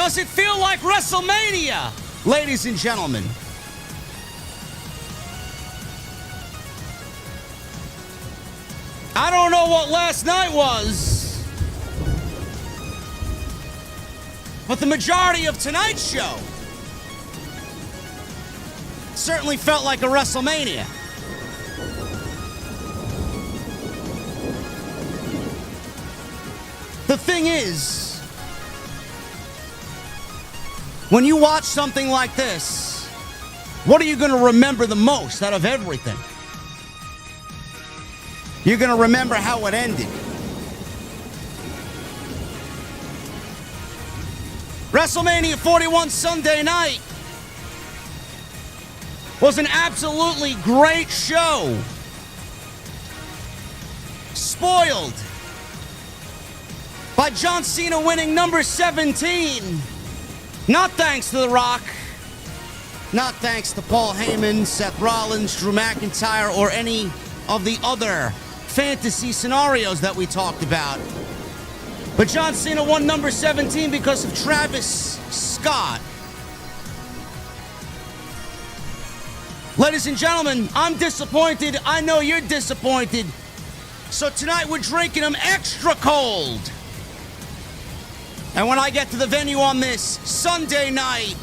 Does it feel like WrestleMania, ladies and gentlemen? I don't know what last night was, but the majority of tonight's show certainly felt like a WrestleMania. The thing is, when you watch something like this, what are you going to remember the most out of everything? You're going to remember how it ended. WrestleMania 41 Sunday night was an absolutely great show. Spoiled by John Cena winning number 17. Not thanks to The Rock. Not thanks to Paul Heyman, Seth Rollins, Drew McIntyre, or any of the other fantasy scenarios that we talked about. But John Cena won number 17 because of Travis Scott. Ladies and gentlemen, I'm disappointed. I know you're disappointed. So tonight we're drinking them extra cold. And when I get to the venue on this Sunday night,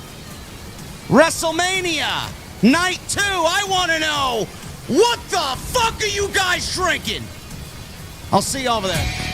WrestleMania Night 2, I want to know, what the fuck are you guys drinking? I'll see you over there.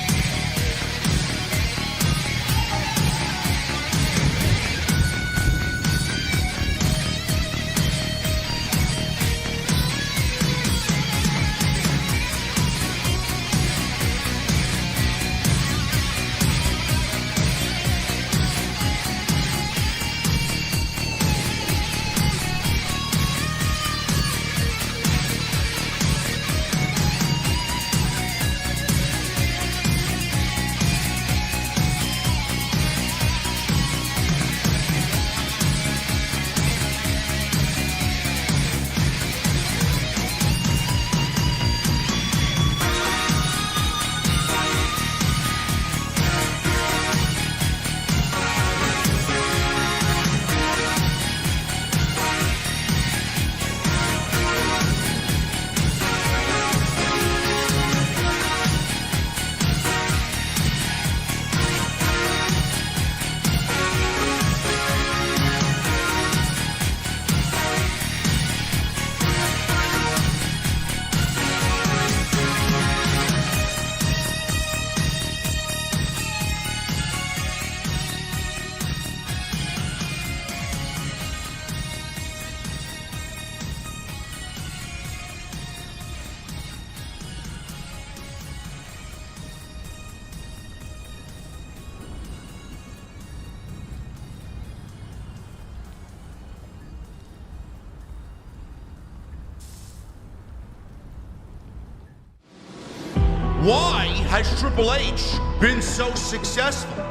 Why has Triple H been so successful?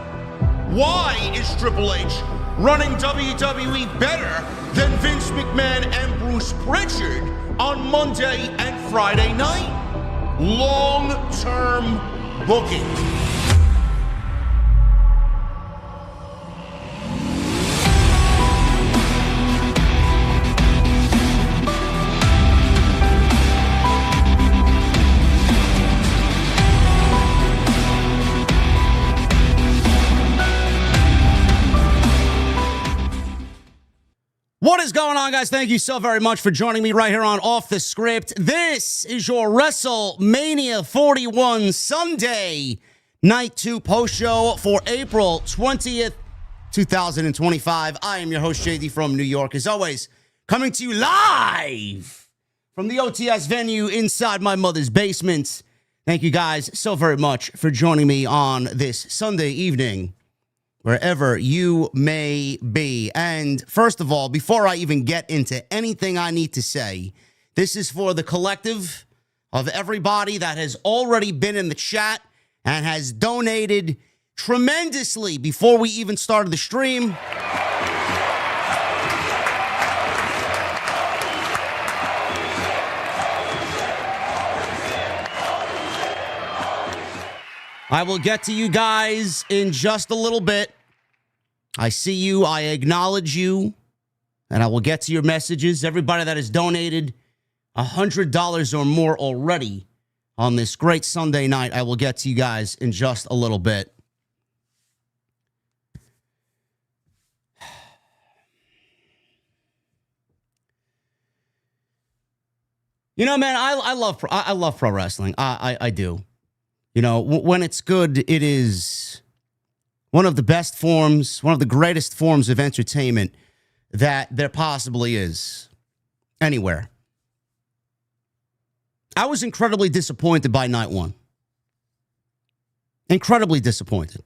Why is Triple H running WWE better than Vince McMahon and Bruce Pritchard on Monday and Friday night? Long-term booking. What is going on, guys? Thank you so very much for joining me right here on Off the Script. This is your WrestleMania 41 Sunday Night 2 post show for April 20th, 2025. I am your host, JD from New York. As always, coming to you live from the OTS venue inside my mother's basement. Thank you guys so very much for joining me on this Sunday evening, wherever you may be. And first of all, before I even get into anything I need to say, this is for the collective of everybody that has already been in the chat and has donated tremendously before we even started the stream. I will get to you guys in just a little bit. I see you. I acknowledge you. And I will get to your messages. Everybody that has donated $100 or more already on this great Sunday night, I will get to you guys in just a little bit. You know, man, I love pro wrestling. I do. You know, when it's good, it is one of the best forms, one of the greatest forms of entertainment that there possibly is anywhere. I was incredibly disappointed by night one. Incredibly disappointed.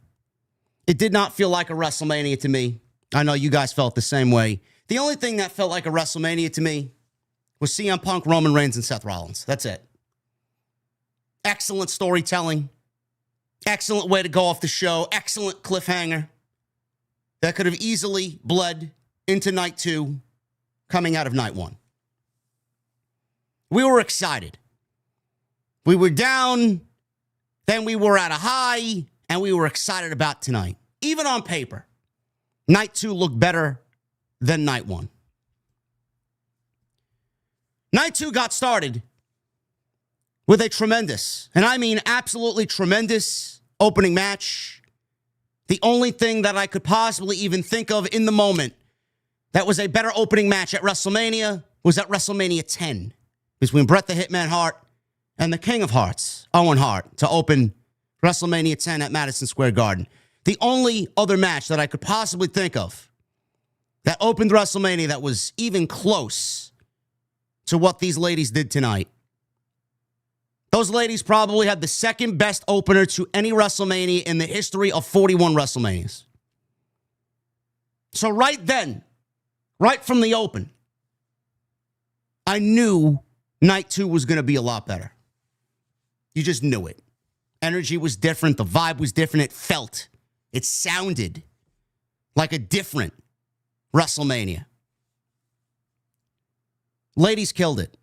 It did not feel like a WrestleMania to me. I know you guys felt the same way. The only thing that felt like a WrestleMania to me was CM Punk, Roman Reigns, and Seth Rollins. That's it. Excellent storytelling. Excellent way to go off the show. Excellent cliffhanger. That could have easily bled into night two, coming out of night one. We were excited. We were down, then we were at a high, and we were excited about tonight. Even on paper, night two looked better than night one. Night two got started with a tremendous, and I mean absolutely tremendous, opening match. The only thing that I could possibly even think of in the moment that was a better opening match at WrestleMania was at WrestleMania 10 between Bret the Hitman Hart and the King of Hearts, Owen Hart, to open WrestleMania 10 at Madison Square Garden. The only other match that I could possibly think of that opened WrestleMania that was even close to what these ladies did tonight. Those ladies probably had the second best opener to any WrestleMania in the history of 41 WrestleManias. So right then, right from the open, I knew night two was going to be a lot better. You just knew it. Energy was different. The vibe was different. It felt, it sounded like a different WrestleMania. Ladies killed it.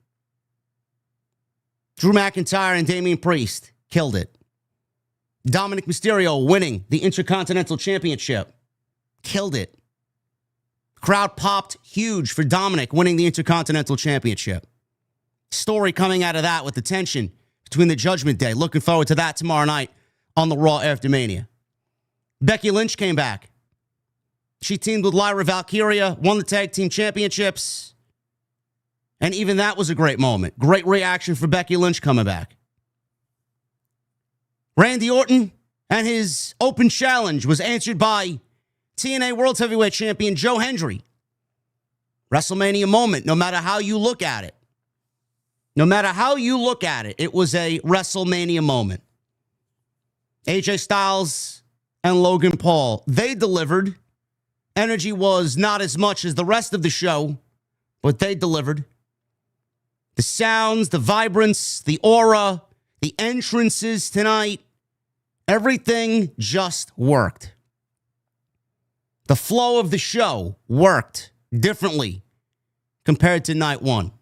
Drew McIntyre and Damian Priest killed it. Dominik Mysterio winning the Intercontinental Championship. Killed it. Crowd popped huge for Dominik winning the Intercontinental Championship. Story coming out of that with the tension between the Judgment Day. Looking forward to that tomorrow night on the Raw after Mania. Becky Lynch came back. She teamed with Lyra Valkyria, won the tag team championships. And even that was a great moment. Great reaction for Becky Lynch coming back. Randy Orton and his open challenge was answered by TNA World Heavyweight Champion Joe Hendry. WrestleMania moment, no matter how you look at it. No matter how you look at it, it was a WrestleMania moment. AJ Styles and Logan Paul, they delivered. Energy was not as much as the rest of the show, but they delivered. The sounds, the vibrance, the aura, the entrances tonight, everything just worked. The flow of the show worked differently compared to night one.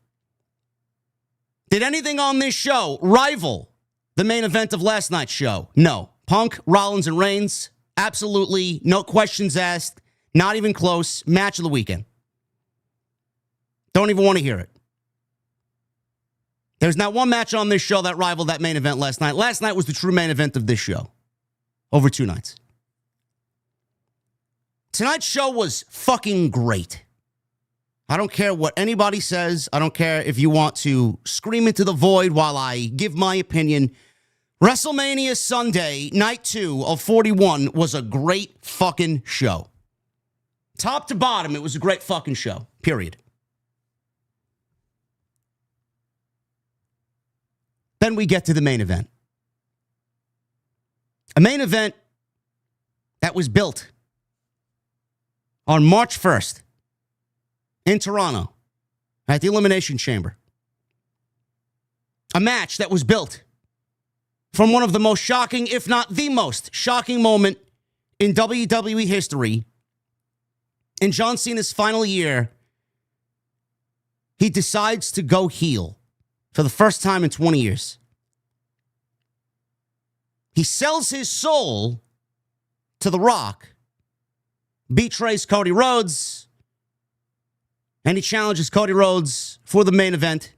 Did anything on this show rival the main event of last night's show? No. Punk, Rollins, and Reigns, absolutely no questions asked, not even close. Match of the weekend. Don't even want to hear it. There's not one match on this show that rivaled that main event last night. Last night was the true main event of this show. Over 2 nights. Tonight's show was fucking great. I don't care what anybody says. I don't care if you want to scream into the void while I give my opinion. WrestleMania Sunday, night 2 of 41, was a great fucking show. Top to bottom, it was a great fucking show. Period. Then we get to the main event. A main event that was built on March 1st in Toronto at the Elimination Chamber. A match that was built from one of the most shocking, if not the most shocking moment in WWE history. In John Cena's final year, he decides to go heel for the first time in 20 years. He sells his soul to The Rock betrays Cody Rhodes, and he challenges Cody Rhodes for the main event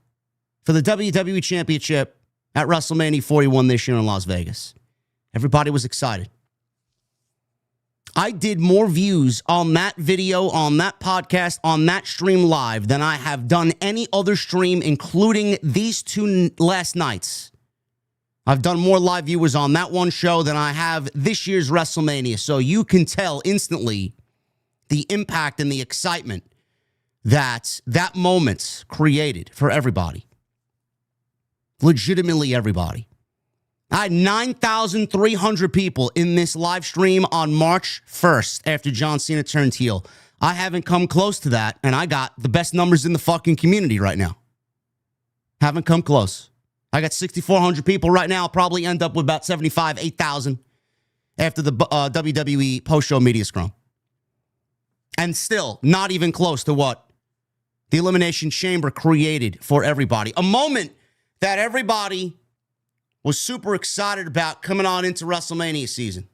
for the WWE Championship at WrestleMania 41 this year in Las Vegas. Everybody was excited. I did more views on that video, on that podcast, on that stream live than I have done any other stream, including these two last nights. I've done more live viewers on that one show than I have this year's WrestleMania. So you can tell instantly the impact and the excitement that that moment created for everybody. Legitimately everybody. I had 9,300 people in this live stream on March 1st after John Cena turned heel. I haven't come close to that, and I got the best numbers in the fucking community right now. Haven't come close. I got 6,400 people right now. I'll probably end up with about 75, 8,000 after the WWE post-show media scrum. And still, not even close to what the Elimination Chamber created for everybody. A moment that everybody was super excited about coming on into WrestleMania season.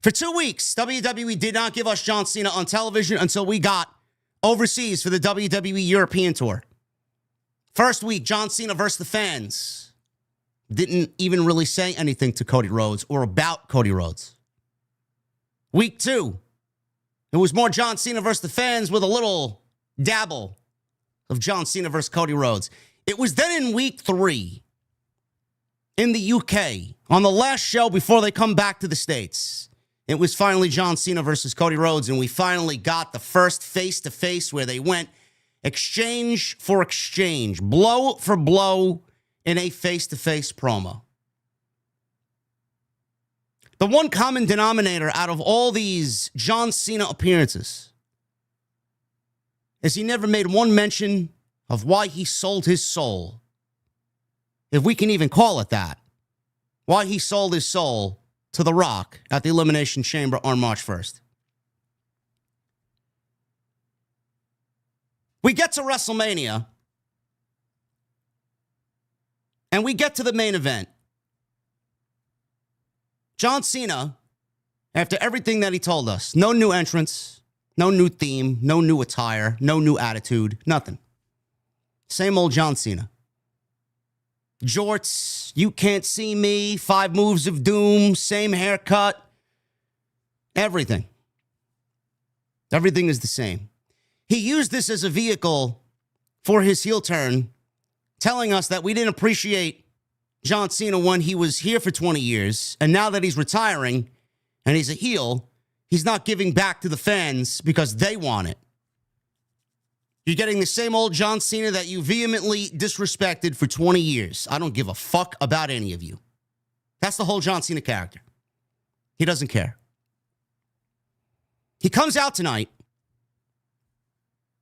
For 2 weeks, WWE did not give us John Cena on television until we got overseas for the WWE European Tour. First week, John Cena versus the fans. Didn't even really say anything to Cody Rhodes or about Cody Rhodes. Week 2, it was more John Cena versus the fans with a little dabble of John Cena versus Cody Rhodes. It was then in week 3, in the UK, on the last show before they come back to the States, it was finally John Cena versus Cody Rhodes, and we finally got the first face-to-face where they went exchange for exchange, blow for blow in a face-to-face promo. The one common denominator out of all these John Cena appearances is he never made one mention of why he sold his soul, if we can even call it that, why he sold his soul to The Rock at the Elimination Chamber on March 1st. We get to WrestleMania, and we get to the main event. John Cena, after everything that he told us, no new entrance, no new theme, no new attire, no new attitude, nothing. Same old John Cena. Jorts, you can't see me, 5 moves of doom, same haircut, everything. Everything is the same. He used this as a vehicle for his heel turn, telling us that we didn't appreciate John Cena when he was here for 20 years, and now that he's retiring and he's a heel, he's not giving back to the fans because they want it. You're getting the same old John Cena that you vehemently disrespected for 20 years. I don't give a fuck about any of you. That's the whole John Cena character. He doesn't care. He comes out tonight.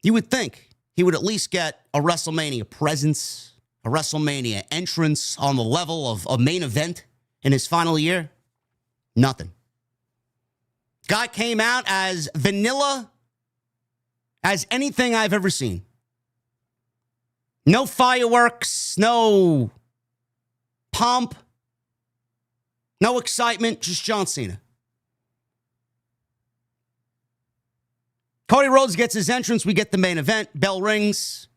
You would think he would at least get a WrestleMania presence, a WrestleMania entrance on the level of a main event in his final year. Nothing. Guy came out as vanilla as anything I've ever seen. No fireworks, no pomp, no excitement, just John Cena. Cody Rhodes gets his entrance. We get the main event. Bell rings.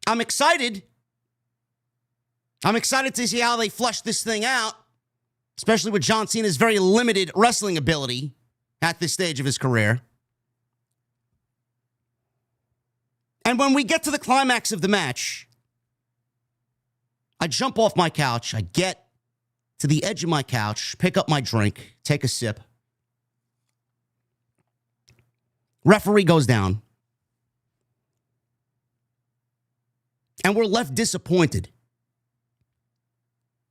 I'm excited. I'm excited to see how they flesh this thing out, especially with John Cena's very limited wrestling ability at this stage of his career. And when we get to the climax of the match, I jump off my couch. I get to the edge of my couch, pick up my drink, take a sip. Referee goes down. And we're left disappointed.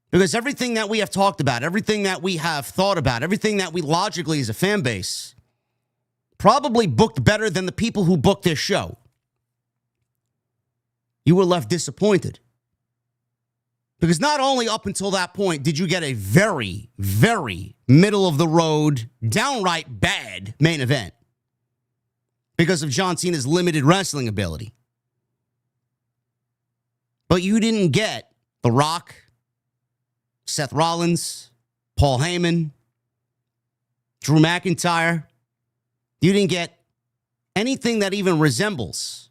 Because everything that we have talked about, everything that we have thought about, everything that we logically as a fan base probably booked better than the people who booked this show. You were left disappointed. Because not only up until that point did you get a very, very middle-of-the-road, downright bad main event because of John Cena's limited wrestling ability, but you didn't get The Rock, Seth Rollins, Paul Heyman, Drew McIntyre, You didn't get anything that even resembles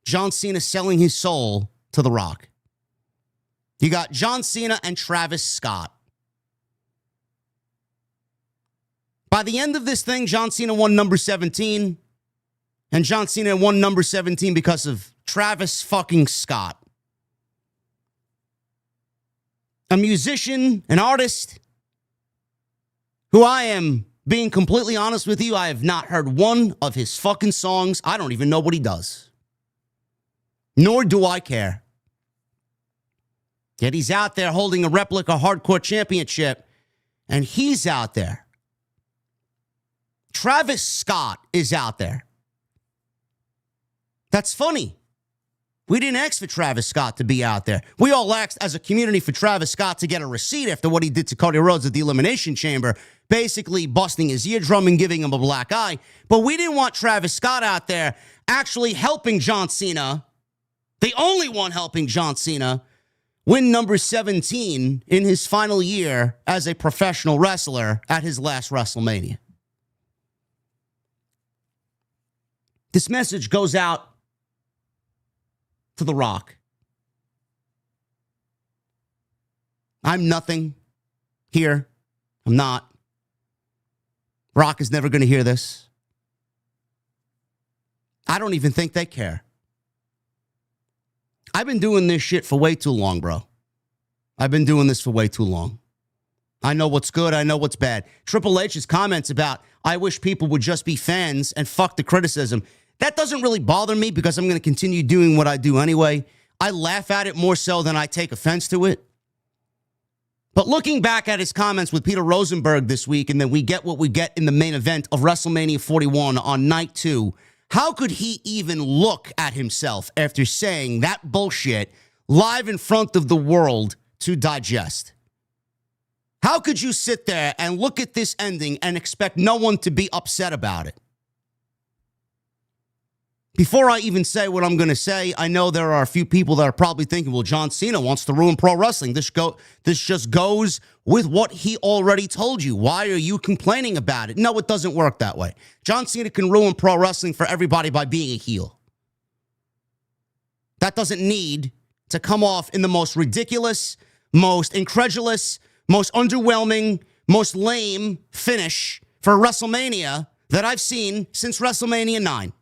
John Cena selling his soul to The Rock. You got John Cena and Travis Scott. By the end of this thing, John Cena won number 17. And John Cena won number 17 because of Travis fucking Scott. A musician, an artist, who I am being completely honest with you, I have not heard one of his fucking songs. I don't even know what he does. Nor do I care. Yet he's out there holding a replica hardcore championship, and he's out there. Travis Scott is out there. That's funny. We didn't ask for Travis Scott to be out there. We all asked as a community for Travis Scott to get a receipt after what he did to Cody Rhodes at the Elimination Chamber, basically busting his eardrum and giving him a black eye. But we didn't want Travis Scott out there actually helping John Cena, the only one helping John Cena, win number 17 in his final year as a professional wrestler at his last WrestleMania. This message goes out to The Rock. I'm nothing here. I'm not. Rock is never going to hear this. I don't even think they care. I've been doing this shit for way too long, bro. I've been doing this for way too long. I know what's good. I know what's bad. Triple H's comments about, I wish people would just be fans and fuck the criticism. That doesn't really bother me because I'm going to continue doing what I do anyway. I laugh at it more so than I take offense to it. But looking back at his comments with Peter Rosenberg this week, and then we get what we get in the main event of WrestleMania 41 on night 2, how could he even look at himself after saying that bullshit live in front of the world to digest? How could you sit there and look at this ending and expect no one to be upset about it? Before I even say what I'm going to say, I know there are a few people that are probably thinking, well, John Cena wants to ruin pro wrestling. This just goes with what he already told you. Why are you complaining about it? No, it doesn't work that way. John Cena can ruin pro wrestling for everybody by being a heel. That doesn't need to come off in the most ridiculous, most incredulous, most underwhelming, most lame finish for WrestleMania that I've seen since WrestleMania 9.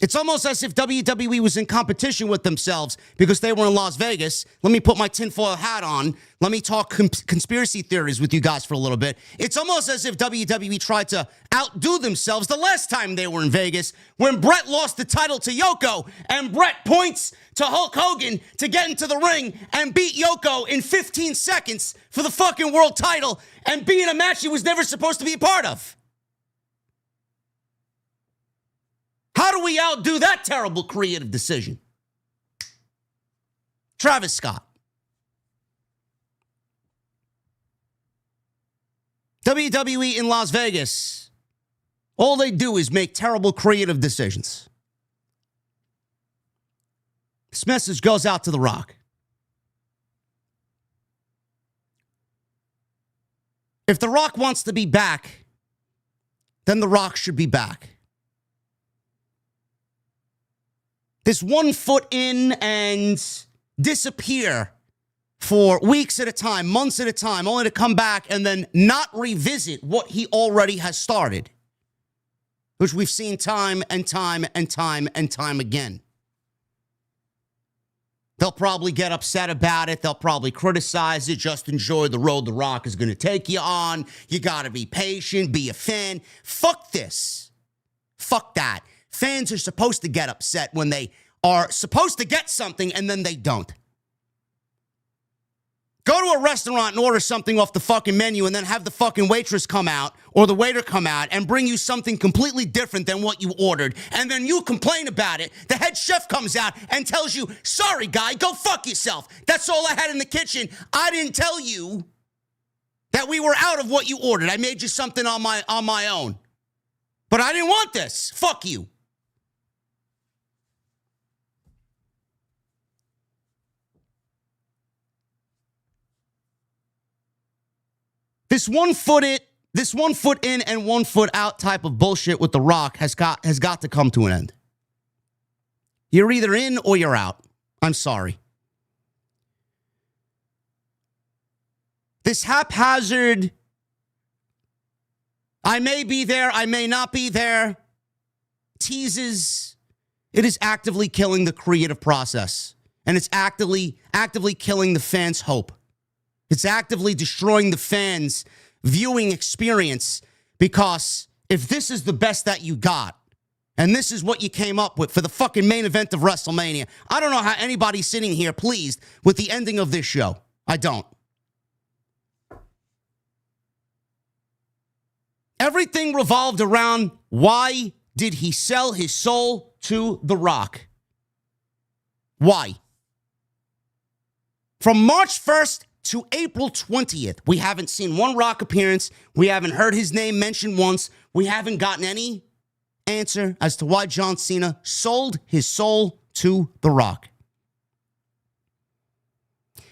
It's almost as if WWE was in competition with themselves because they were in Las Vegas. Let me put my tinfoil hat on. Let me talk conspiracy theories with you guys for a little bit. It's almost as if WWE tried to outdo themselves the last time they were in Vegas when Brett lost the title to Yoko and Brett points to Hulk Hogan to get into the ring and beat Yoko in 15 seconds for the fucking world title and be in a match he was never supposed to be a part of. How do we outdo that terrible creative decision? Travis Scott. WWE in Las Vegas, all they do is make terrible creative decisions. This message goes out to The Rock. If The Rock wants to be back, then The Rock should be back. This 1 foot in and disappear for weeks at a time, months at a time, only to come back and then not revisit what he already has started, which we've seen time and time and time and time again. They'll probably get upset about it. They'll probably criticize it. Just enjoy the road The Rock is going to take you on. You got to be patient, be a fan. Fuck this. Fuck that. Fans are supposed to get upset when they are supposed to get something and then they don't. Go to a restaurant and order something off the fucking menu and then have the fucking waitress come out or the waiter come out and bring you something completely different than what you ordered. And then you complain about it. The head chef comes out and tells you, sorry, guy, go fuck yourself. That's all I had in the kitchen. I didn't tell you that we were out of what you ordered. I made you something on my own. But I didn't want this. Fuck you. This 1 foot in and 1 foot out type of bullshit with The Rock has got to come to an end. You're either in or you're out. I'm sorry. This haphazard, I may be there, I may not be there, teases, it is actively killing the creative process. And it's actively killing the fans' hope. It's actively destroying the fans' viewing experience, because if this is the best that you got, and this is what you came up with for the fucking main event of WrestleMania, I don't know how anybody's sitting here pleased with the ending of this show. I don't. Everything revolved around, why did he sell his soul to The Rock? Why? From March 1st to April 20th, we haven't seen one Rock appearance. We haven't heard his name mentioned once. We haven't gotten any answer as to why John Cena sold his soul to The Rock.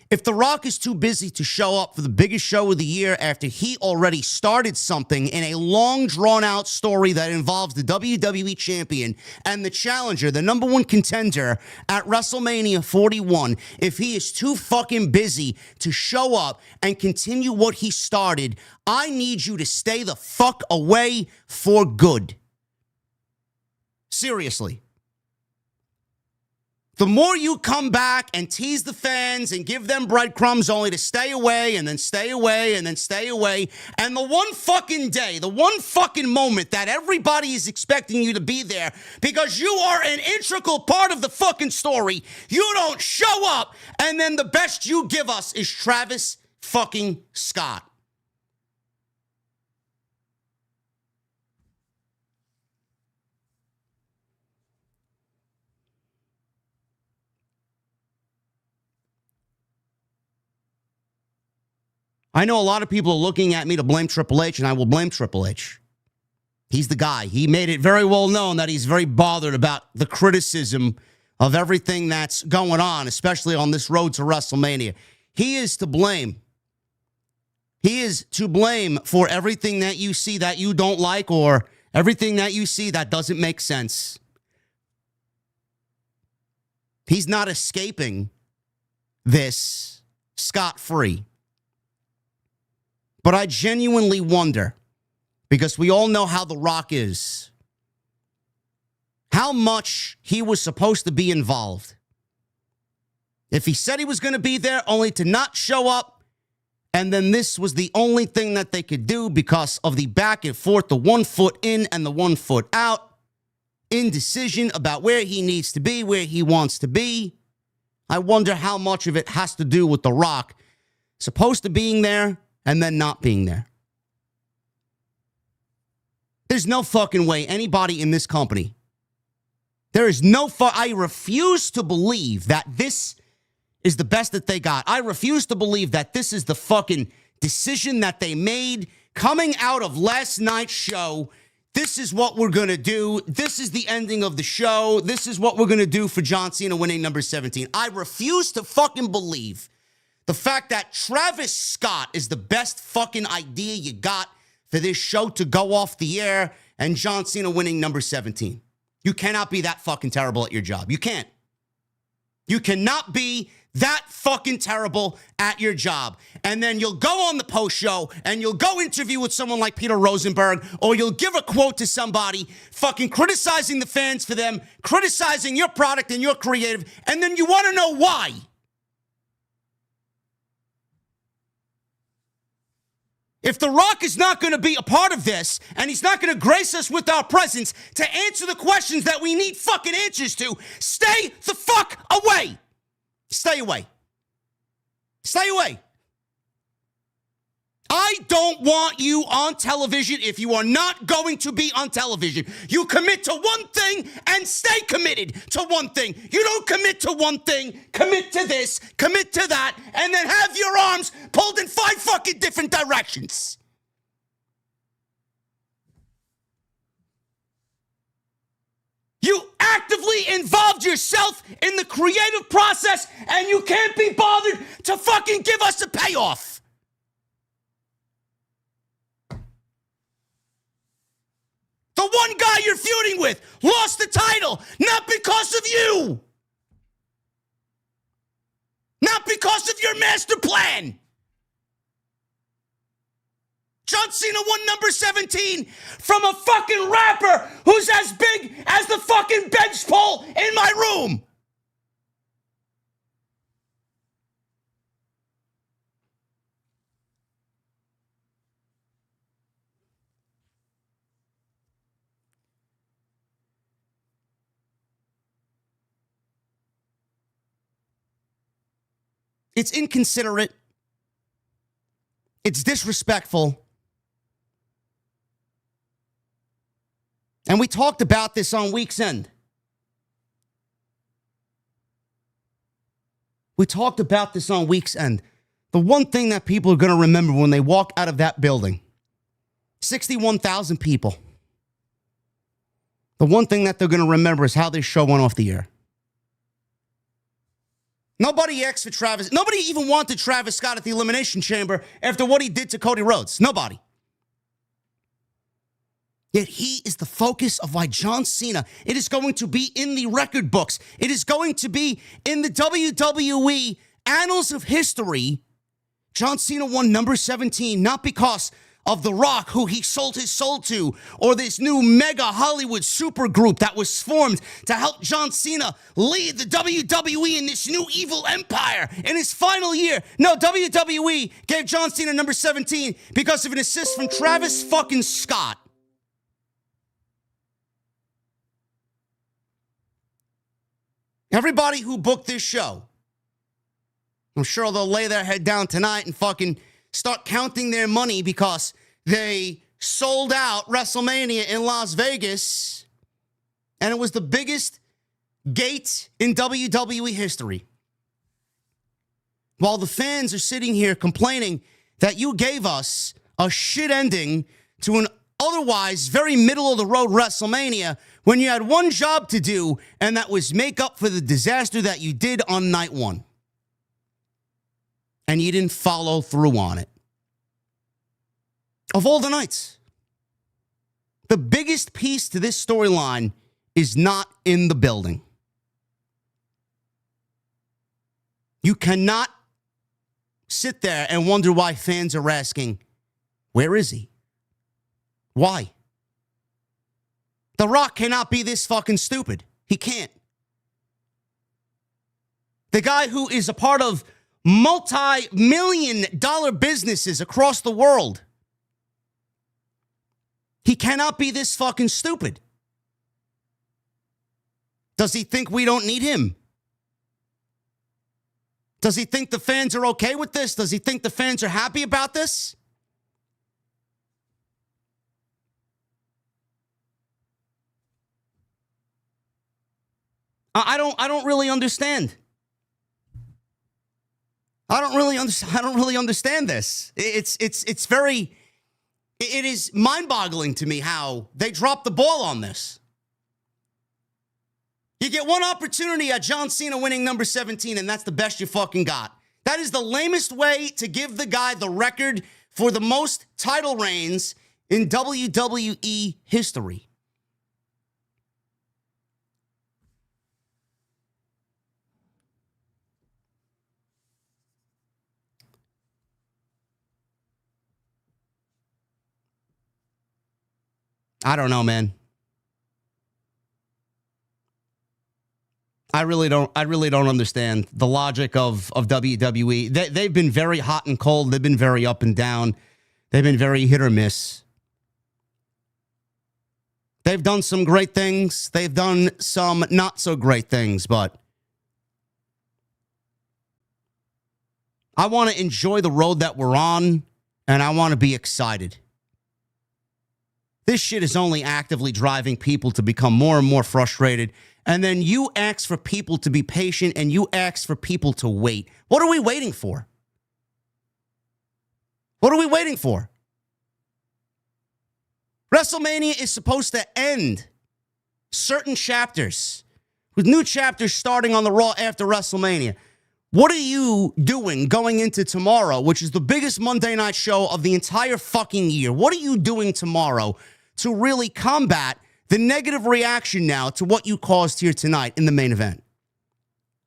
If The Rock is too busy to show up for the biggest show of the year after he already started something in a long, drawn-out story that involves the WWE Champion and the challenger, the number one contender at WrestleMania 41, if he is too fucking busy to show up and continue what he started, I need you to stay the fuck away for good. Seriously. The more you come back and tease the fans and give them breadcrumbs only to stay away and then stay away and then stay away, and the one fucking day, the one fucking moment that everybody is expecting you to be there because you are an integral part of the fucking story, you don't show up, and then the best you give us is Travis fucking Scott. I know a lot of people are looking at me to blame Triple H, and I will blame Triple H. He's the guy. He made it very well known that he's very bothered about the criticism of everything that's going on, especially on this road to WrestleMania. He is to blame. He is to blame for everything that you see that you don't like, or everything that you see that doesn't make sense. He's not escaping this scot-free. But I genuinely wonder, because we all know how The Rock is, how much he was supposed to be involved. If he said he was going to be there only to not show up, and then this was the only thing that they could do because of the back and forth, the 1 foot in and the 1 foot out, indecision about where he needs to be, where he wants to be, I wonder how much of it has to do with The Rock supposed to being there and then not being there. There's no fucking way anybody in this company, I refuse to believe that this is the best that they got. I refuse to believe that this is the fucking decision that they made coming out of last night's show. This is what we're going to do. This is the ending of the show. This is what we're going to do for John Cena winning number 17. I refuse to fucking believe the fact that Travis Scott is the best fucking idea you got for this show to go off the air and John Cena winning number 17. You cannot be that fucking terrible at your job. You can't. You cannot be that fucking terrible at your job. And then you'll go on the post show and you'll go interview with someone like Peter Rosenberg, or you'll give a quote to somebody fucking criticizing the fans for them, criticizing your product and your creative, and then you want to know why. If The Rock is not going to be a part of this, and he's not going to grace us with our presence to answer the questions that we need fucking answers to, stay the fuck away. Stay away. Stay away. I don't want you on television if you are not going to be on television. You commit to one thing and stay committed to one thing. You don't commit to one thing, commit to this, commit to that, and then have your arms pulled in 5 fucking different directions. You actively involved yourself in the creative process, and you can't be bothered to fucking give us a payoff. The one guy you're feuding with lost the title, not because of you. Not because of your master plan. John Cena won number 17 from a fucking rapper who's as big as the fucking bench pole in my room. It's inconsiderate. It's disrespectful. And we talked about this on Week's End. The one thing that people are going to remember when they walk out of that building, 61,000 people. The one thing that they're going to remember is how this show went off the air. Nobody asked for Travis. Nobody even wanted Travis Scott at the Elimination Chamber after what he did to Cody Rhodes. Nobody. Yet he is the focus of why John Cena, it is going to be in the record books. It is going to be in the WWE annals of history. John Cena won number 17, not because of The Rock, who he sold his soul to, or this new mega Hollywood supergroup that was formed to help John Cena lead the WWE in this new evil empire in his final year. No, WWE gave John Cena number 17 because of an assist from Travis fucking Scott. Everybody who booked this show, I'm sure they'll lay their head down tonight and fucking start counting their money because they sold out WrestleMania in Las Vegas, and it was the biggest gate in WWE history. While the fans are sitting here complaining that you gave us a shit ending to an otherwise very middle-of-the-road WrestleMania when you had one job to do, and that was make up for the disaster that you did on night one. And you didn't follow through on it. Of all the nights, the biggest piece to this storyline is not in the building. You cannot sit there and wonder why fans are asking, where is he? Why? The Rock cannot be this fucking stupid. He can't. The guy who is a part of multi-million-dollar businesses across the world, he cannot be this fucking stupid. Does he think we don't need him? Does he think the fans are okay with this? Does he think the fans are happy about this? I don't really understand. I don't really understand this. It is mind-boggling to me how they dropped the ball on this. You get one opportunity at John Cena winning number 17, and that's the best you fucking got. That is the lamest way to give the guy the record for the most title reigns in WWE history. I don't know, man. I really don't understand the logic of WWE. They've been very hot and cold. They've been very up and down. They've been very hit or miss. They've done some great things. They've done some not so great things, but I want to enjoy the road that we're on, and I want to be excited. This shit is only actively driving people to become more and more frustrated. And then you ask for people to be patient and you ask for people to wait. What are we waiting for? What are we waiting for? WrestleMania is supposed to end certain chapters, with new chapters starting on the Raw after WrestleMania. What are you doing going into tomorrow, which is the biggest Monday night show of the entire fucking year? What are you doing tomorrow to really combat the negative reaction now to what you caused here tonight in the main event?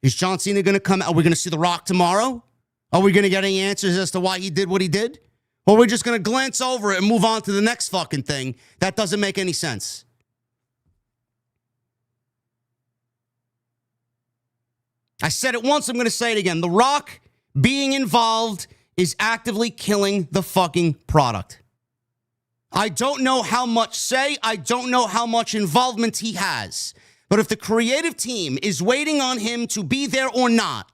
Is John Cena going to come out? Are we going to see The Rock tomorrow? Are we going to get any answers as to why he did what he did? Or are we just going to glance over it and move on to the next fucking thing that doesn't make any sense? I said it once, I'm going to say it again. The Rock being involved is actively killing the fucking product. I don't know how much say, I don't know how much involvement he has. But if the creative team is waiting on him to be there or not,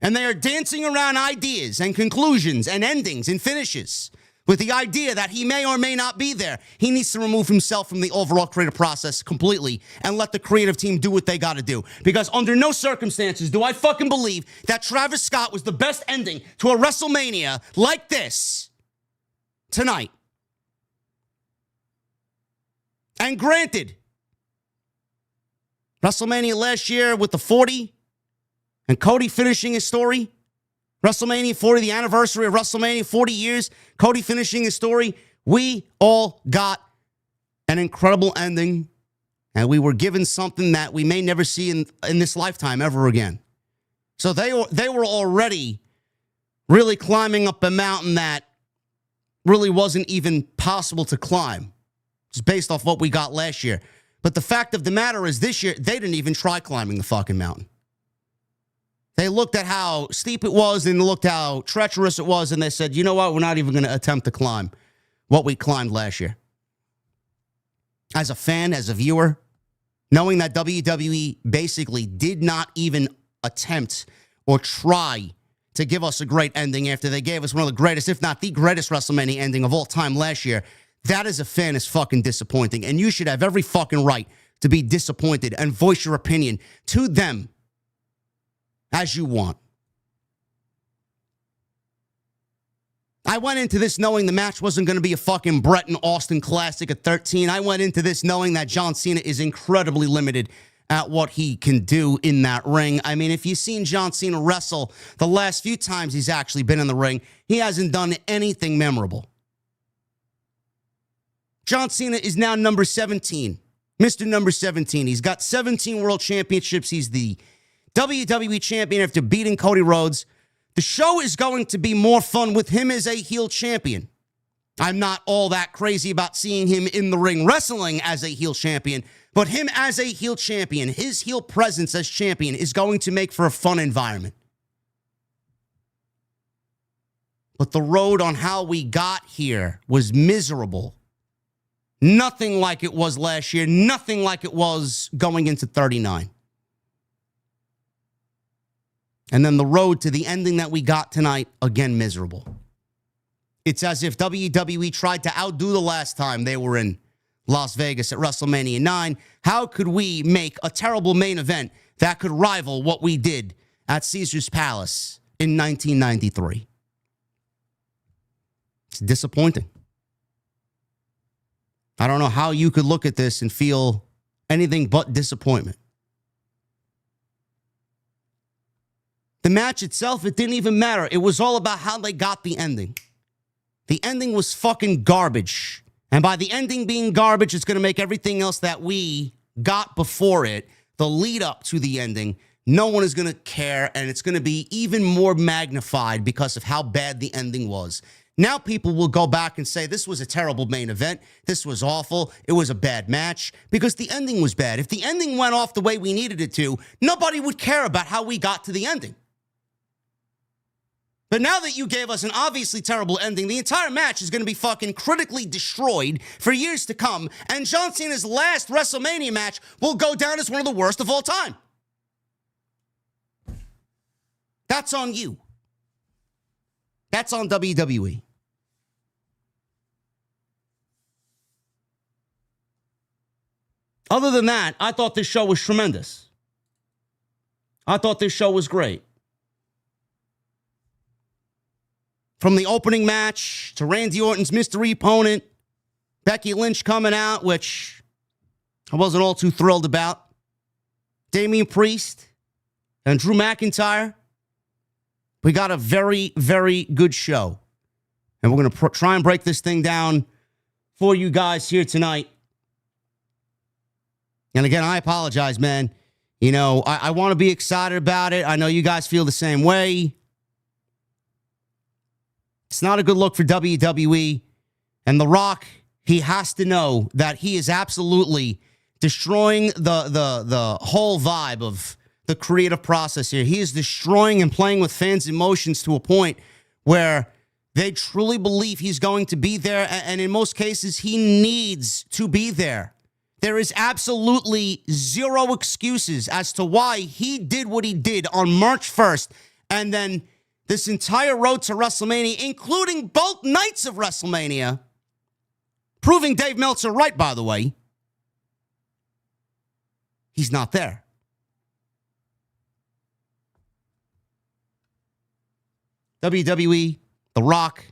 and they are dancing around ideas and conclusions and endings and finishes with the idea that he may or may not be there, he needs to remove himself from the overall creative process completely and let the creative team do what they got to do. Because under no circumstances do I fucking believe that Travis Scott was the best ending to a WrestleMania like this tonight. And granted, WrestleMania last year with the 40 and Cody finishing his story. WrestleMania 40, the anniversary of WrestleMania, 40 years. Cody finishing his story. We all got an incredible ending, and we were given something that we may never see in this lifetime ever again. So they were already really climbing up a mountain that really wasn't even possible to climb, just based off what we got last year. But the fact of the matter is this year, they didn't even try climbing the fucking mountain. They looked at how steep it was and looked how treacherous it was, and they said, you know what, we're not even going to attempt to climb what we climbed last year. As a fan, as a viewer, knowing that WWE basically did not even attempt or try to give us a great ending after they gave us one of the greatest, if not the greatest WrestleMania ending of all time last year, that as a fan is fucking disappointing. And you should have every fucking right to be disappointed and voice your opinion to them as you want. I went into this knowing the match wasn't going to be a fucking Bret and Austin classic at 13. I went into this knowing that John Cena is incredibly limited at what he can do in that ring. I mean, if you've seen John Cena wrestle the last few times he's actually been in the ring, he hasn't done anything memorable. John Cena is now number 17. Mr. Number 17. He's got 17 world championships. He's the WWE champion after beating Cody Rhodes. The show is going to be more fun with him as a heel champion. I'm not all that crazy about seeing him in the ring wrestling as a heel champion, but him as a heel champion, his heel presence as champion is going to make for a fun environment. But the road on how we got here was miserable. Nothing like it was last year. Nothing like it was going into 39. And then the road to the ending that we got tonight, again, miserable. It's as if WWE tried to outdo the last time they were in Las Vegas at WrestleMania 9. How could we make a terrible main event that could rival what we did at Caesar's Palace in 1993? It's disappointing. I don't know how you could look at this and feel anything but disappointment. The match itself, it didn't even matter. It was all about how they got the ending. The ending was fucking garbage. And by the ending being garbage, it's going to make everything else that we got before it, the lead up to the ending, no one is going to care, and it's going to be even more magnified because of how bad the ending was. Now people will go back and say, this was a terrible main event. This was awful. It was a bad match because the ending was bad. If the ending went off the way we needed it to, nobody would care about how we got to the ending. But now that you gave us an obviously terrible ending, the entire match is going to be fucking critically destroyed for years to come, and John Cena's last WrestleMania match will go down as one of the worst of all time. That's on you. That's on WWE. Other than that, I thought this show was tremendous. I thought this show was great. From the opening match to Randy Orton's mystery opponent, Becky Lynch coming out, which I wasn't all too thrilled about, Damian Priest and Drew McIntyre. We got a very, very good show. And we're going to try and break this thing down for you guys here tonight. And again, I apologize, man. You know, I want to be excited about it. I know you guys feel the same way. It's not a good look for WWE. And The Rock, he has to know that he is absolutely destroying the whole vibe of the creative process here. He is destroying and playing with fans' emotions to a point where they truly believe he's going to be there. And in most cases, he needs to be there. There is absolutely zero excuses as to why he did what he did on March 1st. And then this entire road to WrestleMania, including both nights of WrestleMania, proving Dave Meltzer right, by the way, he's not there. WWE, The Rock,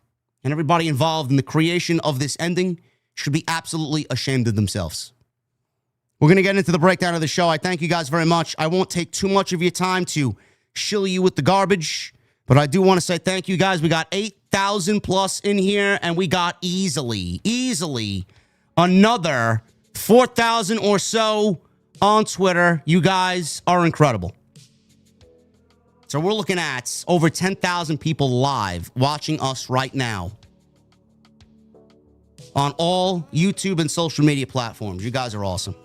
and everybody involved in the creation of this ending should be absolutely ashamed of themselves. We're going to get into the breakdown of the show. I thank you guys very much. I won't take too much of your time to shill you with the garbage, but I do want to say thank you guys. We got 8,000 plus in here, and we got easily another 4,000 or so on Twitter. You guys are incredible. So we're looking at over 10,000 people live watching us right now on all YouTube and social media platforms. You guys are awesome.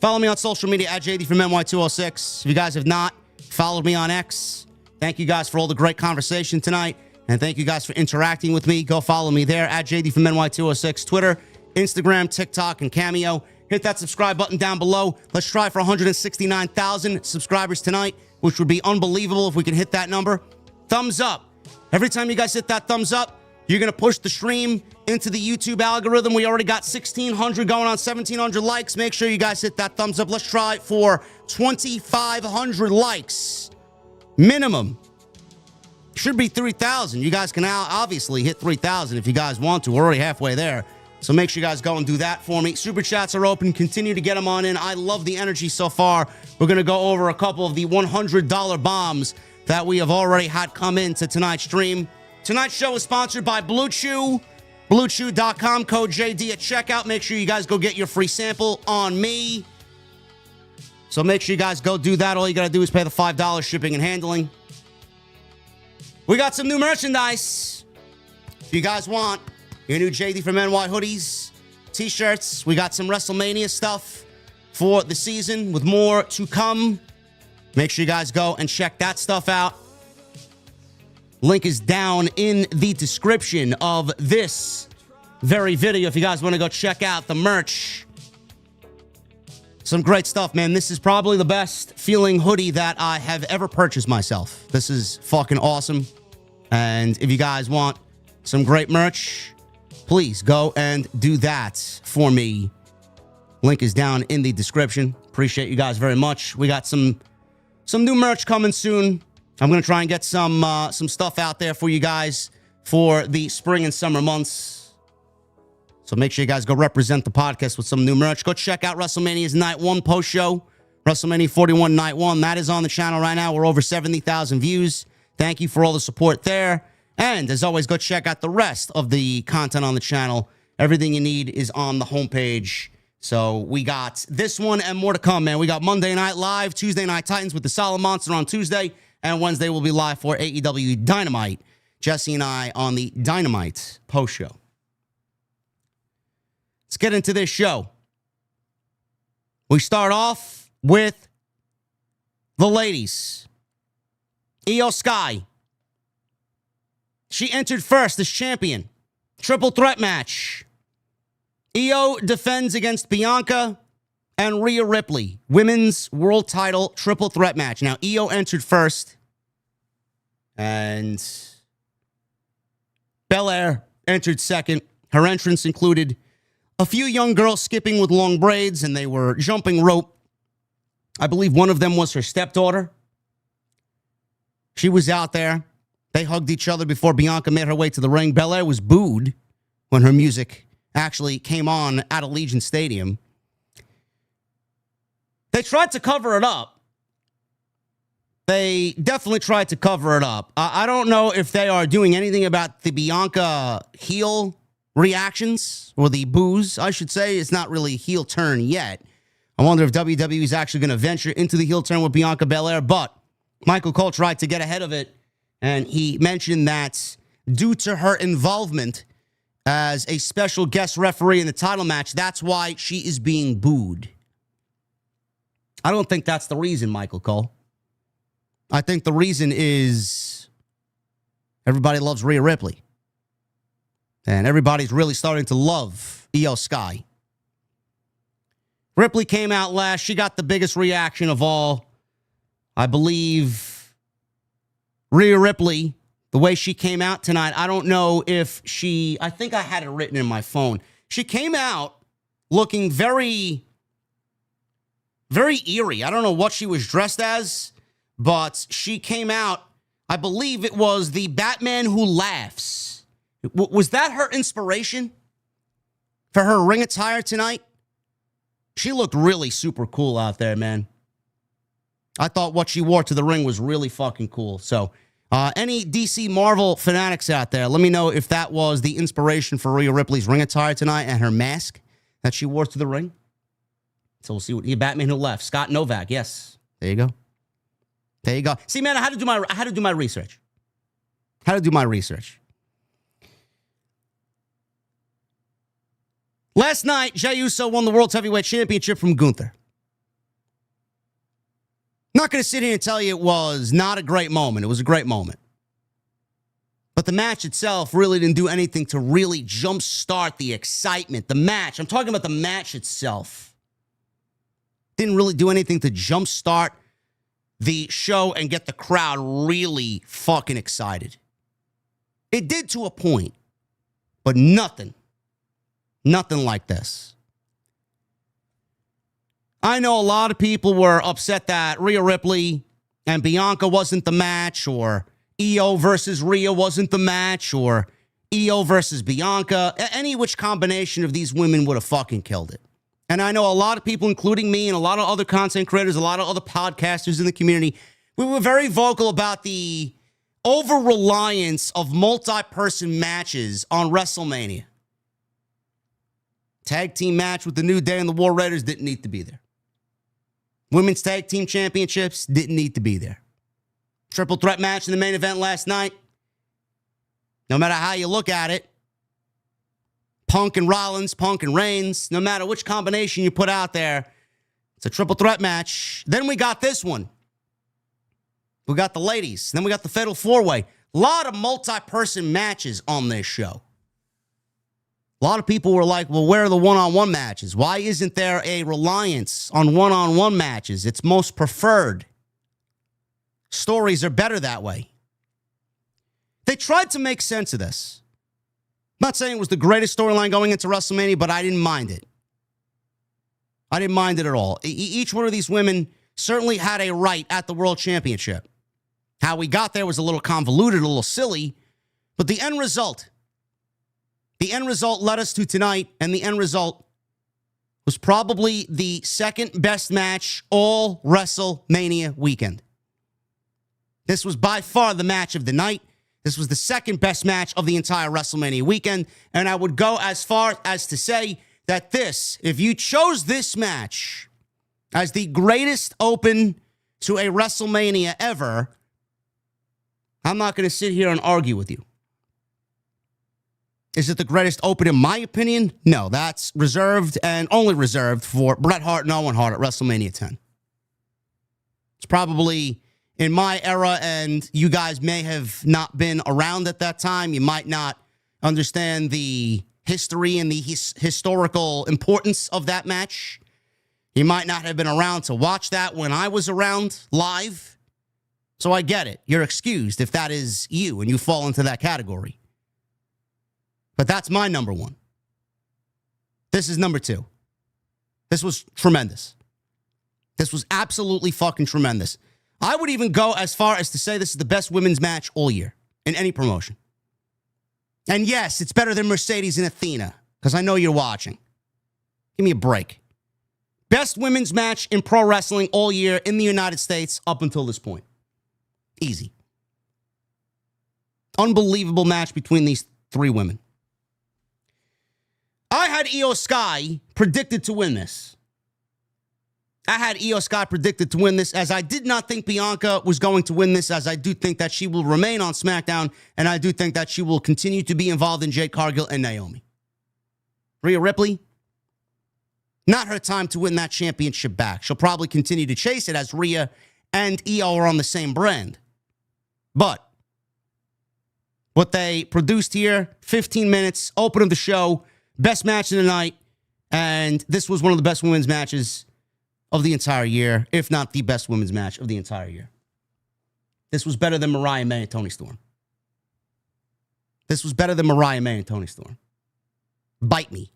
Follow me on social media at JDfromNY206. If you guys have not followed me on X, thank you guys for all the great conversation tonight. And thank you guys for interacting with me. Go follow me there at JDfromNY206. Twitter, Instagram, TikTok, and Cameo. Hit that subscribe button down below. Let's try for 169,000 subscribers tonight, which would be unbelievable if we can hit that number. Thumbs up. Every time you guys hit that thumbs up, you're going to push the stream into the YouTube algorithm. We already got 1,600 going on 1,700 likes. Make sure you guys hit that thumbs up. Let's try for 2,500 likes. Minimum. Should be 3,000. You guys can now obviously hit 3,000 if you guys want to. We're already halfway there. So make sure you guys go and do that for me. Super chats are open. Continue to get them on in. I love the energy so far. We're going to go over a couple of the $100 bombs that we have already had come into tonight's stream. Tonight's show is sponsored by Blue Chew. BlueChew.com, code JD at checkout. Make sure you guys go get your free sample on me. So make sure you guys go do that. All you got to do is pay the $5 shipping and handling. We got some new merchandise. If you guys want your new JD from NY hoodies, t-shirts, we got some WrestleMania stuff for the season with more to come. Make sure you guys go and check that stuff out. Link is down in the description of this very video if you guys want to go check out the merch. Some great stuff, man. This is probably the best feeling hoodie that I have ever purchased myself. This is fucking awesome. And if you guys want some great merch, please go and do that for me. Link is down in the description. Appreciate you guys very much. We got some new merch coming soon. I'm going to try and get some stuff out there for you guys for the spring and summer months. So make sure you guys go represent the podcast with some new merch. Go check out WrestleMania's Night 1 post show. WrestleMania 41 Night 1. That is on the channel right now. We're over 70,000 views. Thank you for all the support there. And as always, go check out the rest of the content on the channel. Everything you need is on the homepage. So we got this one and more to come, man. We got Monday Night Live, Tuesday Night Titans with the Solid Monster on Tuesday. And Wednesday we'll be live for AEW Dynamite. Jesse and I on the Dynamite post show. Let's get into this show. We start off with the ladies. IYO SKY. She entered first as champion. Triple threat match. IYO defends against Bianca and Rhea Ripley. Women's world title triple threat match. Now, IYO entered first. And Belair entered second. Her entrance included a few young girls skipping with long braids, and they were jumping rope. I believe one of them was her stepdaughter. She was out there. They hugged each other before Bianca made her way to the ring. Belair was booed when her music actually came on at Allegiant Stadium. They tried to cover it up. They definitely tried to cover it up. I don't know if they are doing anything about the Bianca heel reactions, or the boos, I should say. It's not really heel turn yet. I wonder if WWE is actually going to venture into the heel turn with Bianca Belair, but Michael Cole tried to get ahead of it, and he mentioned that due to her involvement as a special guest referee in the title match, that's why she is being booed. I don't think that's the reason, Michael Cole. I think the reason is everybody loves Rhea Ripley. And everybody's really starting to love IYO SKY. Ripley came out last. She got the biggest reaction of all. I believe Rhea Ripley, the way she came out tonight, I don't know if I think I had it written in my phone. She came out looking very, very eerie. I don't know what she was dressed as, but she came out, I believe it was the Batman Who Laughs. Was that her inspiration for her ring attire tonight? She looked really super cool out there, man. I thought what she wore to the ring was really fucking cool. So, any DC Marvel fanatics out there, let me know if that was the inspiration for Rhea Ripley's ring attire tonight and her mask that she wore to the ring. So we'll see what Batman Who Left. Scott Novak, yes. There you go. There you go. See, man, I had to do my research. How to do my research. Last night, Jey Uso won the World Heavyweight Championship from Gunther. Not going to sit here and tell you it was not a great moment. It was a great moment. But the match itself really didn't do anything to really jumpstart the excitement. The match, I'm talking about the match itself. Didn't really do anything to jumpstart the show and get the crowd really fucking excited. It did to a point, but nothing like this. I know a lot of people were upset that Rhea Ripley and Bianca wasn't the match, or IYO versus Rhea wasn't the match, or IYO versus Bianca. Any which combination of these women would have fucking killed it. And I know a lot of people, including me and a lot of other content creators, a lot of other podcasters in the community, we were very vocal about the over-reliance of multi-person matches on WrestleMania. Tag team match with the New Day and the War Raiders didn't need to be there. Women's Tag Team Championships didn't need to be there. Triple threat match in the main event last night. No matter how you look at it, Punk and Rollins, Punk and Reigns, no matter which combination you put out there, it's a triple threat match. Then we got this one. We got the ladies. Then we got the Fatal 4-Way. A lot of multi-person matches on this show. A lot of people were like, well, where are the one-on-one matches? Why isn't there a reliance on one-on-one matches? It's most preferred. Stories are better that way. They tried to make sense of this. I'm not saying it was the greatest storyline going into WrestleMania, but I didn't mind it. I didn't mind it at all. Each one of these women certainly had a right at the World Championship. How we got there was a little convoluted, a little silly, but the end result led us to tonight, and the end result was probably the second best match all WrestleMania weekend. This was by far the match of the night. This was the second best match of the entire WrestleMania weekend, and I would go as far as to say that this, if you chose this match as the greatest open to a WrestleMania ever, I'm not going to sit here and argue with you. Is it the greatest open in my opinion? No, that's reserved and only reserved for Bret Hart and Owen Hart at WrestleMania 10. It's probably in my era, and you guys may have not been around at that time. You might not understand the history and the historical importance of that match. You might not have been around to watch that when I was around live. So I get it. You're excused if that is you and you fall into that category. But that's my number one. This is number two. This was tremendous. This was absolutely fucking tremendous. I would even go as far as to say this is the best women's match all year in any promotion. And yes, it's better than Mercedes and Athena, because I know you're watching. Give me a break. Best women's match in pro wrestling all year in the United States up until this point. Easy. Unbelievable match between these three women. had IYO SKY predicted to win this. I had IYO SKY predicted to win this, as I did not think Bianca was going to win this, as I do think that she will remain on SmackDown, and I do think that she will continue to be involved in Jade Cargill and Naomi. Rhea Ripley, not her time to win that championship back. She'll probably continue to chase it, as Rhea and IYO are on the same brand. But what they produced here, 15 minutes, open of the show, best match of the night, and this was one of the best women's matches of the entire year, if not the best women's match of the entire year. This was better than Mariah May and Toni Storm. This was better than Mariah May and Toni Storm. Bite me.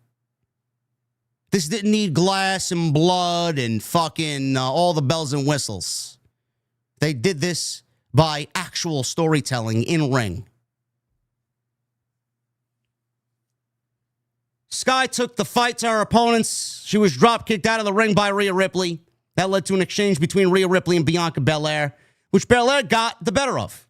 This didn't need glass and blood and fucking all the bells and whistles. They did this by actual storytelling in ring. Sky took the fight to her opponents. She was drop kicked out of the ring by Rhea Ripley. That led to an exchange between Rhea Ripley and Bianca Belair, which Belair got the better of.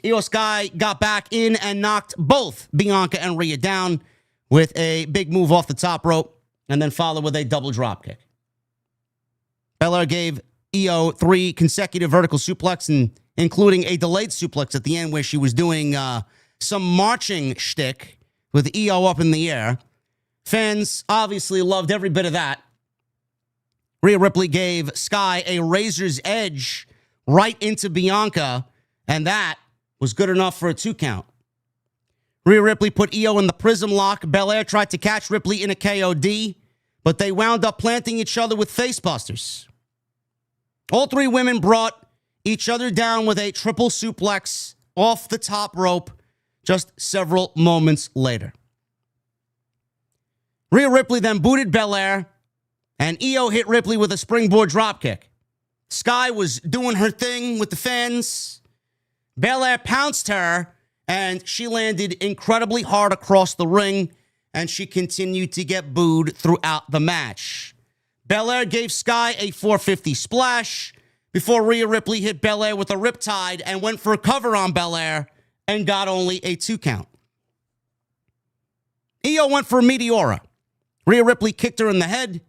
IYO SKY got back in and knocked both Bianca and Rhea down with a big move off the top rope, and then followed with a double drop kick. Belair gave IYO 3 consecutive vertical suplex, including a delayed suplex at the end where she was doing some marching shtick with IYO up in the air. Fans obviously loved every bit of that. Rhea Ripley gave Sky a razor's edge right into Bianca, and that was good enough for a 2 count. Rhea Ripley put IYO in the prism lock. Belair tried to catch Ripley in a KOD, but they wound up planting each other with facebusters. All 3 women brought each other down with a triple suplex off the top rope just several moments later. Rhea Ripley then booted Belair, and IYO hit Ripley with a springboard dropkick. Sky was doing her thing with the fans. Belair pounced her, and she landed incredibly hard across the ring, and she continued to get booed throughout the match. Belair gave Sky a 450 splash before Rhea Ripley hit Belair with a riptide and went for a cover on Belair and got only a 2 count. IYO went for a Meteora. Rhea Ripley kicked her in the head.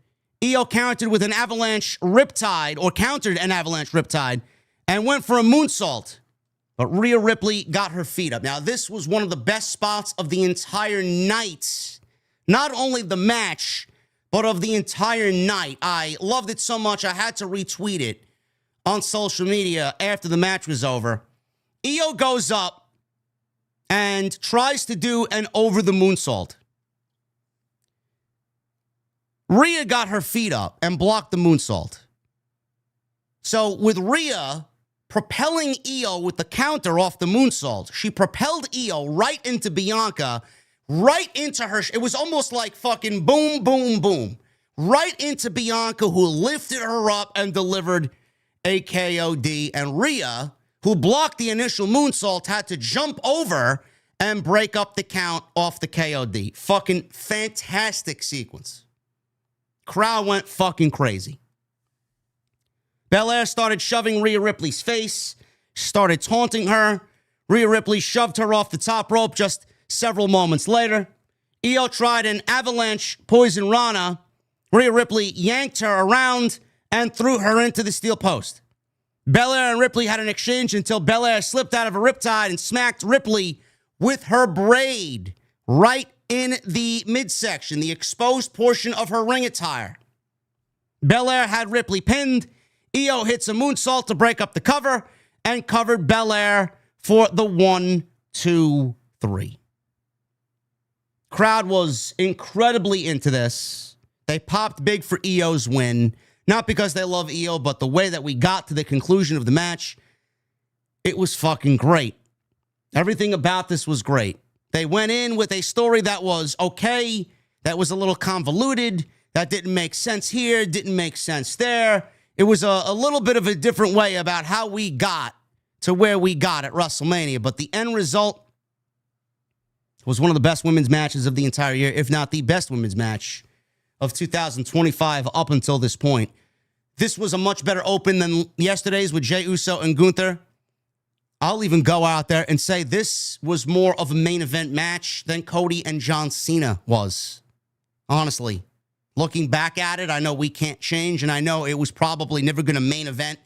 IYO countered with an avalanche riptide, or countered an avalanche riptide, and went for a moonsault. But Rhea Ripley got her feet up. Now, this was one of the best spots of the entire night. Not only the match, but of the entire night. I loved it so much, I had to retweet it on social media after the match was over. IYO goes up and tries to do an over the moonsault. Rhea got her feet up and blocked the moonsault. So with Rhea propelling IYO with the counter off the moonsault, she propelled IYO right into Bianca, right into her. It was almost like fucking boom, boom, boom. Right into Bianca, who lifted her up and delivered a KOD. And Rhea, who blocked the initial moonsault, had to jump over and break up the count off the KOD. Fucking fantastic sequence. Crowd went fucking crazy. Belair started shoving Rhea Ripley's face, started taunting her. Rhea Ripley shoved her off the top rope just several moments later. IYO tried an avalanche poison rana. Rhea Ripley yanked her around and threw her into the steel post. Belair and Ripley had an exchange until Belair slipped out of a riptide and smacked Ripley with her braid right in the midsection, the exposed portion of her ring attire. Belair had Ripley pinned. IYO hits a moonsault to break up the cover and covered Belair for the 1, 2, 3. Crowd was incredibly into this. They popped big for IYO's win, not because they love IYO, but the way that we got to the conclusion of the match, it was fucking great. Everything about this was great. They went in with a story that was okay, that was a little convoluted, that didn't make sense here, didn't make sense there. It was a little bit of a different way about how we got to where we got at WrestleMania, but the end result was one of the best women's matches of the entire year, if not the best women's match of 2025 up until this point. This was a much better open than yesterday's with Jey Uso and Gunther. I'll even go out there and say this was more of a main event match than Cody and John Cena was honestly. Looking back at it, I know we can't change, and I know it was probably never going to main event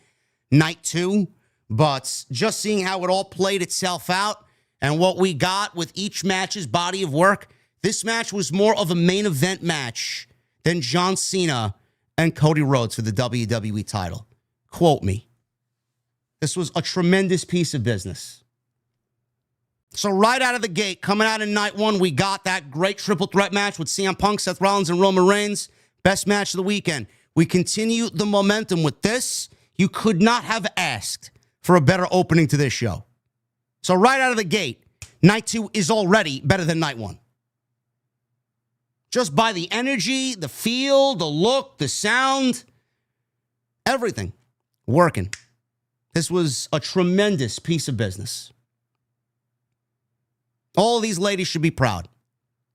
night 2, but just seeing how it all played itself out and what we got with each match's body of work, this match was more of a main event match than John Cena and Cody Rhodes for the WWE title. Quote me. This was a tremendous piece of business. So right out of the gate, coming out in night 1, we got that great triple threat match with CM Punk, Seth Rollins, and Roman Reigns. Best match of the weekend. We continue the momentum with this. You could not have asked for a better opening to this show. So right out of the gate, night 2 is already better than night 1. Just by the energy, the feel, the look, the sound, everything working. This was a tremendous piece of business. All of these ladies should be proud.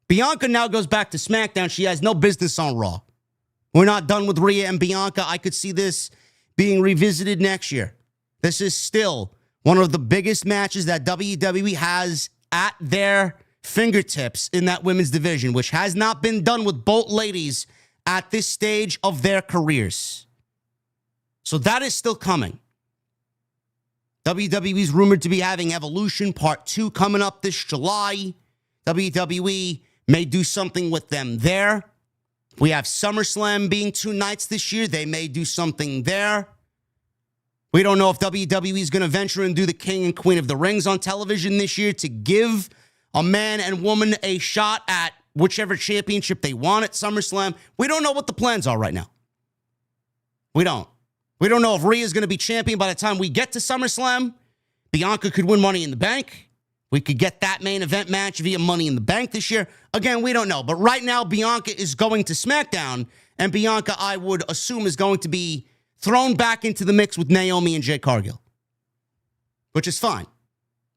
Bianca now goes back to SmackDown. She has no business on Raw. We're not done with Rhea and Bianca. I could see this being revisited next year. This is still one of the biggest matches that WWE has at their fingertips in that women's division, which has not been done with both ladies at this stage of their careers. So that is still coming. WWE is rumored to be having Evolution Part 2 coming up this July. WWE may do something with them there. We have SummerSlam being 2 nights this year. They may do something there. We don't know if WWE is going to venture and do the King and Queen of the Rings on television this year to give a man and woman a shot at whichever championship they want at SummerSlam. We don't know what the plans are right now. We don't. We don't know if Rhea is going to be champion by the time we get to SummerSlam. Bianca could win Money in the Bank. We could get that main event match via Money in the Bank this year. Again, we don't know. But right now, Bianca is going to SmackDown. And Bianca, I would assume, is going to be thrown back into the mix with Naomi and Jade Cargill. Which is fine.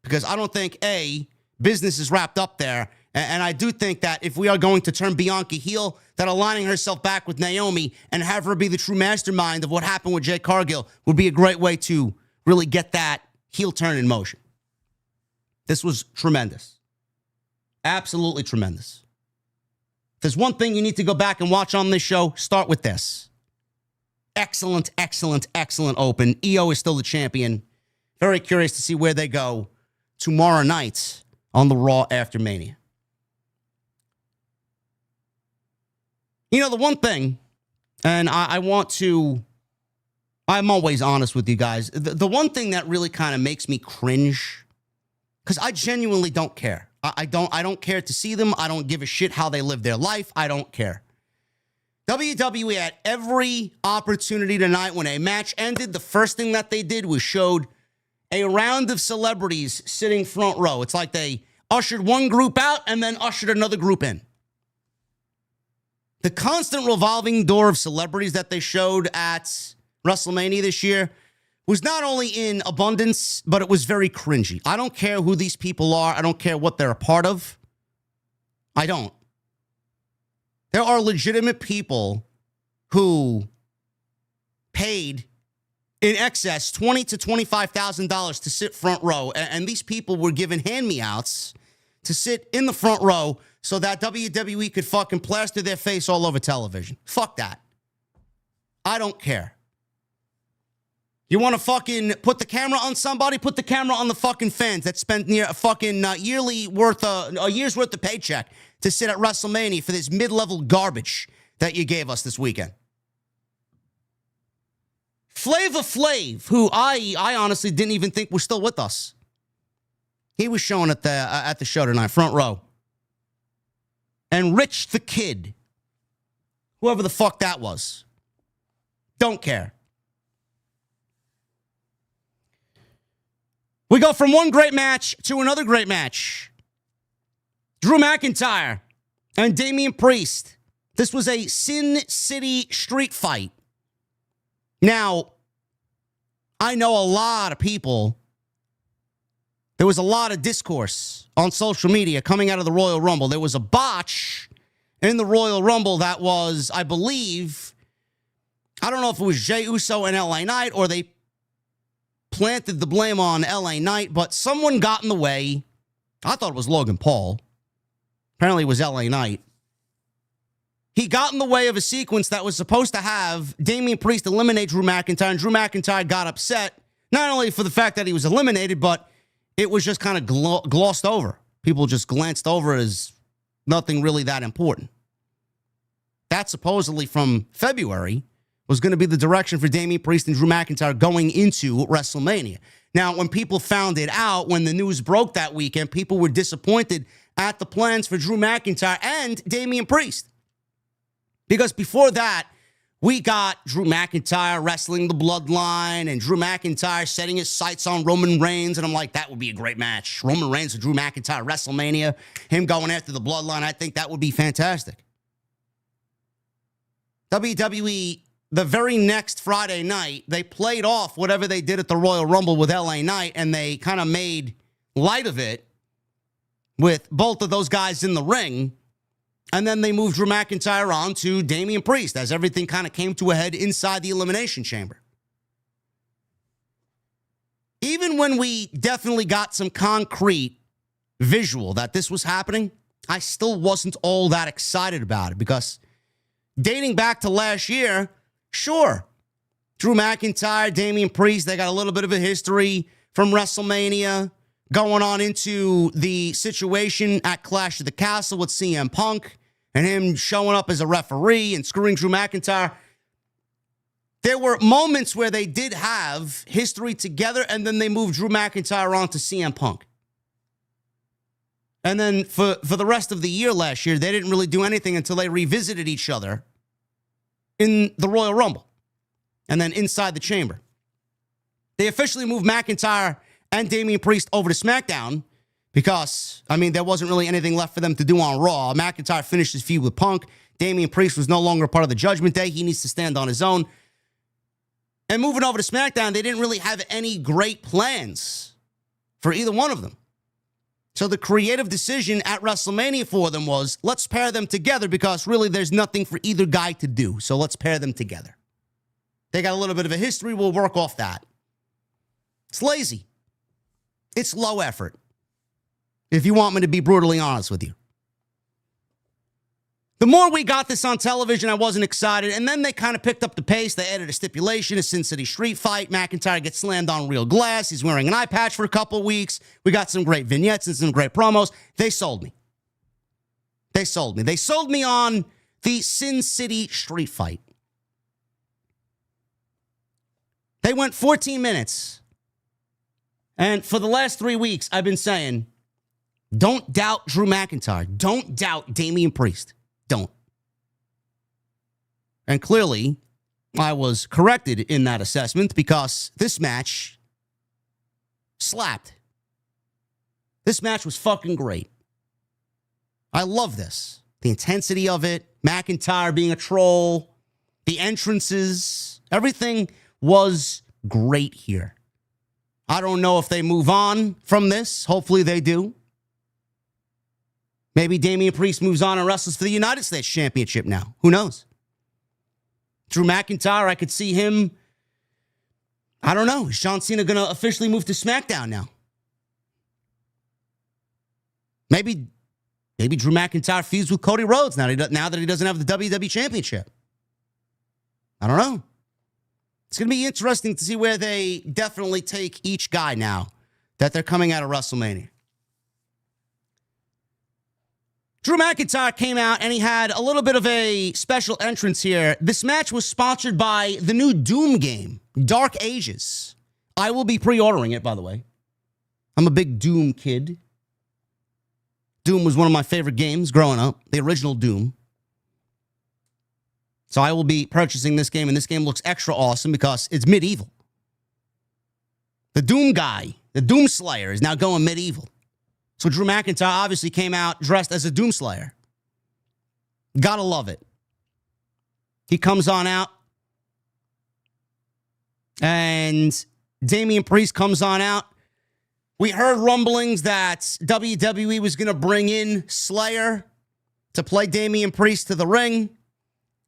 Because I don't think, A, business is wrapped up there. And I do think that if we are going to turn Bianca heel, that aligning herself back with Naomi and have her be the true mastermind of what happened with Jade Cargill would be a great way to really get that heel turn in motion. This was tremendous. Absolutely tremendous. If there's one thing you need to go back and watch on this show, start with this. Excellent, excellent, excellent open. IYO is still the champion. Very curious to see where they go tomorrow night on the Raw after Mania. You know, the one thing, and I'm always honest with you guys, the one thing that really kind of makes me cringe, because I genuinely don't care. I don't care to see them. I don't give a shit how they live their life. I don't care. WWE had every opportunity tonight when a match ended. The first thing that they did was showed a round of celebrities sitting front row. It's like they ushered one group out and then ushered another group in. The constant revolving door of celebrities that they showed at WrestleMania this year was not only in abundance, but it was very cringy. I don't care who these people are. I don't care what they're a part of. I don't. There are legitimate people who paid in excess $20,000 to $25,000 to sit front row, and these people were given hand-me-outs to sit in the front row so that WWE could fucking plaster their face all over television. Fuck that. I don't care. You want to fucking put the camera on somebody? Put the camera on the fucking fans that spent near a fucking a year's worth of paycheck to sit at WrestleMania for this mid-level garbage that you gave us this weekend. Flavor Flav, who I honestly didn't even think was still with us. He was showing at the show tonight, front row. And Rich the Kid, whoever the fuck that was, don't care. We go from one great match to another great match. Drew McIntyre and Damian Priest. This was a Sin City street fight. Now, I know a lot of people. There was a lot of discourse on social media coming out of the Royal Rumble. There was a botch in the Royal Rumble that was, I believe, I don't know if it was Jey Uso and LA Knight or they planted the blame on LA Knight, but someone got in the way. I thought it was Logan Paul. Apparently it was LA Knight. he got in the way of a sequence that was supposed to have Damian Priest eliminate Drew McIntyre, and Drew McIntyre got upset, not only for the fact that he was eliminated, but it was just kind of glossed over. People just glanced over it as nothing really that important. That supposedly from February was going to be the direction for Damian Priest and Drew McIntyre going into WrestleMania. Now, when people found it out, when the news broke that weekend, people were disappointed at the plans for Drew McIntyre and Damian Priest. Because before that, we got Drew McIntyre wrestling the Bloodline and Drew McIntyre setting his sights on Roman Reigns. And I'm like, that would be a great match. Roman Reigns and Drew McIntyre, WrestleMania, him going after the Bloodline. I think that would be fantastic. WWE, the very next Friday night, they played off whatever they did at the Royal Rumble with LA Knight, and they kind of made light of it with both of those guys in the ring. And then they moved Drew McIntyre on to Damian Priest as everything kind of came to a head inside the Elimination Chamber. Even when we definitely got some concrete visual that this was happening, I still wasn't all that excited about it because dating back to last year, sure, Drew McIntyre, Damian Priest, they got a little bit of a history from WrestleMania going on into the situation at Clash of the Castle with CM Punk and him showing up as a referee and screwing Drew McIntyre. There were moments where they did have history together, and then they moved Drew McIntyre on to CM Punk. And then for the rest of the year last year, they didn't really do anything until they revisited each other in the Royal Rumble and then inside the chamber. They officially moved McIntyre and Damian Priest over to SmackDown because, I mean, there wasn't really anything left for them to do on Raw. McIntyre finished his feud with Punk. Damian Priest was no longer part of the Judgment Day. He needs to stand on his own. And moving over to SmackDown, they didn't really have any great plans for either one of them. So the creative decision at WrestleMania for them was, let's pair them together because really there's nothing for either guy to do. So let's pair them together. They got a little bit of a history. We'll work off that. It's lazy. It's low effort, if you want me to be brutally honest with you. The more we got this on television, I wasn't excited. And then they kind of picked up the pace. They added a stipulation, a Sin City street fight. McIntyre gets slammed on real glass. He's wearing an eye patch for a couple of weeks. We got some great vignettes and some great promos. They sold me. They sold me. They sold me on the Sin City street fight. They went 14 minutes. And for the last 3 weeks, I've been saying, don't doubt Drew McIntyre. Don't doubt Damian Priest. Don't. And clearly, I was corrected in that assessment because this match slapped. This match was fucking great. I love this. The intensity of it, McIntyre being a troll, the entrances, everything was great here. I don't know if they move on from this. Hopefully they do. Maybe Damian Priest moves on and wrestles for the United States Championship now. Who knows? Drew McIntyre, I could see him. I don't know. Is John Cena going to officially move to SmackDown now? Maybe Drew McIntyre feuds with Cody Rhodes now that he doesn't have the WWE Championship. I don't know. It's going to be interesting to see where they definitely take each guy now that they're coming out of WrestleMania. Drew McIntyre came out and he had a little bit of a special entrance here. This match was sponsored by the new Doom game, Dark Ages. I will be pre-ordering it, by the way. I'm a big Doom kid. Doom was one of my favorite games growing up, the original Doom. So I will be purchasing this game, and this game looks extra awesome because it's medieval. The Doom guy, the Doom Slayer, is now going medieval. So Drew McIntyre obviously came out dressed as a Doom Slayer. Gotta love it. He comes on out, and Damian Priest comes on out. We heard rumblings that WWE was going to bring in Slayer to play Damian Priest to the ring.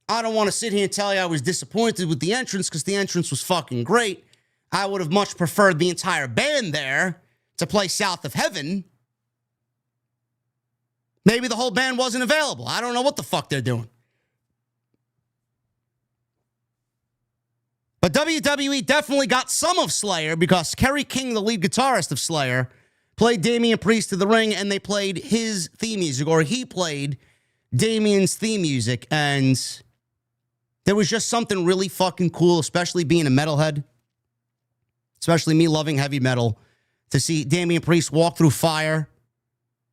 I don't want to sit here and tell you I was disappointed with the entrance because the entrance was fucking great. I would have much preferred the entire band there to play South of Heaven. Maybe the whole band wasn't available. I don't know what the fuck they're doing. But WWE definitely got some of Slayer because Kerry King, the lead guitarist of Slayer, played Damian Priest to the ring, and they played his theme music, or he played Damian's theme music. And there was just something really fucking cool, especially being a metalhead, especially me loving heavy metal, to see Damian Priest walk through fire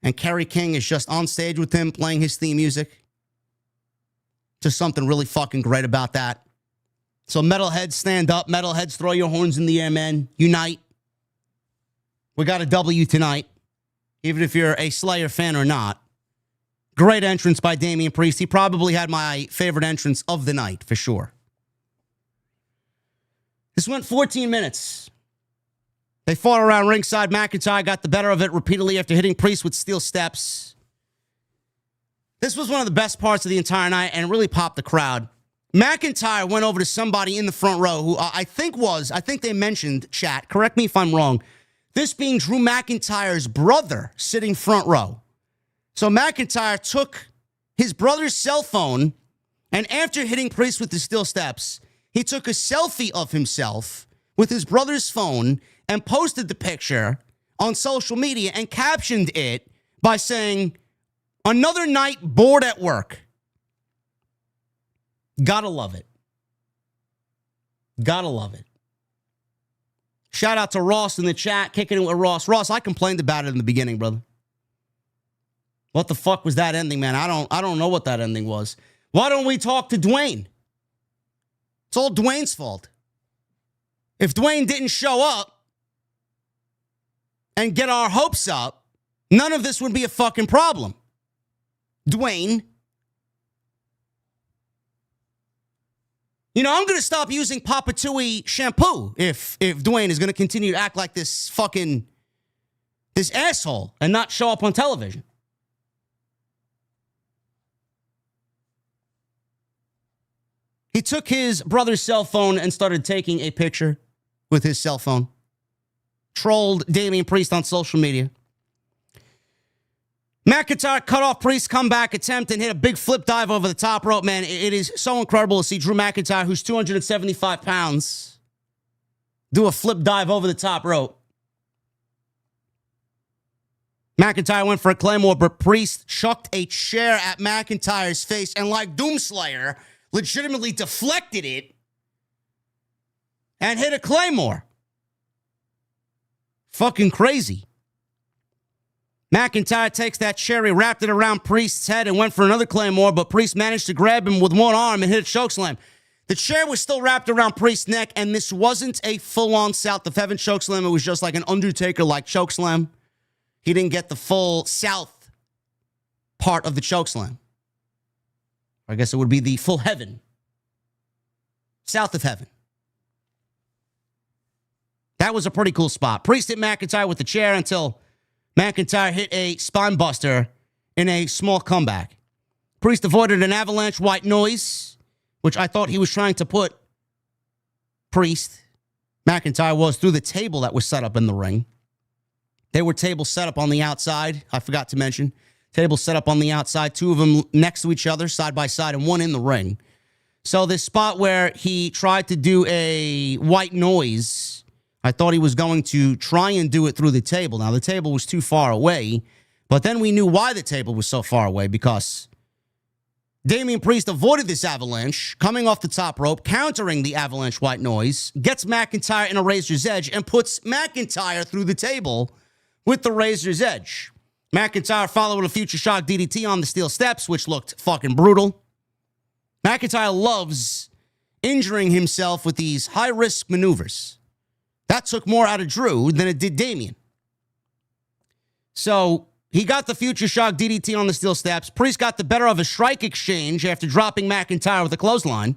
and Kerry King is just on stage with him playing his theme music. Just something really fucking great about that. So metalheads, stand up. Metalheads, throw your horns in the air, man. Unite. We got a W tonight, even if you're a Slayer fan or not. Great entrance by Damian Priest. He probably had my favorite entrance of the night, for sure. This went 14 minutes. They fought around ringside. McIntyre got the better of it repeatedly after hitting Priest with steel steps. This was one of the best parts of the entire night and really popped the crowd. McIntyre went over to somebody in the front row who I think they mentioned, chat, correct me if I'm wrong, this being Drew McIntyre's brother sitting front row. So McIntyre took his brother's cell phone, and after hitting Priest with the steel steps, he took a selfie of himself with his brother's phone and posted the picture on social media and captioned it by saying, "Another night bored at work." Gotta love it. Gotta love it. Shout out to Ross in the chat, kicking it with Ross. Ross, I complained about it in the beginning, brother. What the fuck was that ending, man? I don't know what that ending was. Why don't we talk to Dwayne? It's all Dwayne's fault. If Dwayne didn't show up and get our hopes up, none of this would be a fucking problem. Dwayne. You know, I'm going to stop using Papa Tui shampoo if Dwayne is going to continue to act like this asshole and not show up on television. He took his brother's cell phone and started taking a picture with his cell phone. Trolled Damian Priest on social media. McIntyre cut off Priest's comeback attempt and hit a big flip dive over the top rope, man. It is so incredible to see Drew McIntyre, who's 275 pounds, do a flip dive over the top rope. McIntyre went for a Claymore, but Priest chucked a chair at McIntyre's face and, like Doomslayer, legitimately deflected it and hit a Claymore. Fucking crazy. McIntyre takes that chair, he wrapped it around Priest's head and went for another Claymore, but Priest managed to grab him with one arm and hit a chokeslam. The chair was still wrapped around Priest's neck, and this wasn't a full-on South of Heaven chokeslam. It was just like an Undertaker-like chokeslam. He didn't get the full South part of the chokeslam. I guess it would be the full heaven. South of Heaven. That was a pretty cool spot. Priest hit McIntyre with the chair until McIntyre hit a spine buster in a small comeback. Priest avoided an avalanche white noise, which I thought he was trying to put Priest, McIntyre was, through the table that was set up in the ring. There were tables set up on the outside, I forgot to mention. Tables set up on the outside, two of them next to each other, side by side, and one in the ring. So this spot where he tried to do a white noise, I thought he was going to try and do it through the table. Now, the table was too far away, but then we knew why the table was so far away, because Damian Priest avoided this avalanche, coming off the top rope, countering the avalanche white noise, gets McIntyre in a razor's edge, and puts McIntyre through the table with the razor's edge. McIntyre followed a future shock DDT on the steel steps, which looked fucking brutal. McIntyre loves injuring himself with these high-risk maneuvers. That took more out of Drew than it did Damian. So he got the future shock DDT on the steel steps. Priest got the better of a strike exchange after dropping McIntyre with a clothesline.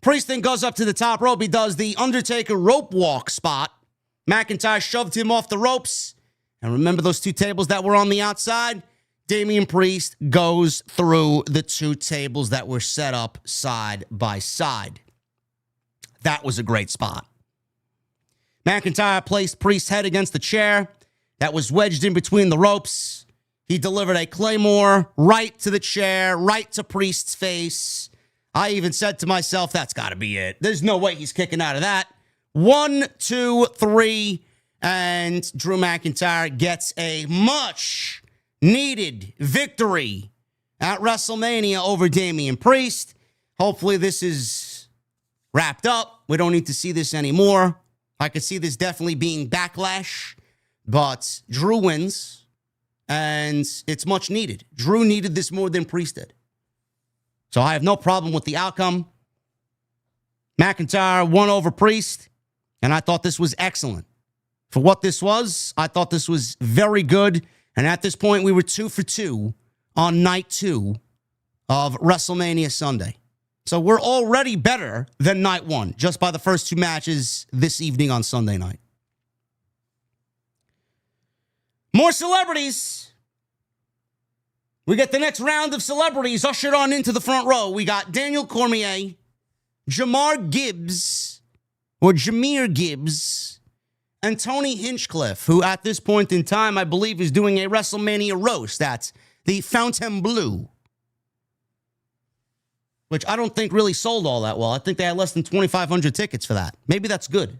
Priest then goes up to the top rope. He does the Undertaker rope walk spot. McIntyre shoved him off the ropes. And remember those two tables that were on the outside? Damian Priest goes through the two tables that were set up side by side. That was a great spot. McIntyre placed Priest's head against the chair that was wedged in between the ropes. He delivered a Claymore right to the chair, right to Priest's face. I even said to myself, that's got to be it. There's no way he's kicking out of that. 1, 2, 3, and Drew McIntyre gets a much needed victory at WrestleMania over Damian Priest. Hopefully this is wrapped up. We don't need to see this anymore. I could see this definitely being backlash, but Drew wins, and it's much needed. Drew needed this more than Priest did. So I have no problem with the outcome. McIntyre won over Priest, and I thought this was excellent. For what this was, I thought this was very good. And at this point, we were 2 for 2 on night 2 of WrestleMania Sunday. So we're already better than night 1, just by the first 2 matches this evening on Sunday night. More celebrities. We get the next round of celebrities ushered on into the front row. We got Daniel Cormier, Jamar Gibbs, and Tony Hinchcliffe, who at this point in time, I believe, is doing a WrestleMania roast at the Fontainebleau, which I don't think really sold all that well. I think they had less than 2,500 tickets for that. Maybe that's good.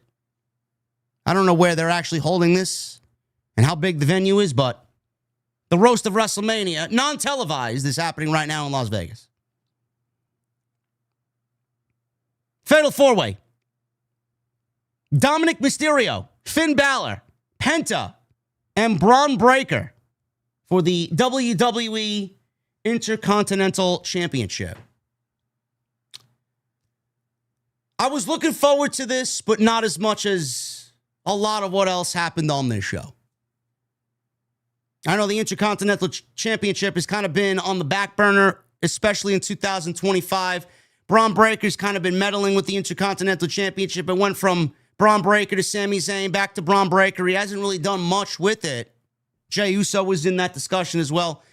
I don't know where they're actually holding this and how big the venue is, but the roast of WrestleMania, non-televised, is happening right now in Las Vegas. Fatal 4-Way. Dominik Mysterio, Finn Balor, Penta, and Bron Breakker for the WWE Intercontinental Championship. I was looking forward to this, but not as much as a lot of what else happened on this show. I know the Intercontinental Championship has kind of been on the back burner, especially in 2025. Bron Breakker's kind of been meddling with the Intercontinental Championship. It went from Bron Breakker to Sami Zayn, back to Bron Breakker. He hasn't really done much with it. Jey Uso was in that discussion as well.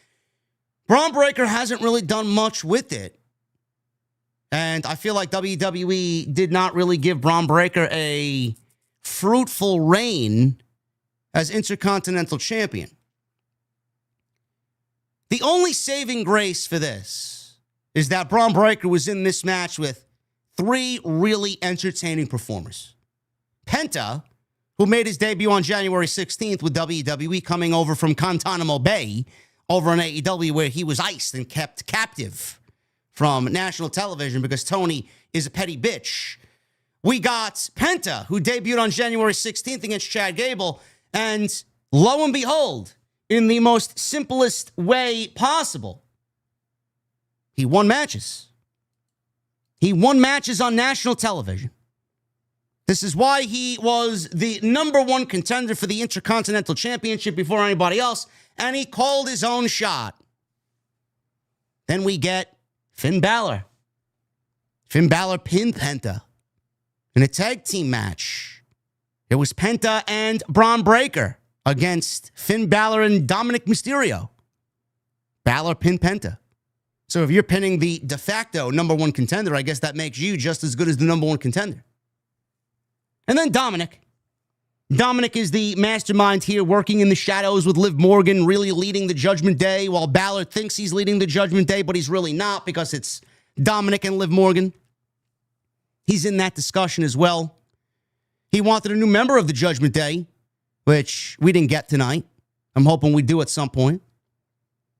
Bron Breakker hasn't really done much with it. And I feel like WWE did not really give Bron Breakker a fruitful reign as Intercontinental Champion. The only saving grace for this is that Bron Breakker was in this match with 3 really entertaining performers. Penta, who made his debut on January 16th with WWE, coming over from Guantanamo Bay over on AEW, where he was iced and kept captive from national television because Tony is a petty bitch. We got Penta, who debuted on January 16th against Chad Gable, and lo and behold, in the most simplest way possible, he won matches. He won matches on national television. This is why he was the #1 contender for the Intercontinental Championship before anybody else, and he called his own shot. Then we get Finn Balor. Finn Balor pinned Penta in a tag team match. It was Penta and Bron Breakker against Finn Balor and Dominik Mysterio. Balor pinned Penta. So if you're pinning the de facto #1 contender, I guess that makes you just as good as the #1 contender. And then Dominik. Dominik is the mastermind here, working in the shadows with Liv Morgan, really leading the Judgment Day, while Balor thinks he's leading the Judgment Day, but he's really not because it's Dominik and Liv Morgan. He's in that discussion as well. He wanted a new member of the Judgment Day, which we didn't get tonight. I'm hoping we do at some point.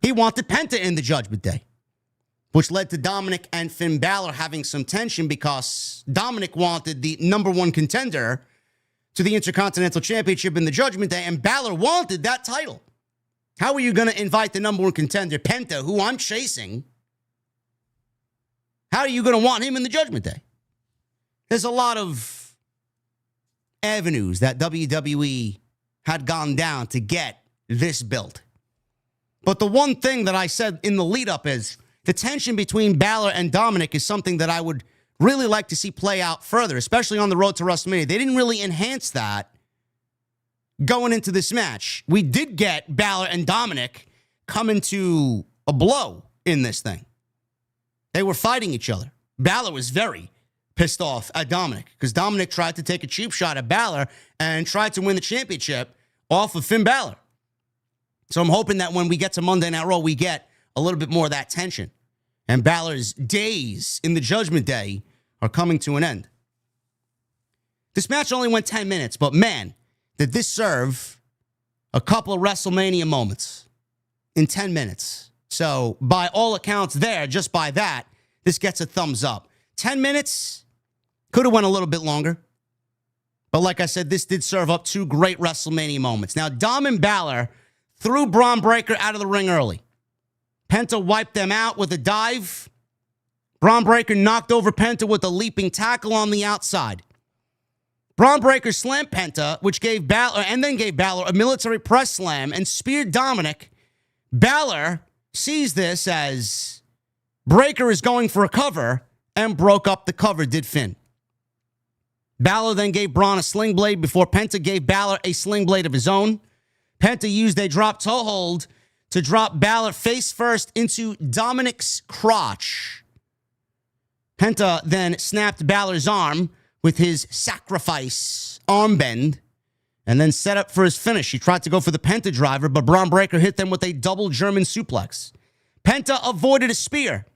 He wanted Penta in the Judgment Day, which led to Dominik and Finn Balor having some tension because Dominik wanted the #1 contender to the Intercontinental Championship in the Judgment Day, and Balor wanted that title. How are you going to invite the #1 contender, Penta, who I'm chasing? How are you going to want him in the Judgment Day? There's a lot of avenues that WWE had gone down to get this built. But the one thing that I said in the lead-up is the tension between Balor and Dominik is something that I would really like to see play out further, especially on the road to WrestleMania. They didn't really enhance that going into this match. We did get Balor and Dominik coming to a blow in this thing. They were fighting each other. Balor was very pissed off at Dominik because Dominik tried to take a cheap shot at Balor and tried to win the championship off of Finn Balor. So I'm hoping that when we get to Monday Night Raw, we get a little bit more of that tension. And Balor's days in the Judgment Day are coming to an end. This match only went 10 minutes, but man, did this serve a couple of WrestleMania moments in 10 minutes. So by all accounts there, just by that, this gets a thumbs up. 10 minutes, could have went a little bit longer. But like I said, this did serve up two great WrestleMania moments. Now, Dom and Balor threw Bron Breakker out of the ring early. Penta wiped them out with a dive. Bron Breakker knocked over Penta with a leaping tackle on the outside. Bron Breakker slammed Penta, which gave Balor a military press slam and speared Dominik. Balor sees this as Breakker is going for a cover and broke up the cover, did Finn. Balor then gave Bron a sling blade before Penta gave Balor a sling blade of his own. Penta used a drop toe hold to drop Balor face first into Dominik's crotch. Penta then snapped Balor's arm with his sacrifice arm bend and then set up for his finish. He tried to go for the Penta driver, but Bron Breakker hit them with a double German suplex. Penta avoided a spear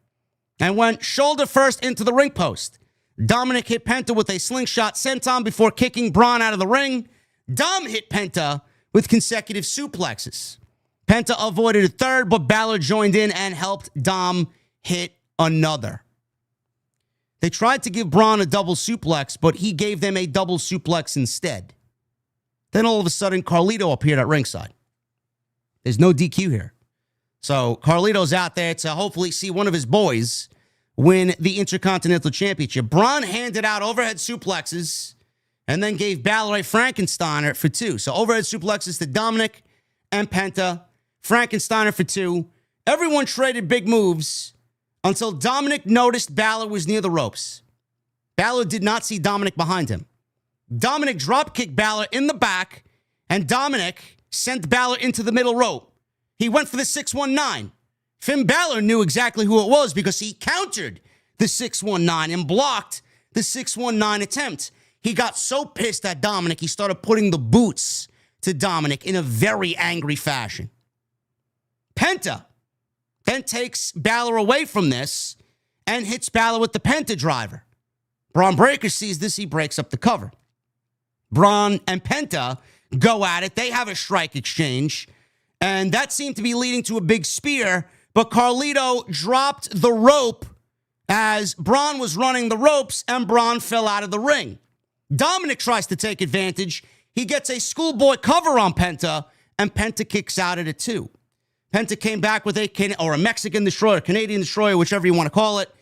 and went shoulder first into the ring post. Dominik hit Penta with a slingshot senton before kicking Bron out of the ring. Dom hit Penta with consecutive suplexes. Penta avoided a third, but Balor joined in and helped Dom hit another. They tried to give Bron a double suplex, but he gave them a double suplex instead. Then all of a sudden, Carlito appeared at ringside. There's no DQ here. So Carlito's out there to hopefully see one of his boys win the Intercontinental Championship. Bron handed out overhead suplexes and then gave Balor a Frankensteiner for two. So overhead suplexes to Dominik and Penta, Frankensteiner for two. Everyone traded big moves until Dominik noticed Balor was near the ropes. Balor did not see Dominik behind him. Dominik drop-kicked Balor in the back, and Dominik sent Balor into the middle rope. He went for the 619. Finn Balor knew exactly who it was because he countered the 619 and blocked the 619 attempt. He got so pissed at Dominik, he started putting the boots to Dominik in a very angry fashion. Penta then takes Balor away from this and hits Balor with the Penta driver. Bron Breakker sees this, he breaks up the cover. Bron and Penta go at it. They have a strike exchange, and that seemed to be leading to a big spear, but Carlito dropped the rope as Bron was running the ropes, and Bron fell out of the ring. Dominik tries to take advantage. He gets a schoolboy cover on Penta, and Penta kicks out at it too. Penta came back with a Mexican destroyer, Canadian destroyer, whichever you want to call it.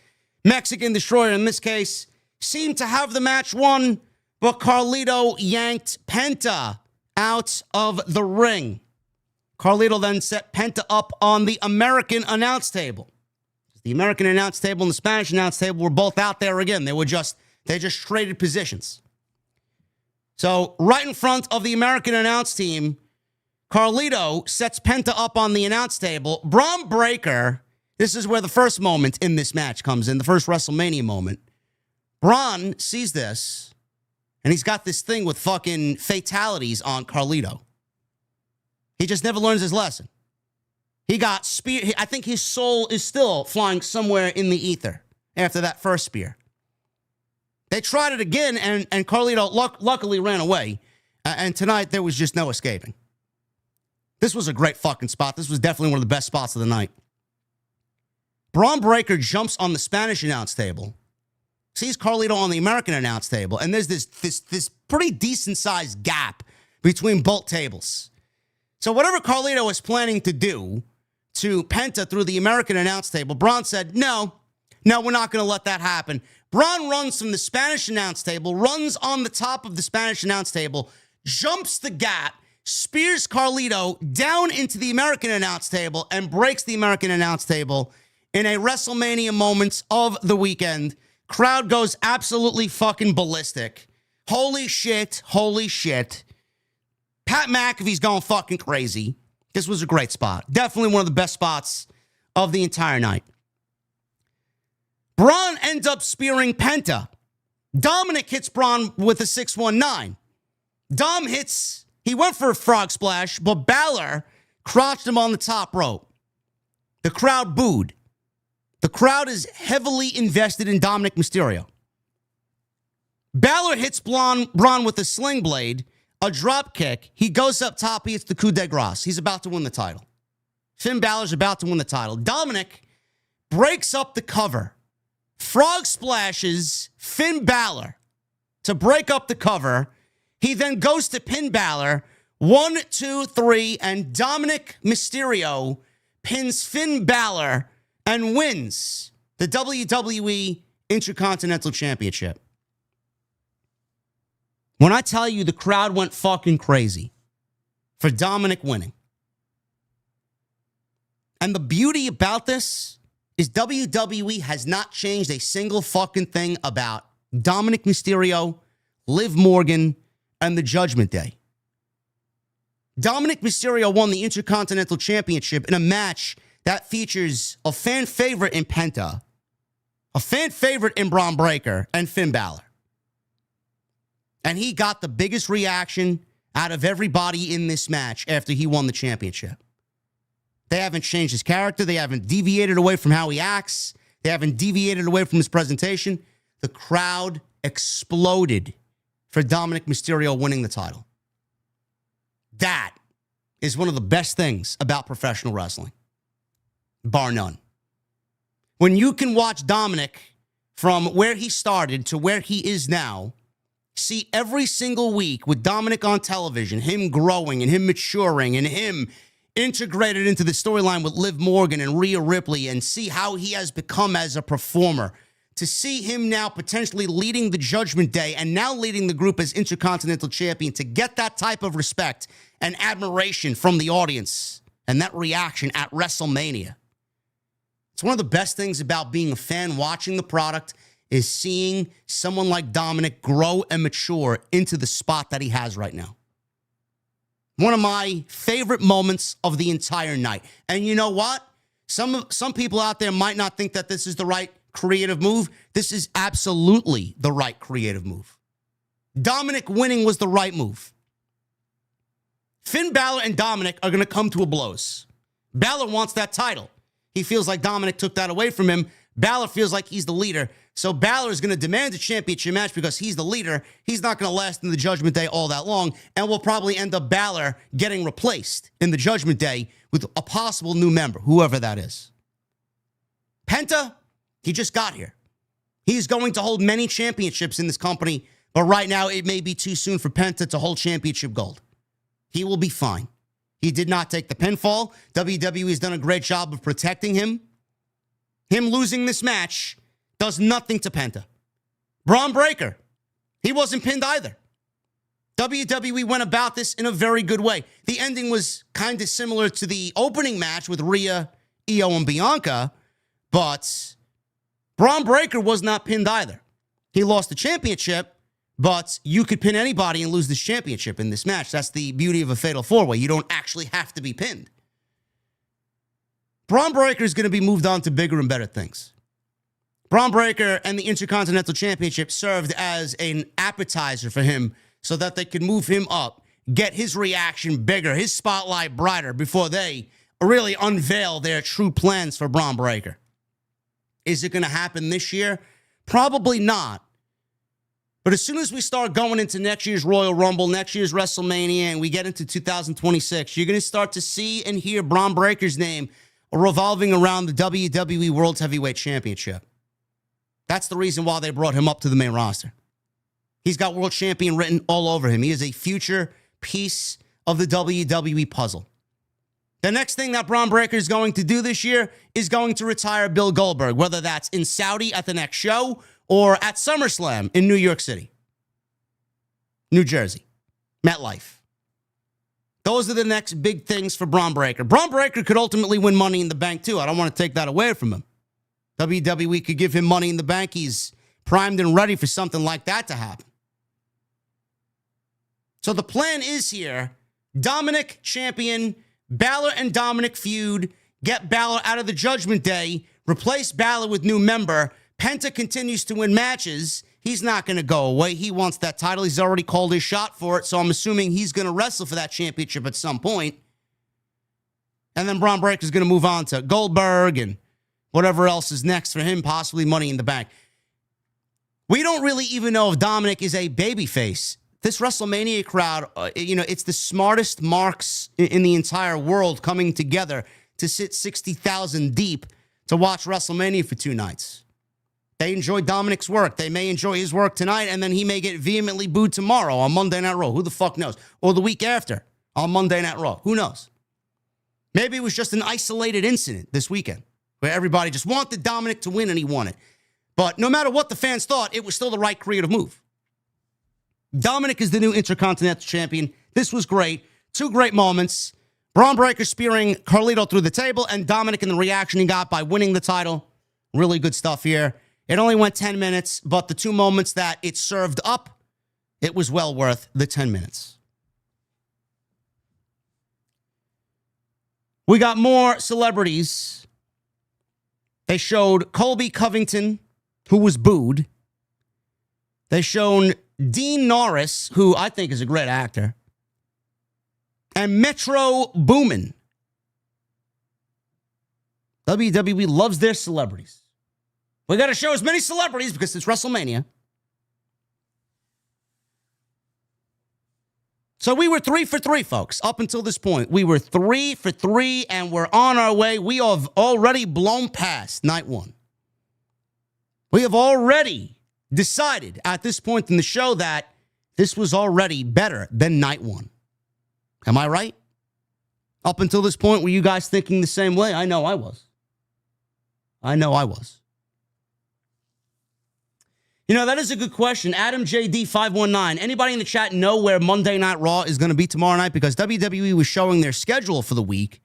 Mexican destroyer in this case seemed to have the match won, but Carlito yanked Penta out of the ring. Carlito then set Penta up on the American announce table. The American announce table and the Spanish announce table were both out there again. They just traded positions. So right in front of the American announce team, Carlito sets Penta up on the announce table. Bron Breakker, this is where the first moment in this match comes in, the first WrestleMania moment. Bron sees this, and he's got this thing with fucking fatalities on Carlito. He just never learns his lesson. He got spear. I think his soul is still flying somewhere in the ether after that first spear. They tried it again, and Carlito luckily ran away. And tonight, there was just no escaping. This was a great fucking spot. This was definitely one of the best spots of the night. Bron Breakker jumps on the Spanish announce table, sees Carlito on the American announce table, and there's this pretty decent-sized gap between both tables. So whatever Carlito was planning to do to Penta through the American announce table, Bron said, no, we're not going to let that happen. Bron runs from the Spanish announce table, runs on the top of the Spanish announce table, jumps the gap, spears Carlito down into the American announce table, and breaks the American announce table in a WrestleMania moment of the weekend. Crowd goes absolutely fucking ballistic. Holy shit. Pat McAfee's going fucking crazy. This was a great spot. Definitely one of the best spots of the entire night. Bron ends up spearing Penta. Dominik hits Bron with a 619. He went for a frog splash, but Balor crotched him on the top rope. The crowd booed. The crowd is heavily invested in Dominik Mysterio. Balor hits Bron with a sling blade, a drop kick. He goes up top. He hits the coup de grace. He's about to win the title. Finn Balor's about to win the title. Dominik breaks up the cover. Frog splashes Finn Balor to break up the cover. He then goes to pin Balor. 1, 2, 3, and Dominik Mysterio pins Finn Balor and wins the WWE Intercontinental Championship. When I tell you the crowd went fucking crazy for Dominik winning. And the beauty about this is WWE has not changed a single fucking thing about Dominik Mysterio, Liv Morgan, and the Judgment Day. Dominik Mysterio won the Intercontinental Championship in a match that features a fan favorite in Penta, a fan favorite in Bron Breakker, and Finn Balor. And he got the biggest reaction out of everybody in this match after he won the championship. They haven't changed his character. They haven't deviated away from how he acts. They haven't deviated away from his presentation. The crowd exploded for Dominik Mysterio winning the title. That is one of the best things about professional wrestling, bar none. When you can watch Dominik from where he started to where he is now, see every single week with Dominik on television, him growing and him maturing and him integrated into the storyline with Liv Morgan and Rhea Ripley, and see how he has become as a performer, to see him now potentially leading the Judgment Day and now leading the group as Intercontinental Champion, to get that type of respect and admiration from the audience and that reaction at WrestleMania. It's one of the best things about being a fan, watching the product, is seeing someone like Dominik grow and mature into the spot that he has right now. One of my favorite moments of the entire night. And you know what? Some people out there might not think that this is the right creative move. This is absolutely the right creative move. Dominik winning was the right move. Finn Balor and Dominik are going to come to a blows. Balor wants that title. He feels like Dominik took that away from him. Balor feels like he's the leader. So Balor is going to demand a championship match because he's the leader. He's not going to last in the Judgment Day all that long, and will probably end up Balor getting replaced in the Judgment Day with a possible new member, whoever that is. Penta, he just got here. He's going to hold many championships in this company, but right now it may be too soon for Penta to hold championship gold. He will be fine. He did not take the pinfall. WWE has done a great job of protecting him. Him losing this match does nothing to Penta. Bron Breakker, he wasn't pinned either. WWE went about this in a very good way. The ending was kind of similar to the opening match with Rhea, IYO, and Bianca, but Bron Breakker was not pinned either. He lost the championship, but you could pin anybody and lose this championship in this match. That's the beauty of a fatal four-way. You don't actually have to be pinned. Bron Breakker is going to be moved on to bigger and better things. Bron Breakker and the Intercontinental Championship served as an appetizer for him so that they could move him up, get his reaction bigger, his spotlight brighter before they really unveil their true plans for Bron Breakker. Is it going to happen this year? Probably not. But as soon as we start going into next year's Royal Rumble, next year's WrestleMania, and we get into 2026, you're going to start to see and hear Bron Breakker's name revolving around the WWE World Heavyweight Championship. That's the reason why they brought him up to the main roster. He's got world champion written all over him. He is a future piece of the WWE puzzle. The next thing that Bron Breakker is going to do this year is going to retire Bill Goldberg, whether that's in Saudi at the next show or at SummerSlam in New York City, New Jersey, MetLife. Those are the next big things for Bron Breakker. Bron Breakker could ultimately win Money in the Bank, too. I don't want to take that away from him. WWE could give him Money in the Bank. He's primed and ready for something like that to happen. So the plan is here. Dominik champion, Balor and Dominik feud, get Balor out of the Judgment Day, replace Balor with new member. Penta continues to win matches. He's not going to go away. He wants that title. He's already called his shot for it, so I'm assuming he's going to wrestle for that championship at some point. And then Bron Breakker is going to move on to Goldberg and whatever else is next for him, possibly Money in the Bank. We don't really even know if Dominik is a babyface. This WrestleMania crowd, it's the smartest marks in the entire world coming together to sit 60,000 deep to watch WrestleMania for 2 nights. They enjoy Dominik's work. They may enjoy his work tonight, and then he may get vehemently booed tomorrow on Monday Night Raw. Who the fuck knows? Or the week after on Monday Night Raw. Who knows? Maybe it was just an isolated incident this weekend where everybody just wanted Dominik to win and he won it. But no matter what the fans thought, it was still the right creative move. Dominik is the new Intercontinental Champion. This was great. 2 great moments. Bron Breakker spearing Carlito through the table, and Dominik in the reaction he got by winning the title. Really good stuff here. It only went 10 minutes, but the 2 moments that it served up, it was well worth the 10 minutes. We got more celebrities. They showed Colby Covington, who was booed. They shown Dean Norris, who I think is a great actor, and Metro Boomin. WWE loves their celebrities. We got to show as many celebrities because it's WrestleMania. So we were 3 for 3, folks. Up until this point, we were 3 for 3, and we're on our way. We have already blown past night 1. We have already decided at this point in the show that this was already better than night 1. Am I right? Up until this point, were you guys thinking the same way? I know I was. That is a good question. Adam JD519. Anybody in the chat know where Monday Night Raw is going to be tomorrow night? Because WWE was showing their schedule for the week.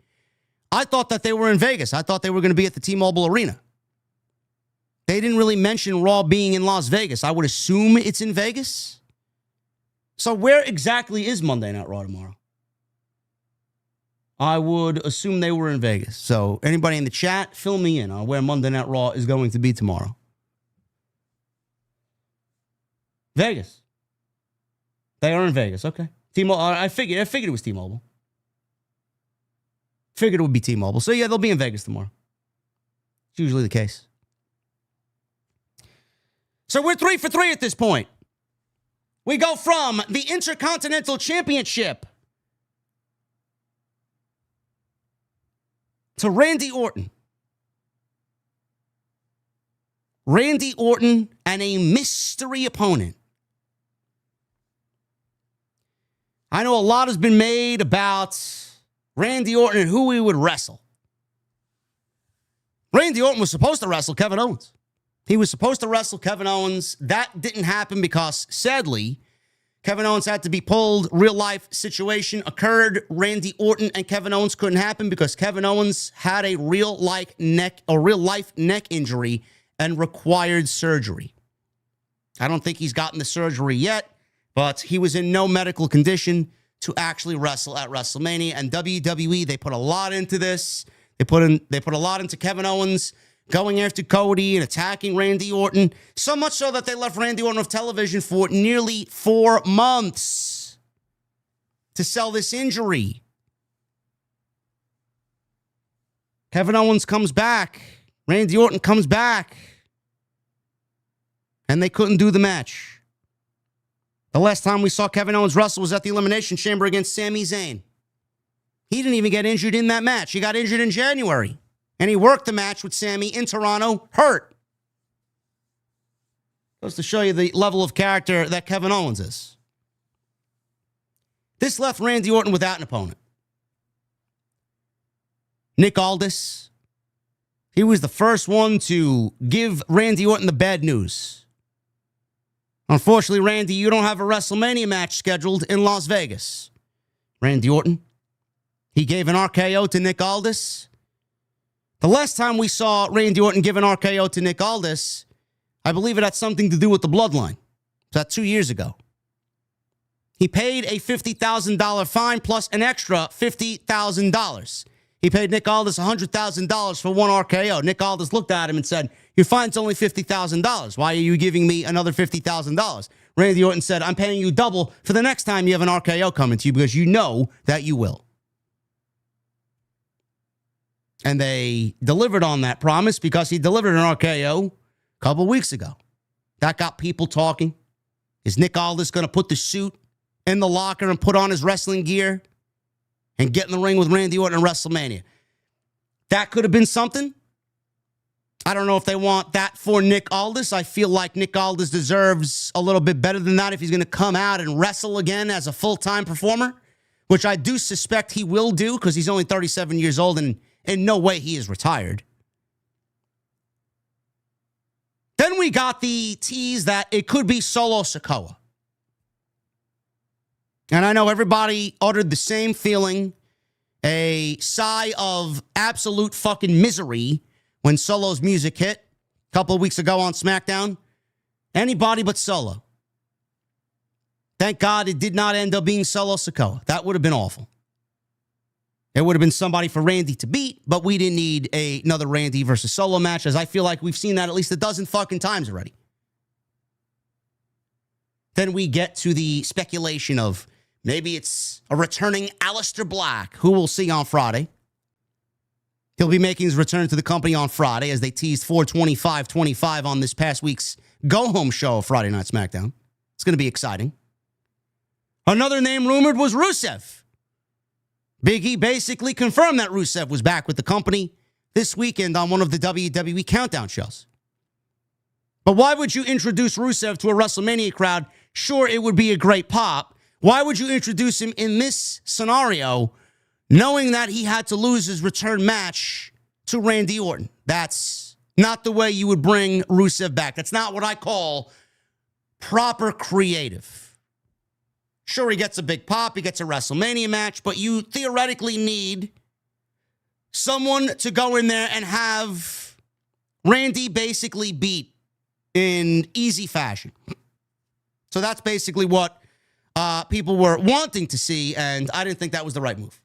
I thought that they were in Vegas. I thought they were going to be at the T-Mobile Arena. They didn't really mention Raw being in Las Vegas. I would assume it's in Vegas. So where exactly is Monday Night Raw tomorrow? I would assume they were in Vegas. So anybody in the chat, fill me in on where Monday Night Raw is going to be tomorrow. Vegas. They are in Vegas. Okay. T-Mobile. I figured it was T-Mobile. Figured it would be T-Mobile. So yeah, they'll be in Vegas tomorrow. It's usually the case. So we're 3 for 3 at this point. We go from the Intercontinental Championship to Randy Orton. Randy Orton and a mystery opponent. I know a lot has been made about Randy Orton and who he would wrestle. Randy Orton was supposed to wrestle Kevin Owens. He was supposed to wrestle Kevin Owens. That didn't happen because, sadly, Kevin Owens had to be pulled. Real life situation occurred. Randy Orton and Kevin Owens couldn't happen because Kevin Owens had a real life neck injury and required surgery. I don't think he's gotten the surgery yet, but he was in no medical condition to actually wrestle at WrestleMania. And WWE, they put a lot into this. They put a lot into Kevin Owens going after Cody and attacking Randy Orton. So much so that they left Randy Orton off television for nearly 4 months to sell this injury. Kevin Owens comes back. Randy Orton comes back. And they couldn't do the match. The last time we saw Kevin Owens wrestle was at the Elimination Chamber against Sami Zayn. He didn't even get injured in that match. He got injured in January. And he worked the match with Sami in Toronto, hurt. Goes to show you the level of character that Kevin Owens is. This left Randy Orton without an opponent. Nick Aldis. He was the first one to give Randy Orton the bad news. Unfortunately, Randy, you don't have a WrestleMania match scheduled in Las Vegas. Randy Orton. He gave an RKO to Nick Aldis. The last time we saw Randy Orton give an RKO to Nick Aldis, I believe it had something to do with the bloodline. It's about 2 years ago. He paid a $50,000 fine plus an extra $50,000. He paid Nick Aldis $100,000 for one RKO. Nick Aldis looked at him and said, your fine's only $50,000. Why are you giving me another $50,000? Randy Orton said, I'm paying you double for the next time you have an RKO coming to you because you know that you will. And they delivered on that promise because he delivered an RKO a couple weeks ago. That got people talking. Is Nick Aldis going to put the suit in the locker and put on his wrestling gear and get in the ring with Randy Orton at WrestleMania? That could have been something. I don't know if they want that for Nick Aldis. I feel like Nick Aldis deserves a little bit better than that if he's going to come out and wrestle again as a full-time performer, which I do suspect he will do because he's only 37 years old and in no way he is retired. Then we got the tease that it could be Solo Sikoa. And I know everybody uttered the same feeling, a sigh of absolute fucking misery when Solo's music hit a couple of weeks ago on SmackDown. Anybody but Solo. Thank God it did not end up being Solo Sikoa. That would have been awful. It would have been somebody for Randy to beat, but we didn't need another Randy versus Solo match, as I feel like we've seen that at least a dozen fucking times already. Then we get to the speculation of maybe it's a returning Aleister Black, who we'll see on Friday. He'll be making his return to the company on Friday as they teased 425-25 on this past week's go-home show of Friday Night SmackDown. It's going to be exciting. Another name rumored was Rusev. Big E basically confirmed that Rusev was back with the company this weekend on one of the WWE Countdown shows. But why would you introduce Rusev to a WrestleMania crowd? Sure, it would be a great pop. Why would you introduce him in this scenario knowing that he had to lose his return match to Randy Orton? That's not the way you would bring Rusev back. That's not what I call proper creative. Sure, he gets a big pop, he gets a WrestleMania match, but you theoretically need someone to go in there and have Randy basically beat in easy fashion. So that's basically what people were wanting to see, and I didn't think that was the right move.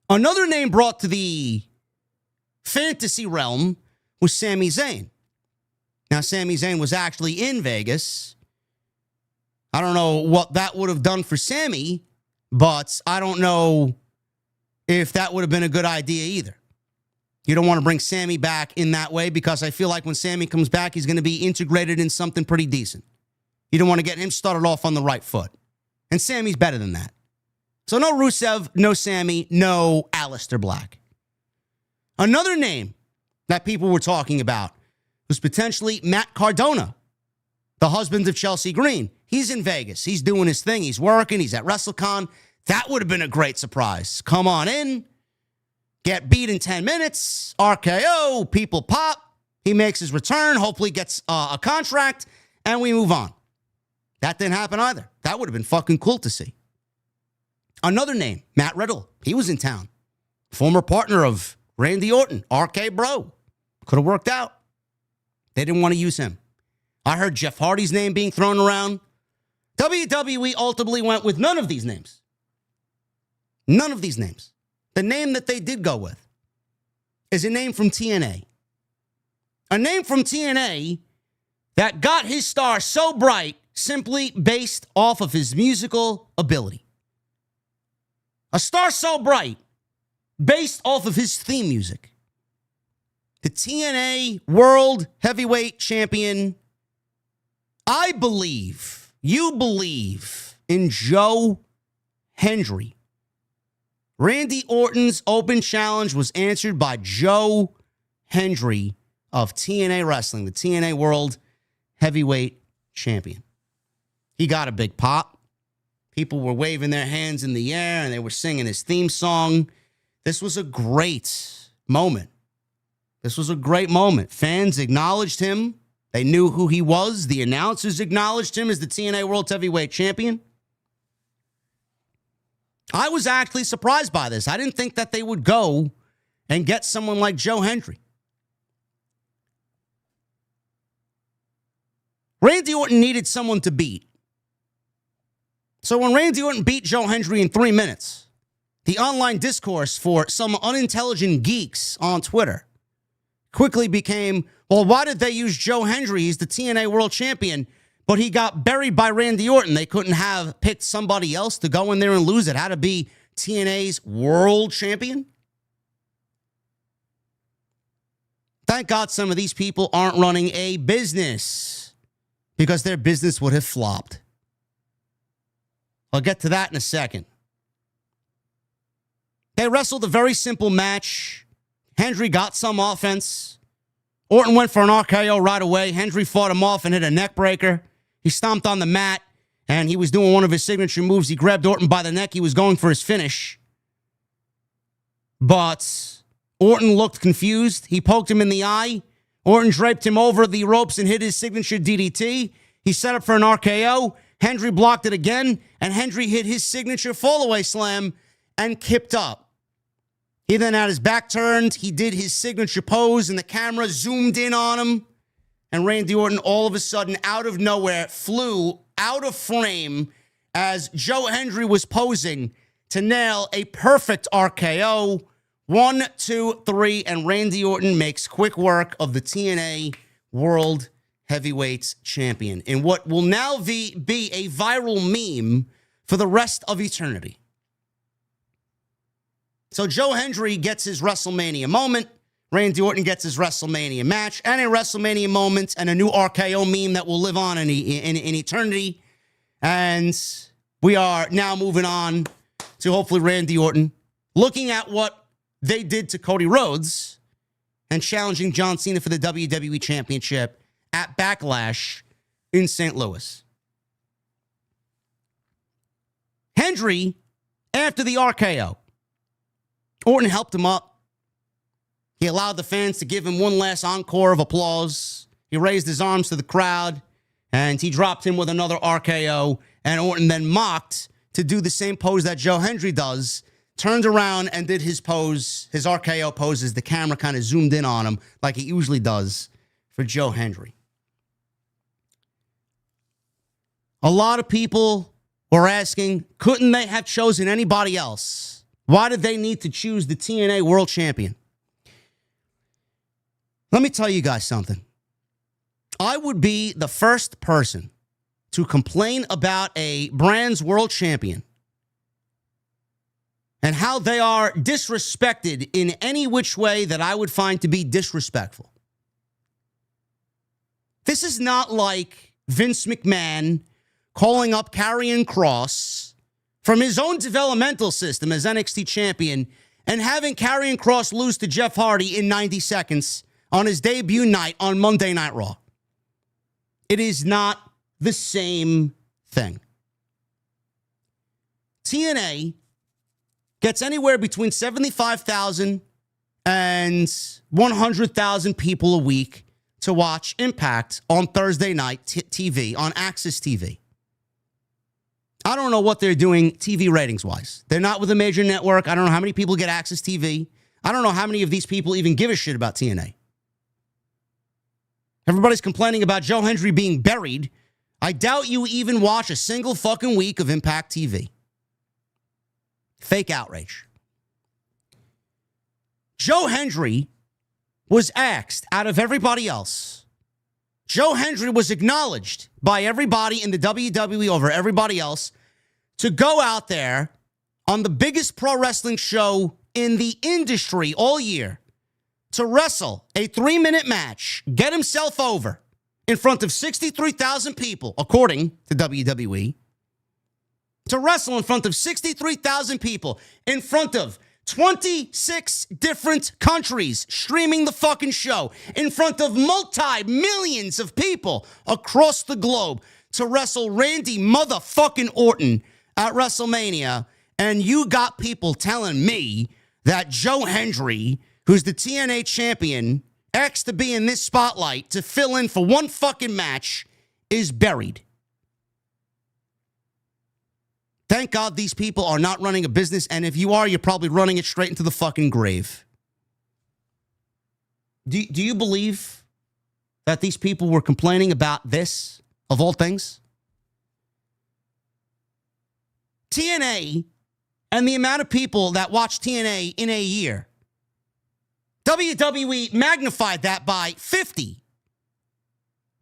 Another name brought to the fantasy realm was Sami Zayn. Now, Sami Zayn was actually in Vegas. I don't know what that would have done for Sami, but I don't know if that would have been a good idea either. You don't want to bring Sami back in that way because I feel like when Sami comes back, he's going to be integrated in something pretty decent. You don't want to get him started off on the right foot. And Sami's better than that. So no Rusev, no Sami, no Aleister Black. Another name that people were talking about was potentially Matt Cardona, the husband of Chelsea Green. He's in Vegas. He's doing his thing. He's working. He's at WrestleCon. That would have been a great surprise. Come on in. Get beat in 10 minutes. RKO. People pop. He makes his return. Hopefully gets a contract. And we move on. That didn't happen either. That would have been fucking cool to see. Another name, Matt Riddle. He was in town. Former partner of Randy Orton. RK Bro. Could have worked out. They didn't want to use him. I heard Jeff Hardy's name being thrown around. WWE ultimately went with none of these names. None of these names. The name that they did go with is a name from TNA. A name from TNA that got his star so bright simply based off of his musical ability. A star so bright based off of his theme music. The TNA World Heavyweight Champion. I believe, you believe in Joe Hendry. Randy Orton's open challenge was answered by Joe Hendry of TNA Wrestling, the TNA World Heavyweight Champion. He got a big pop. People were waving their hands in the air and they were singing his theme song. This was a great moment. This was a great moment. Fans acknowledged him. They knew who he was. The announcers acknowledged him as the TNA World Heavyweight Champion. I was actually surprised by this. I didn't think that they would go and get someone like Joe Hendry. Randy Orton needed someone to beat. So when Randy Orton beat Joe Hendry in 3 minutes, the online discourse for some unintelligent geeks on Twitter quickly became, well, why did they use Joe Hendry? He's the TNA World Champion, but he got buried by Randy Orton. They couldn't have picked somebody else to go in there and lose. It had to be TNA's World Champion. Thank God some of these people aren't running a business, because their business would have flopped. I'll get to that in a second. They wrestled a very simple match. Hendry got some offense. Orton went for an RKO right away. Hendry fought him off and hit a neck breaker. He stomped on the mat, and he was doing one of his signature moves. He grabbed Orton by the neck. He was going for his finish. But Orton looked confused. He poked him in the eye. Orton draped him over the ropes and hit his signature DDT. He set up for an RKO. Hendry blocked it again, and Hendry hit his signature fallaway slam and kipped up. He then had his back turned. He did his signature pose, and the camera zoomed in on him. And Randy Orton, all of a sudden, out of nowhere, flew out of frame as Joe Hendry was posing to nail a perfect RKO. 1, 2, 3, and Randy Orton makes quick work of the TNA World Heavyweight Champion in what will now be a viral meme for the rest of eternity. So Joe Hendry gets his WrestleMania moment. Randy Orton gets his WrestleMania match and a WrestleMania moment and a new RKO meme that will live on in eternity. And we are now moving on to hopefully Randy Orton looking at what they did to Cody Rhodes and challenging John Cena for the WWE Championship at Backlash in St. Louis. Hendry, after the RKO, Orton helped him up. He allowed the fans to give him one last encore of applause. He raised his arms to the crowd, and he dropped him with another RKO, and Orton then mocked to do the same pose that Joe Hendry does, turned around and did his pose, his RKO pose, as the camera kind of zoomed in on him like it usually does for Joe Hendry. A lot of people were asking, couldn't they have chosen anybody else? Why did they need to choose the TNA World Champion? Let me tell you guys something. I would be the first person to complain about a brand's world champion and how they are disrespected in any which way that I would find to be disrespectful. This is not like Vince McMahon calling up Karrion Kross from his own developmental system as NXT champion and having Karrion Kross lose to Jeff Hardy in 90 seconds on his debut night on Monday Night Raw. It is not the same thing. TNA gets anywhere between 75,000 and 100,000 people a week to watch Impact on Thursday night TV on Access TV. I don't know what they're doing TV ratings-wise. They're not with a major network. I don't know how many people get Access TV. I don't know how many of these people even give a shit about TNA. Everybody's complaining about Joe Hendry being buried. I doubt you even watch a single fucking week of Impact TV. Fake outrage. Joe Hendry was axed out of everybody else. Joe Hendry was acknowledged by everybody in the WWE over everybody else to go out there on the biggest pro wrestling show in the industry all year to wrestle a 3-minute match, get himself over in front of 63,000 people, according to WWE, to wrestle in front of 63,000 people in front of 26 different countries streaming the fucking show in front of multi-millions of people across the globe to wrestle Randy motherfucking Orton at WrestleMania. And you got people telling me that Joe Hendry, who's the TNA champion, asked to be in this spotlight to fill in for one fucking match, is buried. Thank God these people are not running a business, and if you are, you're probably running it straight into the fucking grave. Do you believe that these people were complaining about this, of all things? TNA and the amount of people that watch TNA in a year, WWE magnified that by 50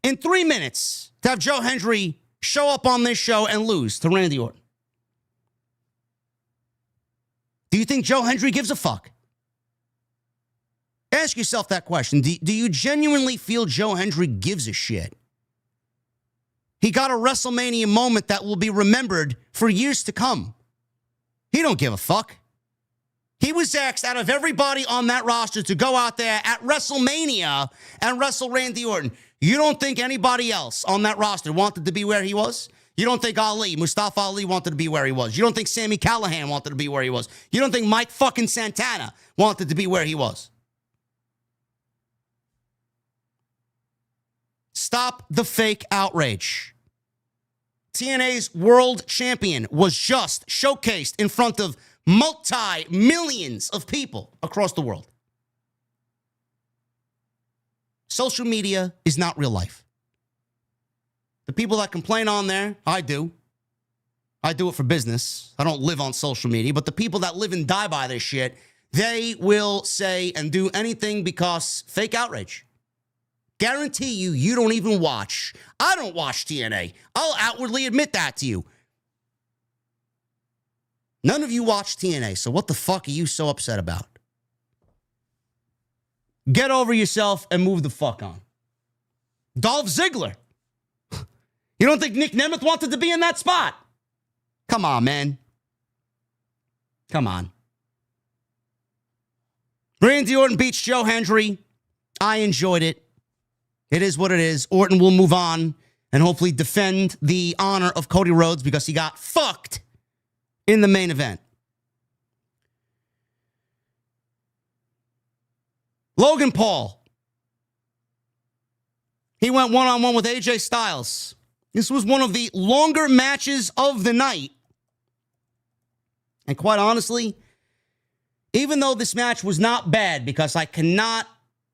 in 3 minutes to have Joe Hendry show up on this show and lose to Randy Orton. Do you think Joe Hendry gives a fuck? ask yourself that question. Do you genuinely feel Joe Hendry gives a shit? He got a WrestleMania moment that will be remembered for years to come. He don't give a fuck. He was asked out of everybody on that roster to go out there at WrestleMania and wrestle Randy Orton. You don't think anybody else on that roster wanted to be where he was? You don't think Mustafa Ali wanted to be where he was? You don't think Sami Callihan wanted to be where he was? You don't think Mike fucking Santana wanted to be where he was? Stop the fake outrage. TNA's world champion was just showcased in front of multi-millions of people across the world. Social media is not real life. The people that complain on there, I do. I do it for business. I don't live on social media. But the people that live and die by this shit, they will say and do anything because fake outrage. Guarantee you don't even watch. I don't watch TNA. I'll outwardly admit that to you. None of you watch TNA, so what the fuck are you so upset about? Get over yourself and move the fuck on. Dolph Ziggler. You don't think Nick Nemeth wanted to be in that spot? Come on, man. Come on. Randy Orton beats Joe Hendry. I enjoyed it. It is what it is. Orton will move on and hopefully defend the honor of Cody Rhodes because he got fucked in the main event. Logan Paul. He went one-on-one with AJ Styles. This was one of the longer matches of the night. And quite honestly, even though this match was not bad, because I cannot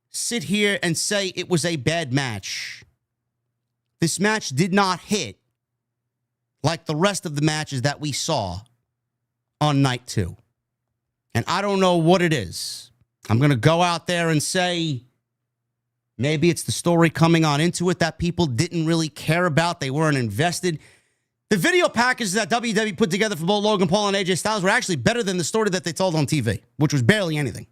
sit here and say it was a bad match, this match did not hit like the rest of the matches that we saw on night 2. And I don't know what it is. I'm going to go out there and say maybe it's the story coming on into it that people didn't really care about. They weren't invested. The video packages that WWE put together for both Logan Paul and AJ Styles were actually better than the story that they told on TV, which was barely anything.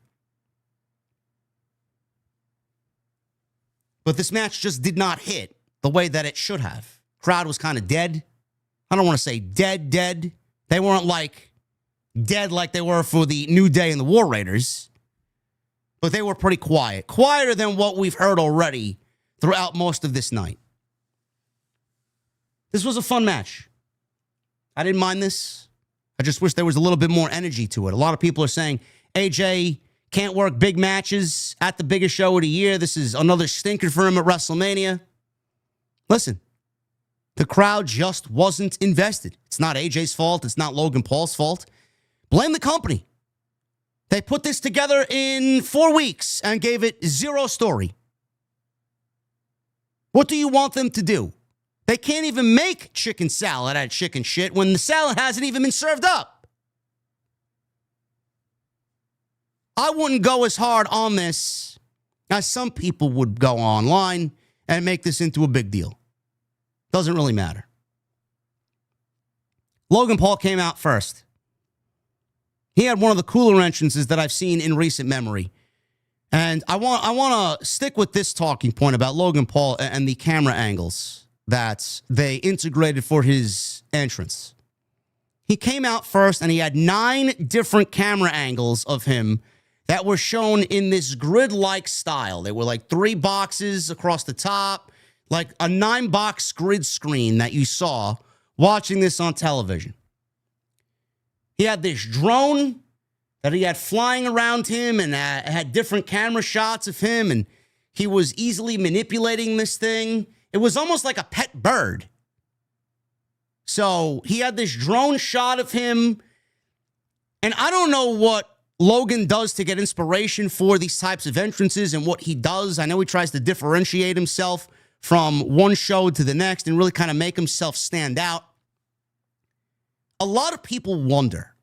But this match just did not hit the way that it should have. Crowd was kind of dead. I don't want to say dead. They weren't like dead like they were for the New Day and the War Raiders. But they were pretty quiet. Quieter than what we've heard already throughout most of this night. This was a fun match. I didn't mind this. I just wish there was a little bit more energy to it. A lot of people are saying AJ can't work big matches at the biggest show of the year. This is another stinker for him at WrestleMania. Listen, the crowd just wasn't invested. It's not AJ's fault. It's not Logan Paul's fault. Blame the company. They put this together in 4 weeks and gave it zero story. What do you want them to do? They can't even make chicken salad out of chicken shit when the salad hasn't even been served up. I wouldn't go as hard on this as some people would go online and make this into a big deal. Doesn't really matter. Logan Paul came out first. He had one of the cooler entrances that I've seen in recent memory. And I want to stick with this talking point about Logan Paul and the camera angles that they integrated for his entrance. He came out first and he had 9 different camera angles of him that were shown in this grid-like style. They were like 3 boxes across the top, like a 9-box grid screen that you saw watching this on television. He had this drone that he had flying around him and had different camera shots of him, and he was easily manipulating this thing. It was almost like a pet bird. So he had this drone shot of him, and I don't know what Logan does to get inspiration for these types of entrances and what he does. I know he tries to differentiate himself from one show to the next and really kind of make himself stand out. A lot of people wonder,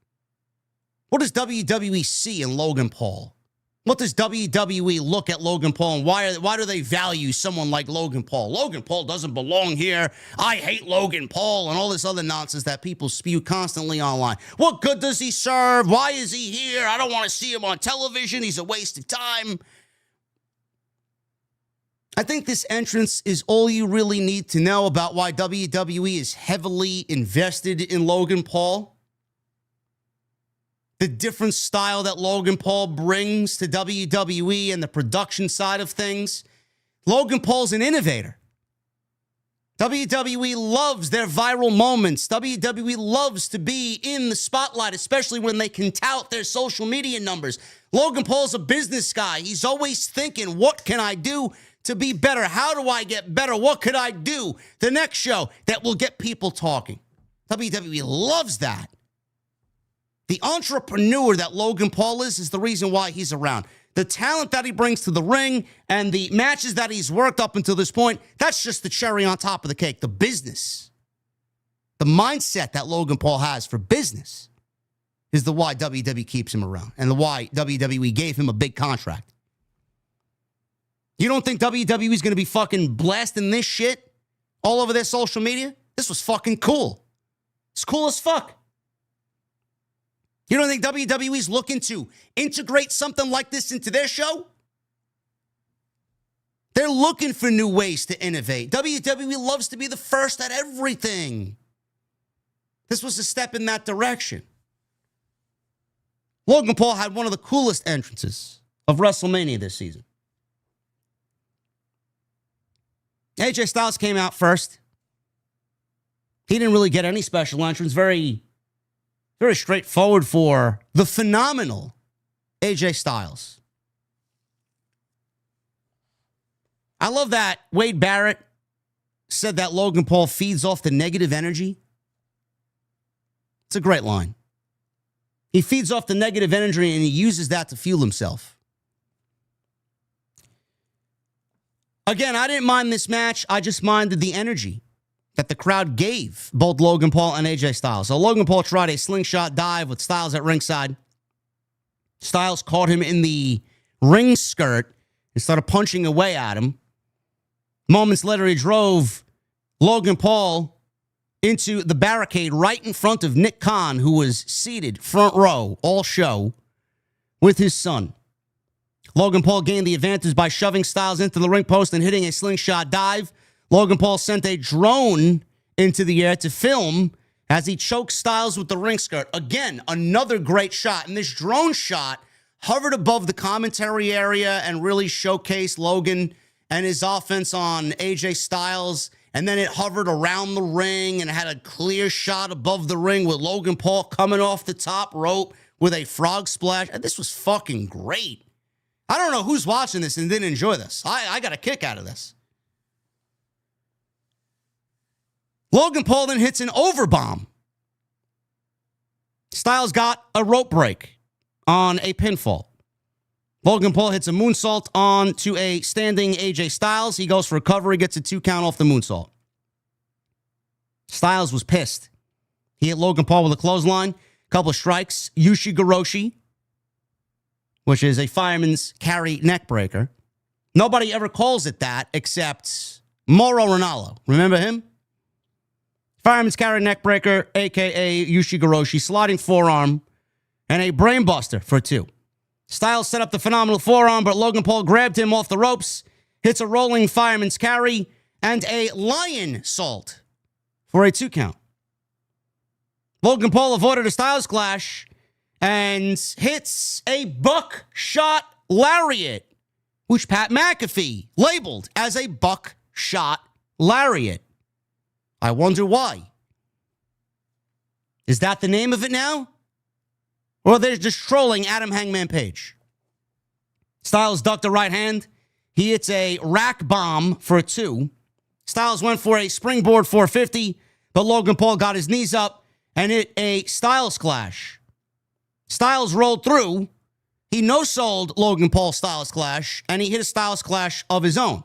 what does WWE see in Logan Paul? What does WWE look at Logan Paul, and why do they value someone like Logan Paul? Logan Paul doesn't belong here. I hate Logan Paul, and all this other nonsense that people spew constantly online. What good does he serve? Why is he here? I don't want to see him on television. He's a waste of time. I think this entrance is all you really need to know about why WWE is heavily invested in Logan Paul. The different style that Logan Paul brings to WWE and the production side of things. Logan Paul's an innovator. WWE loves their viral moments. WWE loves to be in the spotlight, especially when they can tout their social media numbers. Logan Paul's a business guy. He's always thinking, what can I do to be better? How do I get better? What could I do the next show that will get people talking? WWE loves that. The entrepreneur that Logan Paul is the reason why he's around. The talent that he brings to the ring and the matches that he's worked up until this point, that's just the cherry on top of the cake. The business, the mindset that Logan Paul has for business is the why WWE keeps him around and the why WWE gave him a big contract. You don't think WWE is going to be fucking blasting this shit all over their social media? This was fucking cool. It's cool as fuck. You don't think WWE's looking to integrate something like this into their show? They're looking for new ways to innovate. WWE loves to be the first at everything. This was a step in that direction. Logan Paul had one of the coolest entrances of WrestleMania this season. AJ Styles came out first. He didn't really get any special entrance. Very straightforward for the phenomenal AJ Styles. I love that Wade Barrett said that Logan Paul feeds off the negative energy. It's a great line. He feeds off the negative energy and he uses that to fuel himself. Again, I didn't mind this match. I just minded the energy that the crowd gave both Logan Paul and AJ Styles. So Logan Paul tried a slingshot dive with Styles at ringside. Styles caught him in the ring skirt and started punching away at him. Moments later, he drove Logan Paul into the barricade right in front of Nick Khan, who was seated front row all show with his son. Logan Paul gained the advantage by shoving Styles into the ring post and hitting a slingshot dive. Logan Paul sent a drone into the air to film as he choked Styles with the ring skirt. Again, another great shot. And this drone shot hovered above the commentary area and really showcased Logan and his offense on AJ Styles. And then it hovered around the ring and had a clear shot above the ring with Logan Paul coming off the top rope with a frog splash. And this was fucking great. I don't know who's watching this and didn't enjoy this. I got a kick out of this. Logan Paul then hits an overbomb. Styles got a rope break on a pinfall. Logan Paul hits a moonsault onto a standing AJ Styles. He goes for a cover. He gets a 2 count off the moonsault. Styles was pissed. He hit Logan Paul with a clothesline, couple of strikes. Ushigoroshi, which is a fireman's carry neck breaker. Nobody ever calls it that except Mauro Ranallo. Remember him? Fireman's carry neck breaker, a.k.a. Ushigoroshi, sliding forearm, and a brainbuster for 2. Styles set up the phenomenal forearm, but Logan Paul grabbed him off the ropes, hits a rolling fireman's carry, and a lion salt for a 2 count. Logan Paul avoided a Styles clash and hits a buckshot lariat, which Pat McAfee labeled as a buckshot lariat. I wonder why. Is that the name of it now? Or they're just trolling Adam Hangman Page? Styles ducked a right hand. He hits a rack bomb for a 2. Styles went for a springboard 450, but Logan Paul got his knees up and hit a Styles clash. Styles rolled through. He no-sold Logan Paul's Styles clash, and he hit a Styles clash of his own.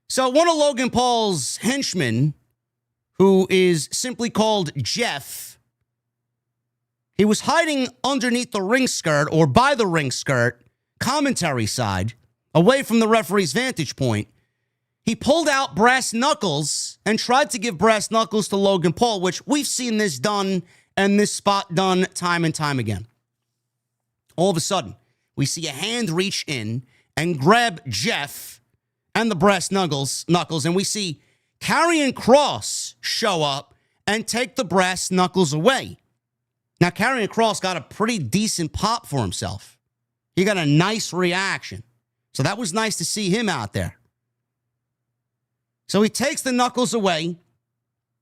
So one of Logan Paul's henchmen, who is simply called Jeff, he was hiding underneath the ring skirt or by the ring skirt, commentary side, away from the referee's vantage point. He pulled out brass knuckles and tried to give brass knuckles to Logan Paul, which we've seen this done and this spot done time and time again. All of a sudden, we see a hand reach in and grab Jeff and the brass knuckles, and we see Karrion Kross show up and take the brass knuckles away. Now, Karrion Kross got a pretty decent pop for himself. He got a nice reaction. So that was nice to see him out there. So he takes the knuckles away.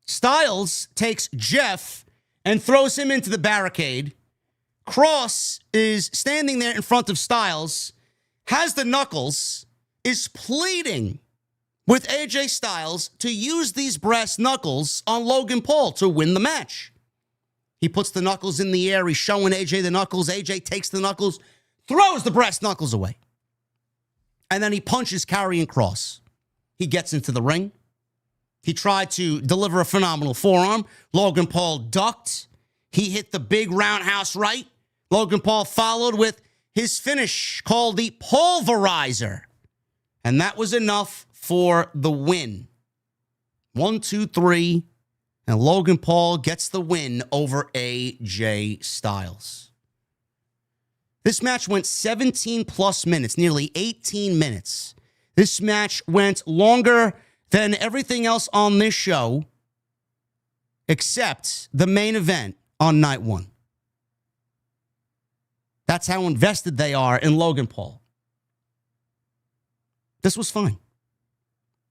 Styles takes Jeff and throws him into the barricade. Kross is standing there in front of Styles, has the knuckles, is pleading with AJ Styles to use these brass knuckles on Logan Paul to win the match. He puts the knuckles in the air. He's showing AJ the knuckles. AJ takes the knuckles, throws the brass knuckles away. And then he punches Karrion Kross. He gets into the ring. He tried to deliver a phenomenal forearm. Logan Paul ducked. He hit the big roundhouse right. Logan Paul followed with his finish called the Pulverizer. And that was enough for the win. 1, 2, 3. And Logan Paul gets the win over AJ Styles. This match went 17 plus minutes, nearly 18 minutes. This match went longer than everything else on this show, except the main event on night one. That's how invested they are in Logan Paul. This was fine.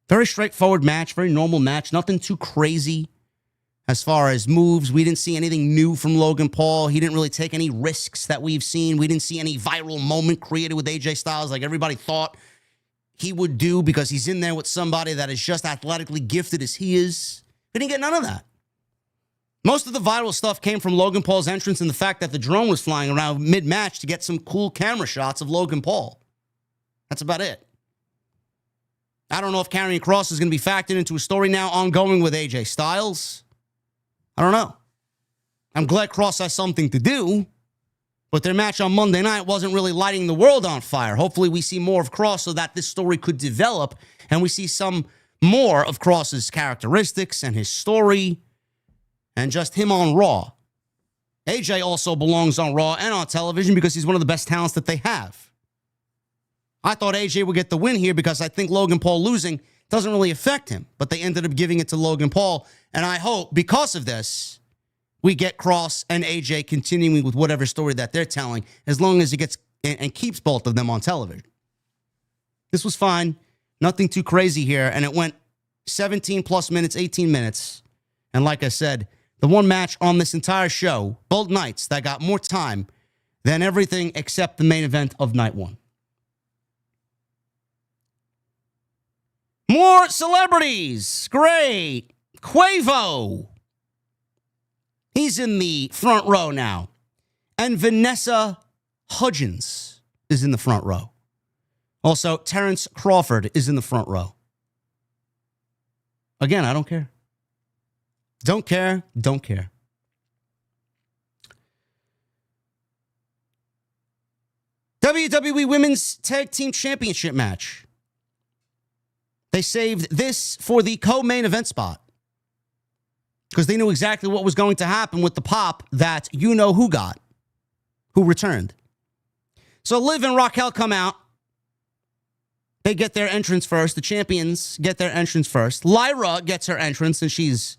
Very straightforward match, very normal match, nothing too crazy. As far as moves, we didn't see anything new from Logan Paul. He didn't really take any risks that we've seen. We didn't see any viral moment created with AJ Styles like everybody thought he would do because he's in there with somebody that is just athletically gifted as he is. We didn't get none of that. Most of the viral stuff came from Logan Paul's entrance and the fact that the drone was flying around mid-match to get some cool camera shots of Logan Paul. That's about it. I don't know if Karrion Kross is going to be factored into a story now ongoing with AJ Styles. I don't know. I'm glad Kross has something to do, but their match on Monday night wasn't really lighting the world on fire. Hopefully we see more of Kross so that this story could develop and we see some more of Kross's characteristics and his story and just him on Raw. AJ also belongs on Raw and on television because he's one of the best talents that they have. I thought AJ would get the win here because I think Logan Paul losing doesn't really affect him, but they ended up giving it to Logan Paul. And I hope because of this, we get Kross and AJ continuing with whatever story that they're telling, as long as it gets and keeps both of them on television. This was fine. Nothing too crazy here. And it went 17 plus minutes, 18 minutes. And like I said, the one match on this entire show, both nights, that got more time than everything except the main event of night one. More celebrities. Great. Quavo. He's in the front row now. And Vanessa Hudgens is in the front row. Also, Terrence Crawford is in the front row. Again, I don't care. Don't care. Don't care. WWE Women's Tag Team Championship match. They saved this for the co-main event spot because they knew exactly what was going to happen with the pop that you-know-who got, who returned. So Liv and Raquel come out. They get their entrance first. The champions get their entrance first. Lyra gets her entrance, and she's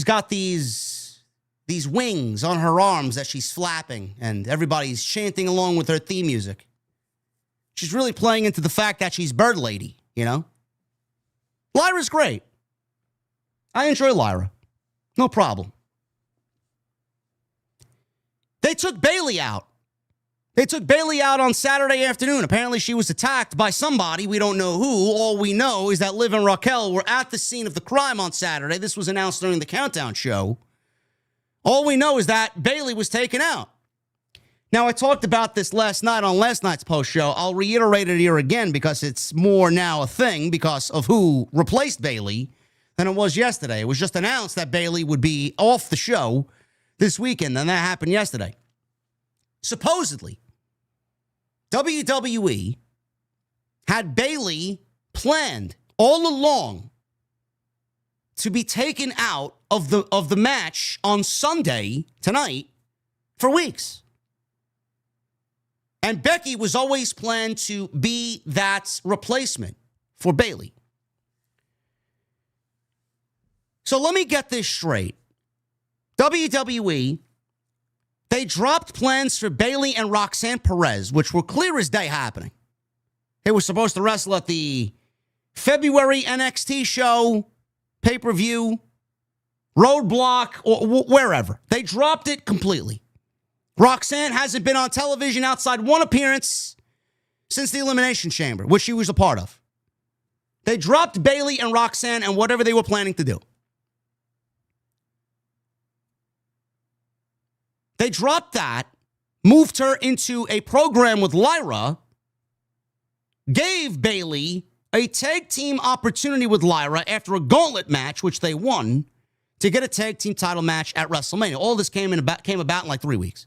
got these wings on her arms that she's flapping, and everybody's chanting along with her theme music. She's really playing into the fact that she's Bird Lady, you know? Lyra's great. I enjoy Lyra. No problem. They took Bayley out. They took Bayley out on Saturday afternoon. Apparently she was attacked by somebody. We don't know who. All we know is that Liv and Raquel were at the scene of the crime on Saturday. This was announced during the Countdown show. All we know is that Bayley was taken out. Now, I talked about this last night on last night's post show. I'll reiterate it here again because it's more now a thing because of who replaced Bayley than it was yesterday. It was just announced that Bayley would be off the show this weekend, and that happened yesterday. Supposedly, WWE had Bayley planned all along to be taken out of the match on Sunday, tonight, for weeks. And Becky was always planned to be that replacement for Bayley. So let me get this straight. WWE, they dropped plans for Bayley and Roxanne Perez, which were clear as day happening. They were supposed to wrestle at the February NXT show, pay-per-view, Roadblock, or wherever. They dropped it completely. Roxanne hasn't been on television outside one appearance since the Elimination Chamber, which she was a part of. They dropped Bayley and Roxanne and whatever they were planning to do. They dropped that, moved her into a program with Lyra, gave Bayley a tag team opportunity with Lyra after a gauntlet match, which they won, to get a tag team title match at WrestleMania. All this came about in like 3 weeks.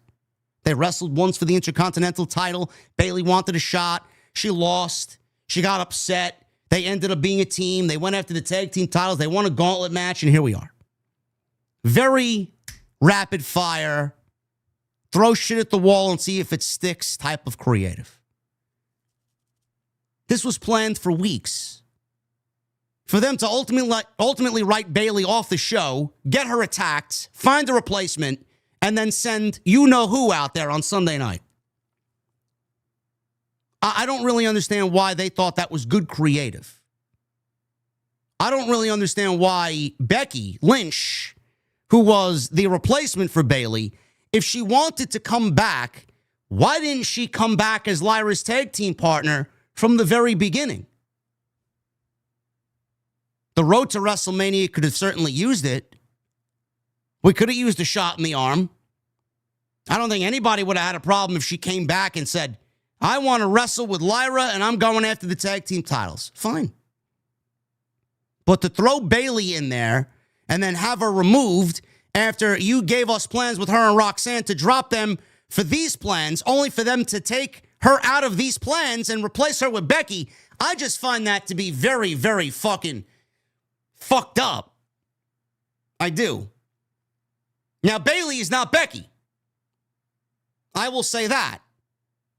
They wrestled once for the Intercontinental title. Bayley wanted a shot. She lost. She got upset. They ended up being a team. They went after the tag team titles. They won a gauntlet match, and here we are. Very rapid fire, throw shit at the wall and see if it sticks type of creative. This was planned for weeks. For them to ultimately write Bayley off the show, get her attacked, find a replacement, and then send you-know-who out there on Sunday night. I don't really understand why they thought that was good creative. I don't really understand why Becky Lynch, who was the replacement for Bayley, if she wanted to come back, why didn't she come back as Lyra's tag team partner from the very beginning? The road to WrestleMania could have certainly used it. We could have used a shot in the arm. I don't think anybody would have had a problem if she came back and said, I want to wrestle with Lyra and I'm going after the tag team titles. Fine. But to throw Bayley in there and then have her removed after you gave us plans with her and Roxanne to drop them for these plans, only for them to take her out of these plans and replace her with Becky, I just find that to be very, very fucking fucked up. I do. Now, Bayley is not Becky. I will say that.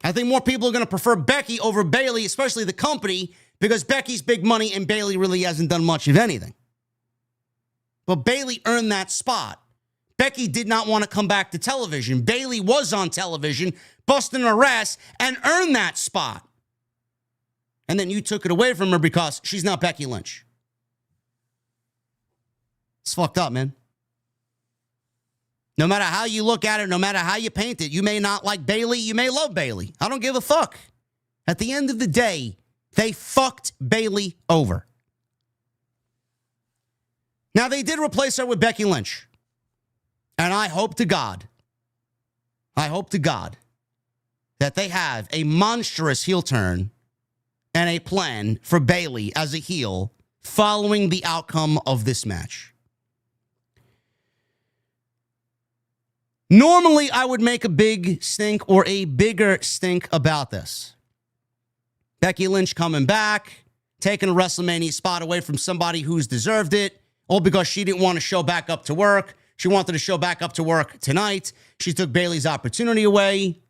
I think more people are going to prefer Becky over Bayley, especially the company, because Becky's big money and Bayley really hasn't done much of anything. But Bayley earned that spot. Becky did not want to come back to television. Bayley was on television, busting her ass, and earned that spot. And then you took it away from her because she's not Becky Lynch. It's fucked up, man. No matter how you look at it, no matter how you paint it, you may not like Bayley, you may love Bayley. I don't give a fuck. At the end of the day, they fucked Bayley over. Now, they did replace her with Becky Lynch. And I hope to God that they have a monstrous heel turn and a plan for Bayley as a heel following the outcome of this match. Normally, I would make a big stink or a bigger stink about this. Becky Lynch coming back, taking a WrestleMania spot away from somebody who's deserved it, all because she didn't want to show back up to work. She wanted to show back up to work tonight. She took Bayley's opportunity away.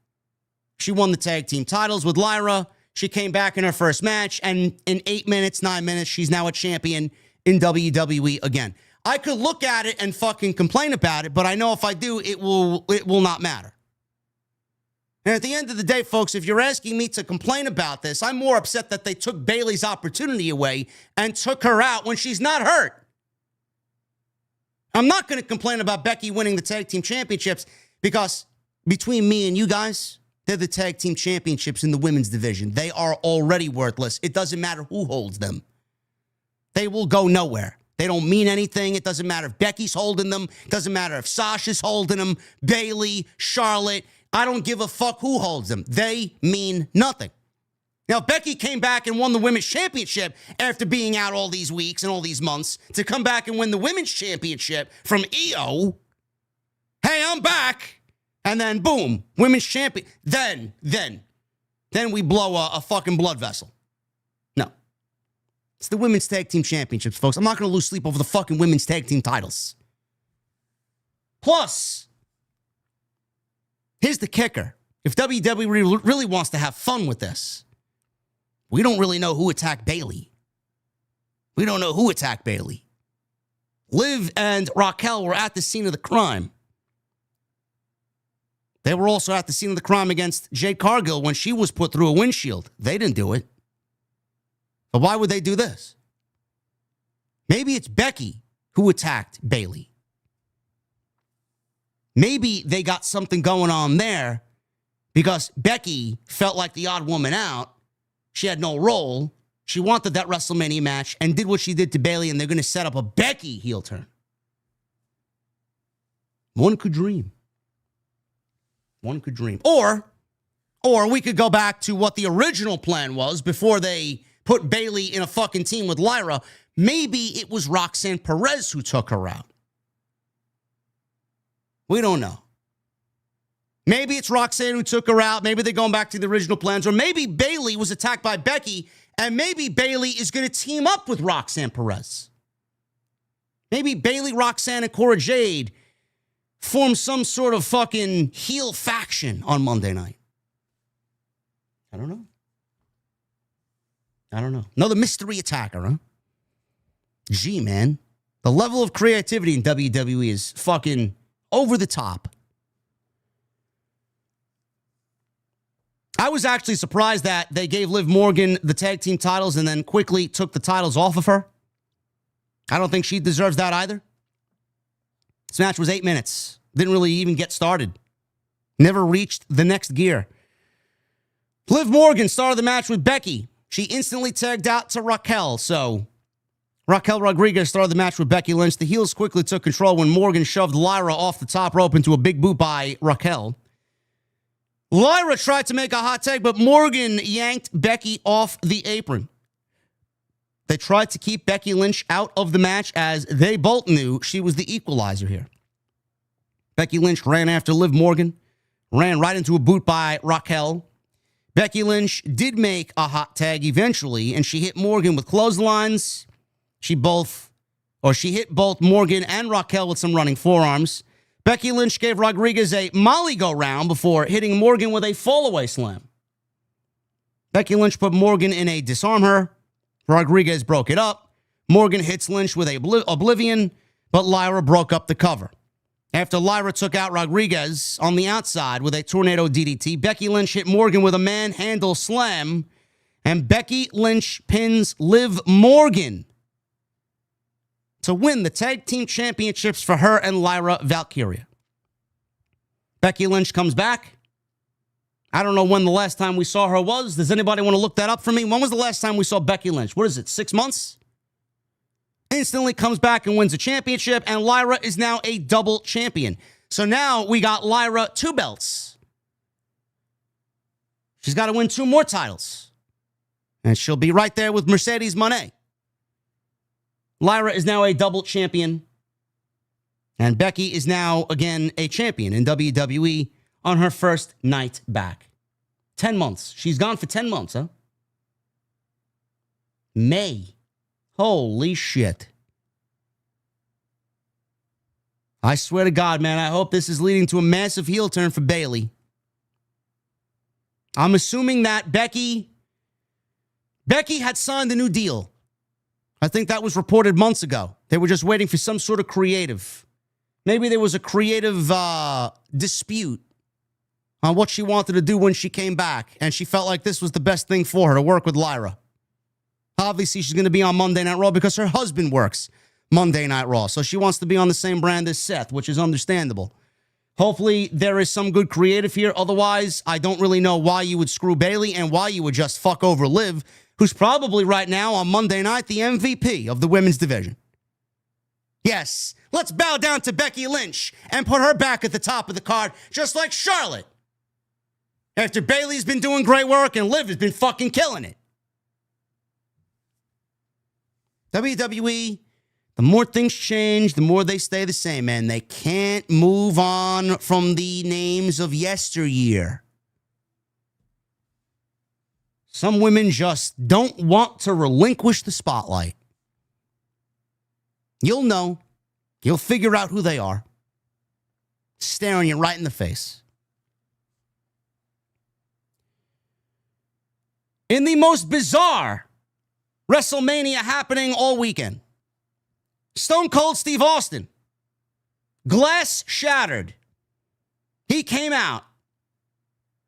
She won the tag team titles with Lyra. She came back in her first match, and in 8 minutes, 9 minutes, she's now a champion in WWE again. I could look at it and fucking complain about it, but I know if I do, it will not matter. And at the end of the day, folks, if you're asking me to complain about this, I'm more upset that they took Bayley's opportunity away and took her out when she's not hurt. I'm not going to complain about Becky winning the tag team championships because between me and you guys, they're the tag team championships in the women's division. They are already worthless. It doesn't matter who holds them. They will go nowhere. They don't mean anything. It doesn't matter if Becky's holding them. It doesn't matter if Sasha's holding them. Bayley, Charlotte. I don't give a fuck who holds them. They mean nothing. Now, Becky came back and won the women's championship after being out all these weeks and all these months to come back and win the women's championship from IYO. Hey, I'm back. And then, boom, women's champion. Then we blow a fucking blood vessel. No. It's the women's tag team championships, folks. I'm not going to lose sleep over the fucking women's tag team titles. Plus, here's the kicker. If WWE really wants to have fun with this, we don't really know who attacked Bayley. We don't know who attacked Bayley. Liv and Raquel were at the scene of the crime. They were also at the scene of the crime against Jade Cargill when she was put through a windshield. They didn't do it. But why would they do this? Maybe it's Becky who attacked Bayley. Maybe they got something going on there because Becky felt like the odd woman out. She had no role. She wanted that WrestleMania match and did what she did to Bayley, and they're going to set up a Becky heel turn. One could dream. One could dream. Or we could go back to what the original plan was before they put Bayley in a fucking team with Lyra. Maybe it was Roxanne Perez who took her out. We don't know. Maybe it's Roxanne who took her out. Maybe they're going back to the original plans. Or maybe Bayley was attacked by Becky, and maybe Bayley is going to team up with Roxanne Perez. Maybe Bayley, Roxanne, and Cora Jade form some sort of fucking heel faction on Monday night. I don't know. Another mystery attacker, huh? Gee, man. The level of creativity in WWE is fucking over the top. I was actually surprised that they gave Liv Morgan the tag team titles and then quickly took the titles off of her. I don't think she deserves that either. This match was 8 minutes. Didn't really even get started. Never reached the next gear. Liv Morgan started the match with Becky. She instantly tagged out to Raquel. So Raquel Rodriguez started the match with Becky Lynch. The heels quickly took control when Morgan shoved Lyra off the top rope into a big boot by Raquel. Lyra tried to make a hot tag, but Morgan yanked Becky off the apron. They tried to keep Becky Lynch out of the match as they both knew she was the equalizer here. Becky Lynch ran after Liv Morgan, ran right into a boot by Raquel. Becky Lynch did make a hot tag eventually, and she hit Morgan with clotheslines. She hit both Morgan and Raquel with some running forearms. Becky Lynch gave Rodriguez a molly go round before hitting Morgan with a fallaway slam. Becky Lynch put Morgan in a disarm her. Rodriguez broke it up. Morgan hits Lynch with a oblivion, but Lyra broke up the cover. After Lyra took out Rodriguez on the outside with a tornado DDT, Becky Lynch hit Morgan with a manhandle slam, and Becky Lynch pins Liv Morgan to win the tag team championships for her and Lyra Valkyria. Becky Lynch comes back. I don't know when the last time we saw her was. Does anybody want to look that up for me? When was the last time we saw Becky Lynch? What is it, 6 months? Instantly comes back and wins a championship, and Lyra is now a double champion. So now we got Lyra 2 belts. She's got to win 2 more titles. And she'll be right there with Mercedes Moné. Lyra is now a double champion. And Becky is now, again, a champion in WWE on her first night back. 10 months. She's gone for 10 months, huh? May. Holy shit. I swear to God, man, I hope this is leading to a massive heel turn for Bayley. I'm assuming that Becky had signed a new deal. I think that was reported months ago. They were just waiting for some sort of creative. Maybe there was a creative dispute on what she wanted to do when she came back, and she felt like this was the best thing for her, to work with Lyra. Obviously, she's going to be on Monday Night Raw because her husband works Monday Night Raw, so she wants to be on the same brand as Seth, which is understandable. Hopefully, there is some good creative here. Otherwise, I don't really know why you would screw Bayley and why you would just fuck over Liv, who's probably right now on Monday night the MVP of the women's division. Yes, let's bow down to Becky Lynch and put her back at the top of the card, just like Charlotte. After Bayley's been doing great work and Liv has been fucking killing it. WWE, the more things change, the more they stay the same, man. They can't move on from the names of yesteryear. Some women just don't want to relinquish the spotlight. You'll know. You'll figure out who they are. Staring you right in the face. in the most bizarre WrestleMania happening all weekend. Stone Cold Steve Austin, glass shattered. He came out.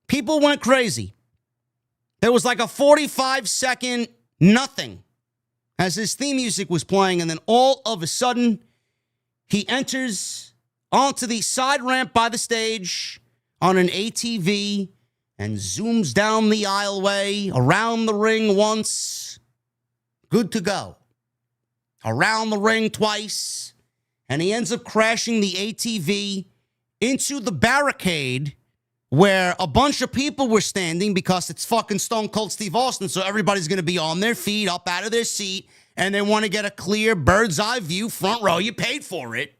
People went crazy. There was like a 45-second nothing as his theme music was playing, and then all of a sudden, he enters onto the side ramp by the stage on an ATV and zooms down the aisleway, around the ring once, good to go. Around the ring twice, and he ends up crashing the ATV into the barricade where a bunch of people were standing because it's fucking Stone Cold Steve Austin, so everybody's going to be on their feet, up out of their seat, and they want to get a clear bird's eye view, front row. You paid for it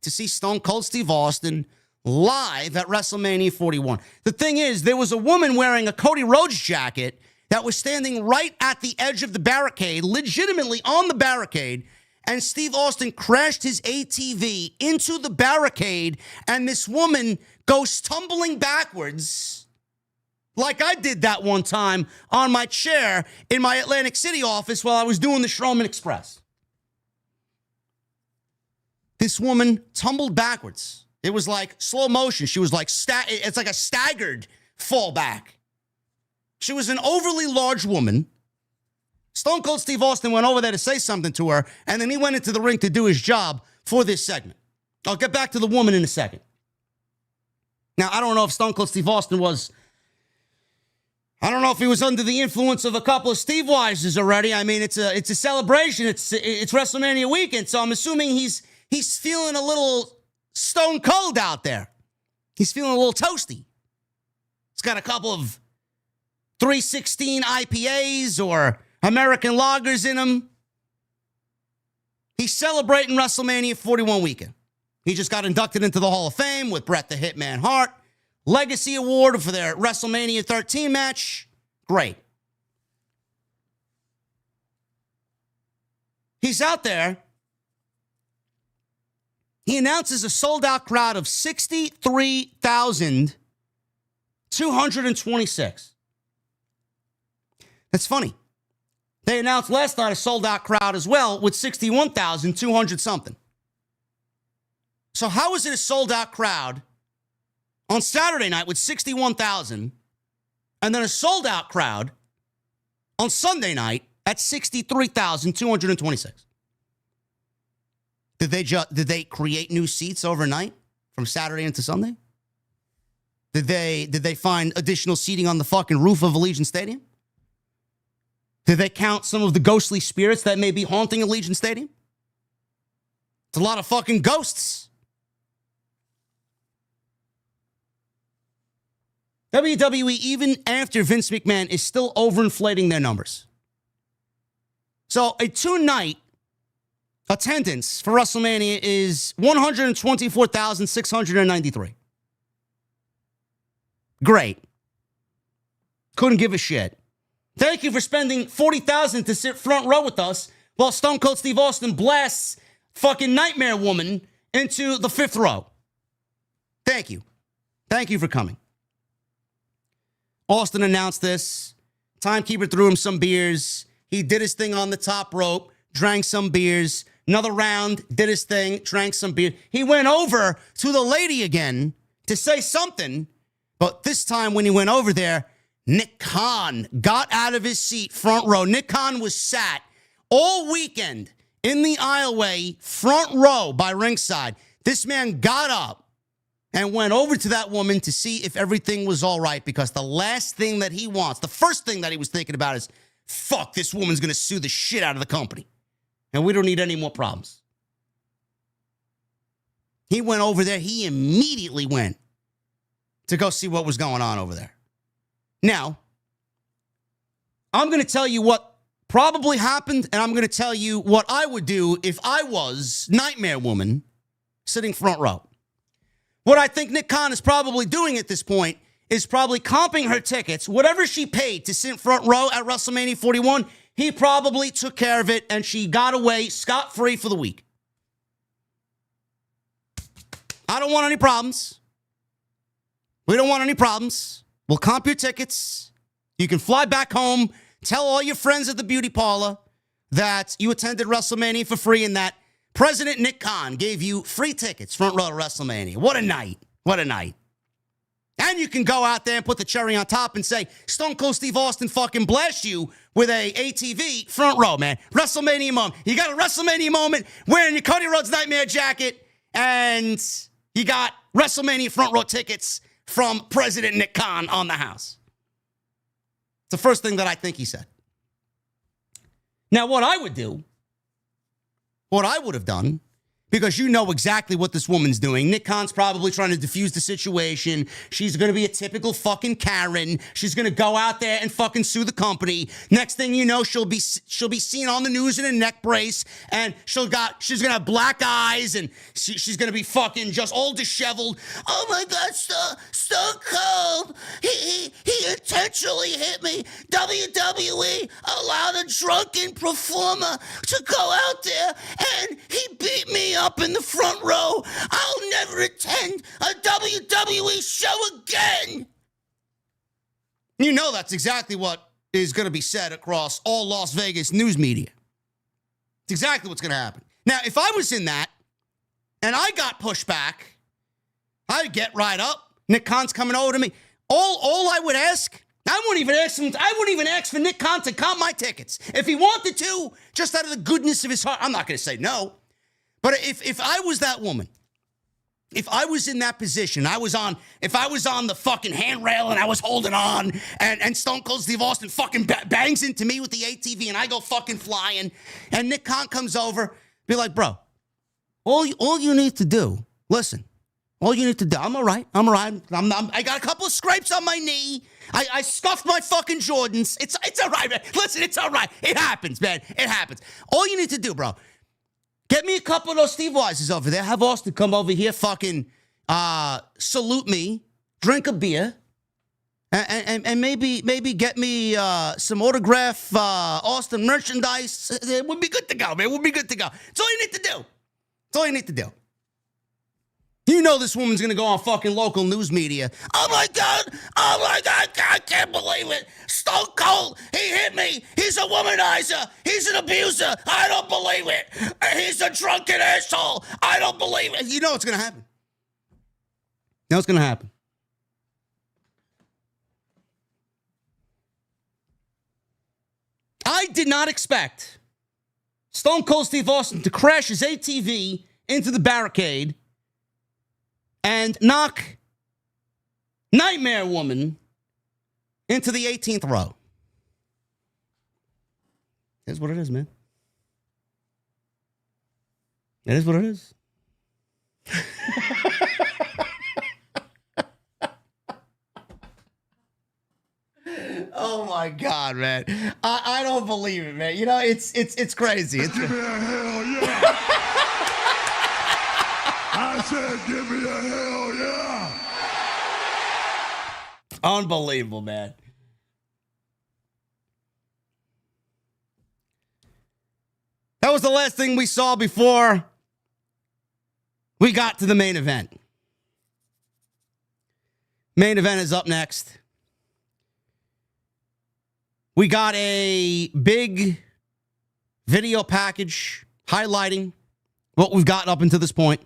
to see Stone Cold Steve Austin live at WrestleMania 41. The thing is, there was a woman wearing a Cody Rhodes jacket that was standing right at the edge of the barricade, legitimately on the barricade, and Steve Austin crashed his ATV into the barricade, and this woman goes tumbling backwards like I did that one time on my chair in my Atlantic City office while I was doing the Strowman Express. This woman tumbled backwards. It was like slow motion. She was like, it's like a staggered fall back. She was an overly large woman. Stone Cold Steve Austin went over there to say something to her, and then he went into the ring to do his job for this segment. I'll get back to the woman in a second. Now, I don't know if Stone Cold Steve Austin was, I don't know if he was under the influence of a couple of Steve Weises already. I mean, it's a celebration. It's WrestleMania weekend, so I'm assuming he's feeling a little stone cold out there. He's feeling a little toasty. He's got a couple of 316 IPAs or American lagers in him. He's celebrating WrestleMania 41 weekend. He just got inducted into the Hall of Fame with Bret the Hitman Hart. Legacy Award for their WrestleMania 13 match. Great. He's out there. He announces a sold-out crowd of 63,226. That's funny. They announced last night a sold-out crowd as well with 61,200 something. So how is it a sold-out crowd on Saturday night with 61,000 and then a sold-out crowd on Sunday night at 63,226? Did they create new seats overnight from Saturday into Sunday? Did they find additional seating on the fucking roof of Allegiant Stadium? Did they count some of the ghostly spirits that may be haunting Allegiant Stadium? It's a lot of fucking ghosts. WWE, even after Vince McMahon, is still overinflating their numbers. So a two-night attendance for WrestleMania is 124,693. Great. Couldn't give a shit. Thank you for spending $40,000 to sit front row with us while Stone Cold Steve Austin blasts fucking Nightmare Woman into the fifth row. Thank you. Thank you for coming. Austin announced this. Timekeeper threw him some beers. He did his thing on the top rope, drank some beers. Another round, did his thing, drank some beer. He went over to the lady again to say something, but this time when he went over there, Nick Khan got out of his seat, front row. Nick Khan was sat all weekend in the aisleway, front row by ringside. This man got up and went over to that woman to see if everything was all right, because the last thing that he wants, the first thing that he was thinking about is, fuck, this woman's going to sue the shit out of the company, and we don't need any more problems. He went over there. He immediately went to go see what was going on over there. Now, I'm going to tell you what probably happened, and I'm going to tell you what I would do if I was Nightmare Woman sitting front row. What I think Nick Khan is probably doing at this point is probably comping her tickets. Whatever she paid to sit front row at WrestleMania 41, he probably took care of it, and she got away scot-free for the week. I don't want any problems. We don't want any problems. We'll comp your tickets. You can fly back home, tell all your friends at the beauty parlor that you attended WrestleMania for free and that President Nick Khan gave you free tickets front row to WrestleMania. What a night. What a night. And you can go out there and put the cherry on top and say, Stone Cold Steve Austin fucking blast you with a ATV front row, man. WrestleMania moment. You got a WrestleMania moment wearing your Cody Rhodes Nightmare jacket, and you got WrestleMania front row tickets from President Nick Khan on the house. It's the first thing that I think he said. Now, what I would do, what I would have done, because you know exactly what this woman's doing. Nick Khan's probably trying to defuse the situation. She's going to be a typical fucking Karen. She's going to go out there and fucking sue the company. Next thing you know, she'll be seen on the news in a neck brace, and she's going to have black eyes, and she's going to be fucking just all disheveled. Oh my God, Stone Cold. He intentionally hit me. WWE allowed a drunken performer to go out there, and he beat me up in the front row. I'll never attend a WWE show again. You know that's exactly what is going to be said across all Las Vegas news media. It's exactly what's going to happen. Now, if I was in that and I got pushed back, I'd get right up. Nick Khan's coming over to me. All I would ask, I wouldn't even ask for Nick Khan to count my tickets. If he wanted to, just out of the goodness of his heart, I'm not going to say no. But if I was that woman, if I was in that position, if I was on the fucking handrail and I was holding on, and Stone Cold Steve Austin fucking bangs into me with the ATV and I go fucking flying, and Nick Khan comes over, be like, bro, all you need to do, listen, all you need to do, I'm all right. I got a couple of scrapes on my knee. I scuffed my fucking Jordans. It's all right, man. Listen, it's all right. It happens, man. It happens. All you need to do, bro, get me a couple of those Steve Wises over there. Have Austin come over here, fucking salute me, drink a beer, and maybe get me some autograph Austin merchandise. It would be good to go, man. It would be good to go. It's all you need to do. It's all you need to do. You know this woman's going to go on fucking local news media. Oh, my God. I can't believe it. Stone Cold, he hit me. He's a womanizer. He's an abuser. I don't believe it. He's a drunken asshole. I don't believe it. You know what's going to happen. You know what's going to happen. I did not expect Stone Cold Steve Austin to crash his ATV into the barricade and knock Nightmare Woman into the 18th row. That's what it is, man. It is what it is. Oh my God, man. I don't believe it, man. You know, it's crazy. Give me a hell yeah. I said, give me a hell yeah. Unbelievable, man. That was the last thing we saw before we got to the main event. Main event is up next. We got a big video package highlighting what we've gotten up until this point.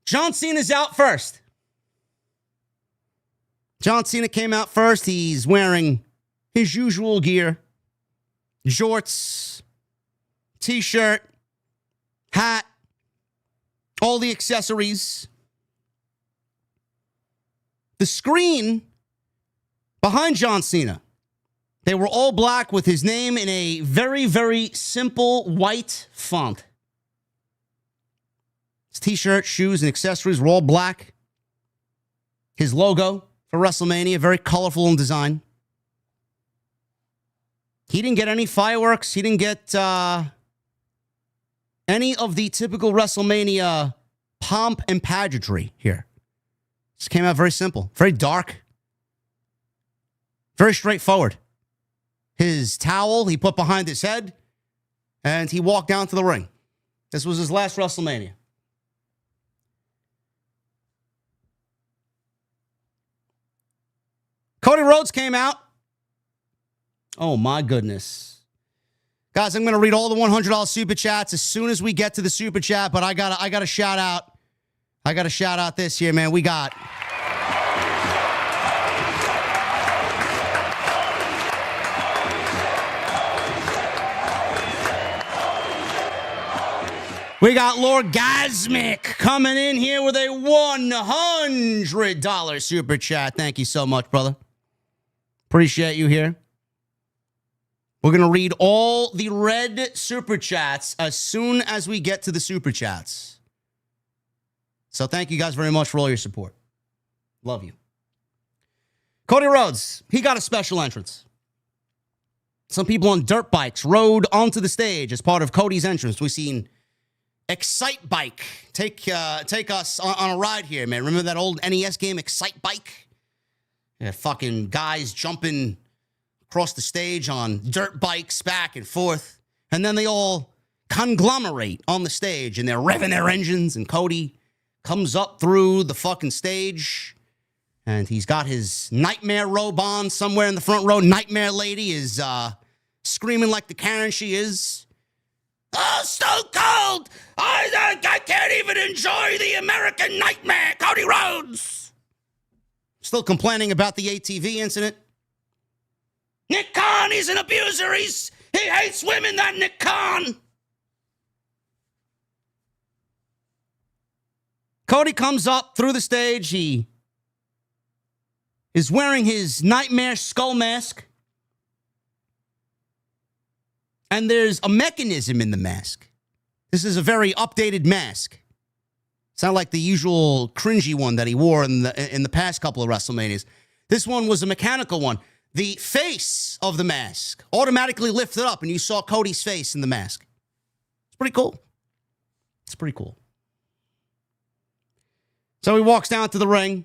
John Cena's out first. John Cena came out first. He's wearing his usual gear. Jorts, t-shirt, hat, all the accessories. The screen behind John Cena, they were all black with his name in a very, very simple white font. His t-shirt, shoes, and accessories were all black. His logo for WrestleMania, very colorful in design. He didn't get any fireworks. He didn't get any of the typical WrestleMania pomp and pageantry here. Just came out very simple, very dark, very straightforward. His towel he put behind his head, and he walked down to the ring. This was his last WrestleMania. Cody Rhodes came out. Oh, my goodness. Guys, I'm going to read all the $100 super chats as soon as we get to the super chat, but I got to shout out. I got to shout out this here, man. We got Lorgasmic coming in here with a $100 super chat. Thank you so much, brother. Appreciate you here. We're going to read all the red super chats as soon as we get to the super chats. So thank you guys very much for all your support. Love you. Cody Rhodes, he got a special entrance. Some people on dirt bikes rode onto the stage as part of Cody's entrance. We've seen Excite Bike take us on a ride here, man. Remember that old NES game, Excite Bike? Yeah, fucking guys jumping across the stage on dirt bikes back and forth. And then they all conglomerate on the stage and they're revving their engines. And Cody comes up through the fucking stage and he's got his nightmare robe on somewhere in the front row. Nightmare lady is screaming like the Karen she is. Oh, Stone Cold! I can't even enjoy the American nightmare, Cody Rhodes! Still complaining about the ATV incident. Nick Khan, he's an abuser. He hates women, that Nick Khan. Cody comes up through the stage. He is wearing his nightmare skull mask. And there's a mechanism in the mask. This is a very updated mask. It's not like the usual cringy one that he wore in the past couple of WrestleManias. This one was a mechanical one. The face of the mask automatically lifted up, and you saw Cody's face in the mask. It's pretty cool. It's pretty cool. So he walks down to the ring,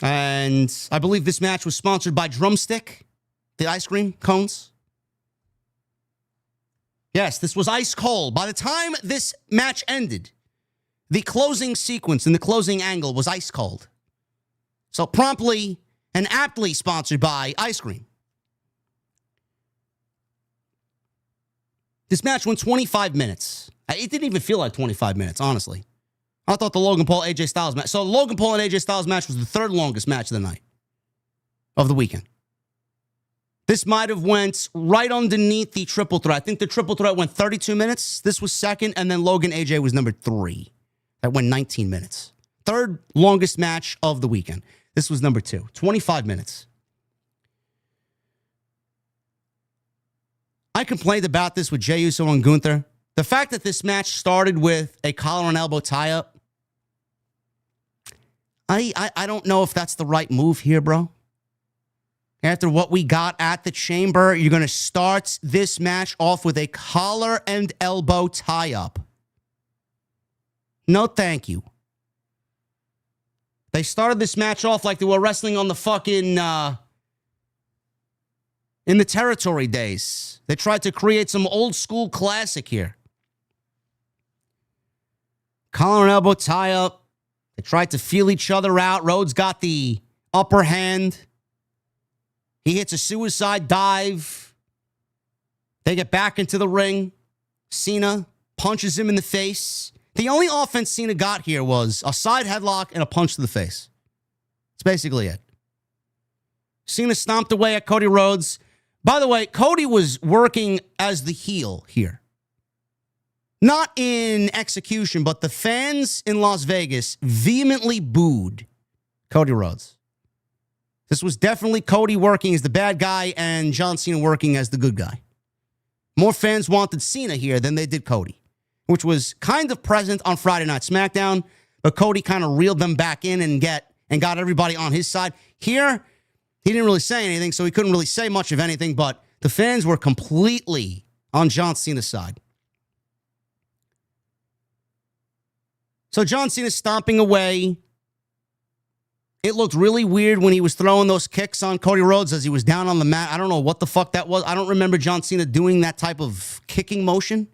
and I believe this match was sponsored by Drumstick, the ice cream cones. Yes, this was ice cold. By the time this match ended, the closing sequence and the closing angle was ice cold. So promptly and aptly sponsored by ice cream. This match went 25 minutes. It didn't even feel like 25 minutes, honestly. I thought the Logan Paul AJ Styles match. So Logan Paul and AJ Styles match was the third longest match of the night, of the weekend. This might have went right underneath the triple threat. I think the triple threat went 32 minutes. This was second, and then Logan AJ was number 3. That went 19 minutes. Third longest match of the weekend. This was number 2, 25 minutes. I complained about this with Jey Uso and Gunther. The fact that this match started with a collar and elbow tie-up, I don't know if that's the right move here, bro. After what we got at the Chamber, you're going to start this match off with a collar and elbow tie-up. No, thank you. They started this match off like they were wrestling on the fucking, in the territory days. They tried to create some old school classic here. Collar and elbow tie-up. They tried to feel each other out. Rhodes got the upper hand. He hits a suicide dive. They get back into the ring. Cena punches him in the face. The only offense Cena got here was a side headlock and a punch to the face. That's basically it. Cena stomped away at Cody Rhodes. By the way, Cody was working as the heel here. Not in execution, but the fans in Las Vegas vehemently booed Cody Rhodes. This was definitely Cody working as the bad guy and John Cena working as the good guy. More fans wanted Cena here than they did Cody, which was kind of present on Friday Night SmackDown, but Cody kind of reeled them back in and got everybody on his side. Here, he didn't really say anything, so he couldn't really say much of anything, but the fans were completely on John Cena's side. So John Cena stomping away. It looked really weird when he was throwing those kicks on Cody Rhodes as he was down on the mat. I don't know what the fuck that was. I don't remember John Cena doing that type of kicking motion.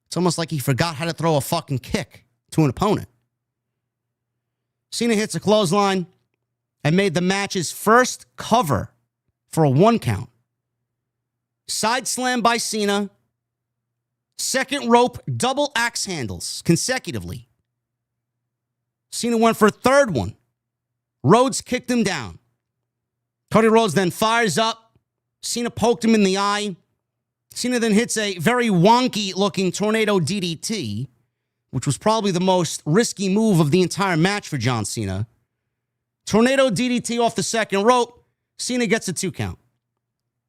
It's almost like he forgot how to throw a fucking kick to an opponent. Cena hits a clothesline. and made the match's first cover for a 1 count. Side slam by Cena. Second rope double axe handles consecutively. Cena went for a third one. Rhodes kicked him down. Cody Rhodes then fires up. Cena poked him in the eye. Cena then hits a very wonky-looking tornado DDT, which was probably the most risky move of the entire match for John Cena. Tornado DDT off the second rope. Cena gets a 2 count.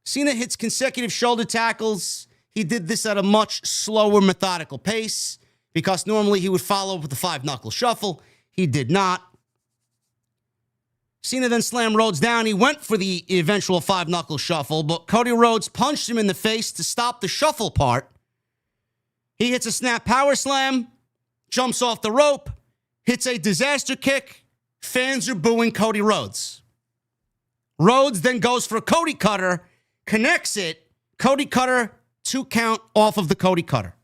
Cena hits consecutive shoulder tackles. He did this at a much slower, methodical pace because normally he would follow up with the 5-knuckle shuffle. He did not. Cena then slammed Rhodes down. He went for the eventual 5-knuckle shuffle, but Cody Rhodes punched him in the face to stop the shuffle part. He hits a snap power slam, jumps off the rope, hits a disaster kick. Fans are booing Cody Rhodes. Rhodes then goes for a Cody cutter, connects it. Cody cutter, 2 count off of the Cody cutter.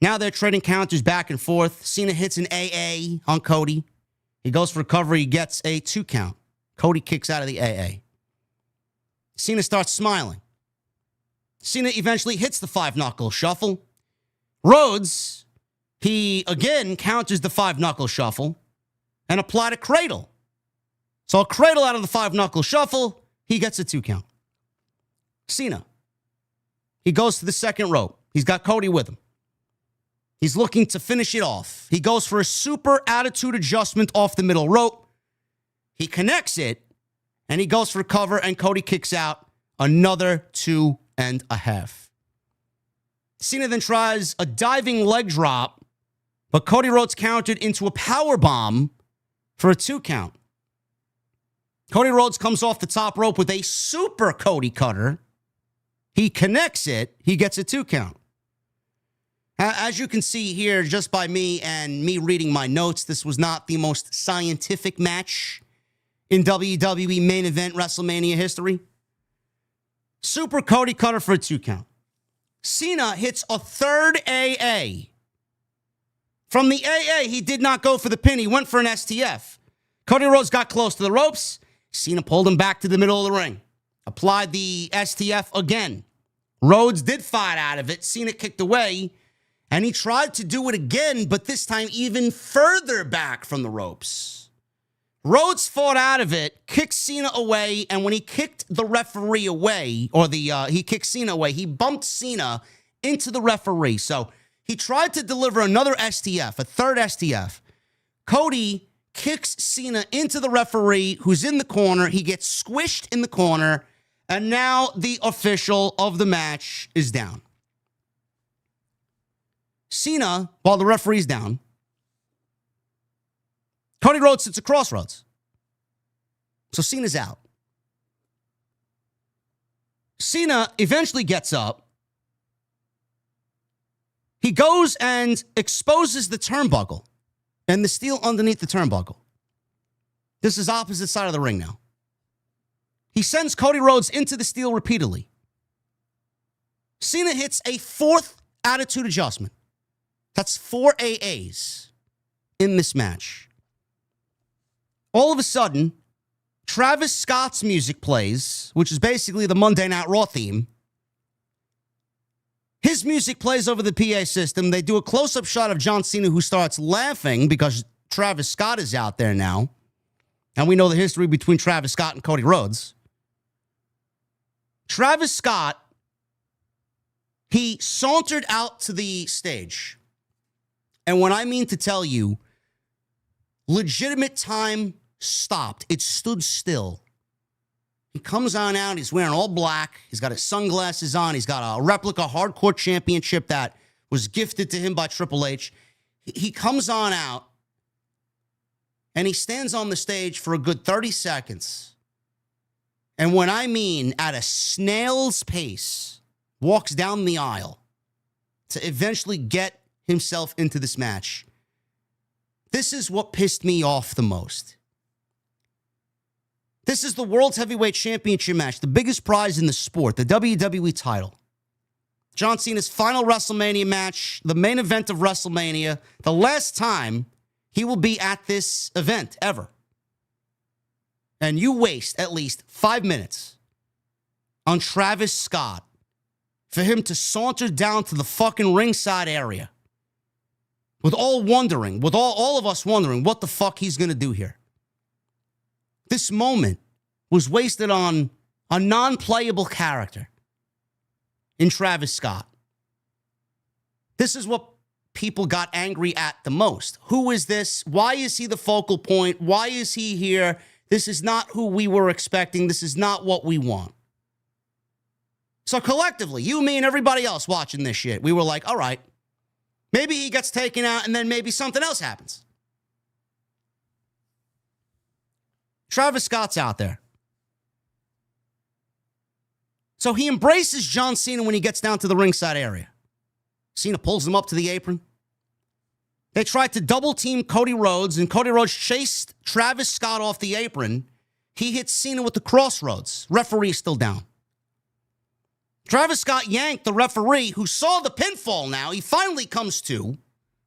Now they're trading counters back and forth. Cena hits an AA on Cody. He goes for a cover. He gets a 2 count. Cody kicks out of the AA. Cena starts smiling. Cena eventually hits the 5-knuckle shuffle. Rhodes, he again counters the 5-knuckle shuffle and applied a cradle. So a cradle out of the 5-knuckle shuffle. He gets a 2 count. Cena, he goes to the second rope. He's got Cody with him. He's looking to finish it off. He goes for a super attitude adjustment off the middle rope. He connects it, and he goes for a cover, and Cody kicks out another 2.5. Cena then tries a diving leg drop, but Cody Rhodes countered into a power bomb for a 2 count. Cody Rhodes comes off the top rope with a super Cody cutter. He connects it. He gets a 2 count. As you can see here, just by me and me reading my notes, this was not the most scientific match in WWE Main Event WrestleMania history. Super Cody cutter for a 2 count. Cena hits a third AA. From the AA, he did not go for the pin. He went for an STF. Cody Rhodes got close to the ropes. Cena pulled him back to the middle of the ring. Applied the STF again. Rhodes did fight out of it. Cena kicked away. And he tried to do it again, but this time even further back from the ropes. Rhodes fought out of it, kicked Cena away, and when he kicked the referee away, he kicked Cena away, he bumped Cena into the referee. So he tried to deliver another STF, a third STF. Cody kicks Cena into the referee, who's in the corner. He gets squished in the corner, and now the official of the match is down. Cena, while the referee's down, Cody Rhodes sits at crossroads. So Cena's out. Cena eventually gets up. He goes and exposes the turnbuckle and the steel underneath the turnbuckle. This is opposite side of the ring now. He sends Cody Rhodes into the steel repeatedly. Cena hits a 4th attitude adjustment. That's 4 AAs in this match. All of a sudden, Travis Scott's music plays, which is basically the Monday Night Raw theme. His music plays over the PA system. They do a close-up shot of John Cena, who starts laughing because Travis Scott is out there now. And we know the history between Travis Scott and Cody Rhodes. Travis Scott, he sauntered out to the stage. And when I mean to tell you, legitimate time stopped. It stood still. He comes on out. He's wearing all black. He's got his sunglasses on. He's got a replica hardcore championship that was gifted to him by Triple H. He comes on out, and he stands on the stage for a good 30 seconds. And when I mean at a snail's pace, walks down the aisle to eventually get himself into this match. This is what pissed me off the most. This is the World's Heavyweight Championship match, the biggest prize in the sport, the WWE title. John Cena's final WrestleMania match, the main event of WrestleMania, the last time he will be at this event ever. and you waste at least 5 minutes on Travis Scott for him to saunter down to the fucking ringside area with all of us wondering what the fuck he's going to do here. This moment was wasted on a non-playable character in Travis Scott. This is what people got angry at the most. Who is this? Why is he the focal point? Why is he here? This is not who we were expecting. This is not what we want. So collectively, you, me, and everybody else watching this shit, we were like, all right, maybe he gets taken out and then maybe something else happens. Travis Scott's out there. So he embraces John Cena when he gets down to the ringside area. Cena pulls him up to the apron. They tried to double team Cody Rhodes, and Cody Rhodes chased Travis Scott off the apron. He hits Cena with the crossroads. Referee is still down. Travis Scott yanked the referee, who saw the pinfall now. He finally comes to.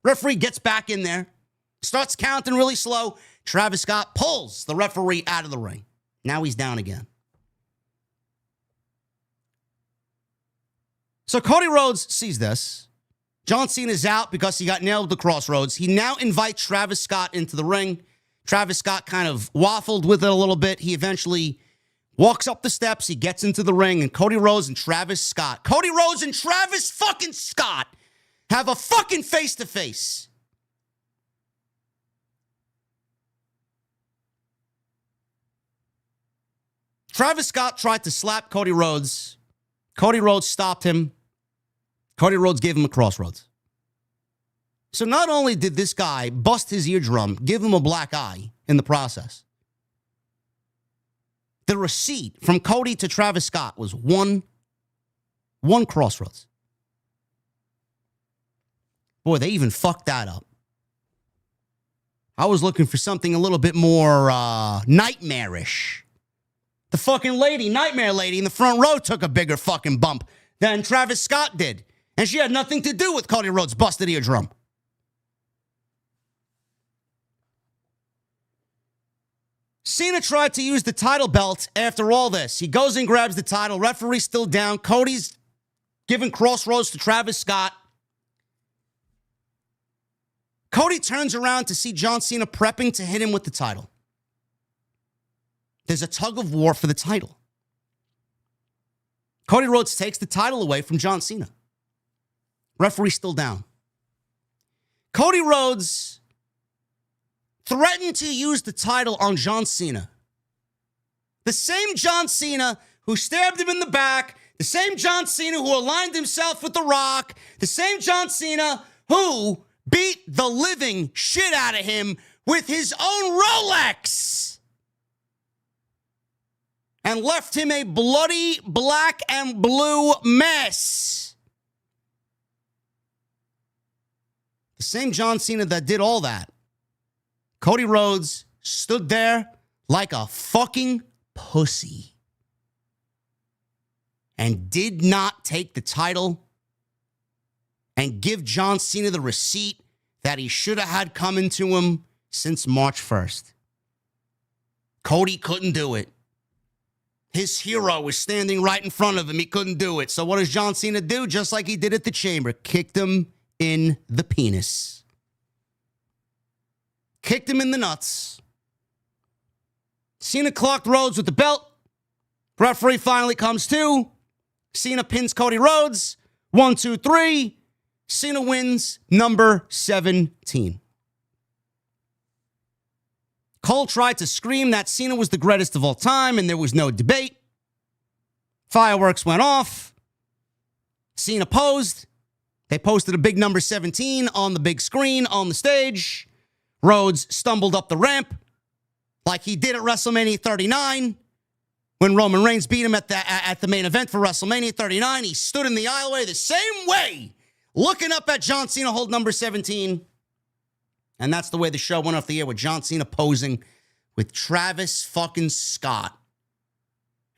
Referee gets back in there, starts counting really slow. Travis Scott pulls the referee out of the ring. Now he's down again. So Cody Rhodes sees this. John Cena's out because he got nailed with the crossroads. He now invites Travis Scott into the ring. Travis Scott kind of waffled with it a little bit. He eventually walks up the steps. He gets into the ring, and Cody Rhodes and Travis Scott fucking Scott have a fucking face-to-face. Travis Scott tried to slap Cody Rhodes. Cody Rhodes stopped him. Cody Rhodes gave him a crossroads. So not only did this guy bust his eardrum, give him a black eye in the process, the receipt from Cody to Travis Scott was one crossroads. Boy, they even fucked that up. I was looking for something a little bit more nightmarish. The fucking nightmare lady in the front row took a bigger fucking bump than Travis Scott did. And she had nothing to do with Cody Rhodes' busted eardrum. Cena tried to use the title belt after all this. He goes and grabs the title. Referee's still down. Cody's giving crossroads to Travis Scott. Cody turns around to see John Cena prepping to hit him with the title. There's a tug of war for the title. Cody Rhodes takes the title away from John Cena. Referee's still down. Cody Rhodes threatened to use the title on John Cena. The same John Cena who stabbed him in the back, the same John Cena who aligned himself with The Rock, the same John Cena who beat the living shit out of him with his own Rolex and left him a bloody black and blue mess. The same John Cena that did all that. Cody Rhodes stood there like a fucking pussy and did not take the title and give John Cena the receipt that he should have had coming to him since March 1st. Cody couldn't do it. His hero was standing right in front of him. He couldn't do it. So what does John Cena do? Just like he did at the Chamber. Kicked him in the penis. Kicked him in the nuts. Cena clocked Rhodes with the belt. Referee finally comes to. Cena pins Cody Rhodes. 1, 2, 3. Cena wins number 17. Cole tried to scream that Cena was the greatest of all time, and there was no debate. Fireworks went off. Cena posed. They posted a big number 17 on the big screen on the stage. Rhodes stumbled up the ramp like he did at WrestleMania 39 when Roman Reigns beat him at the main event for WrestleMania 39. He stood in the aisleway the same way, looking up at John Cena, hold number 17. And that's the way the show went off the air, with John Cena posing with Travis fucking Scott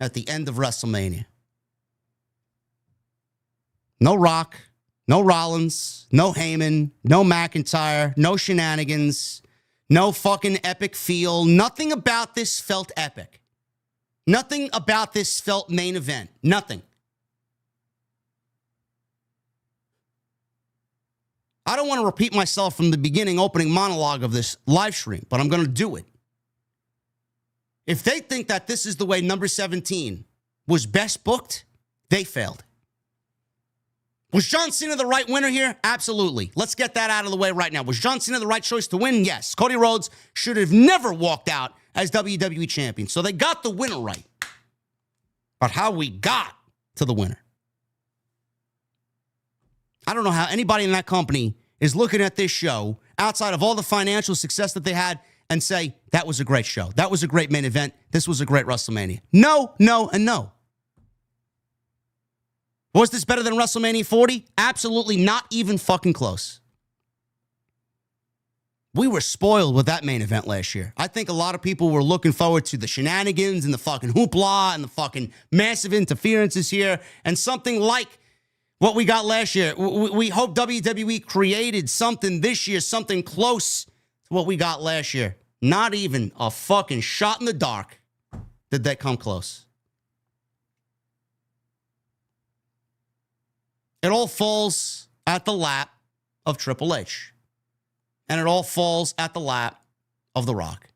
at the end of WrestleMania. No Rock, no Rollins, no Heyman, no McIntyre, no shenanigans, No fucking epic feel. Nothing about this felt epic. Nothing about this felt main event. Nothing. I don't want to repeat myself from the beginning opening monologue of this live stream, but I'm going to do it. If they think that this is the way number 17 was best booked, they failed. Was John Cena the right winner here? Absolutely. Let's get that out of the way right now. Was John Cena the right choice to win? Yes. Cody Rhodes should have never walked out as WWE champion. So they got the winner right. But how we got to the winner. I don't know how anybody in that company is looking at this show outside of all the financial success that they had and say, that was a great show. That was a great main event. This was a great WrestleMania. No, no, and no. Was this better than WrestleMania 40? Absolutely not even fucking close. We were spoiled with that main event last year. I think a lot of people were looking forward to the shenanigans and the fucking hoopla and the fucking massive interferences here and something like what we got last year. We hope WWE created something this year, something close to what we got last year. Not even a fucking shot in the dark did they come close. It all falls at the lap of Triple H. And it all falls at the lap of The Rock.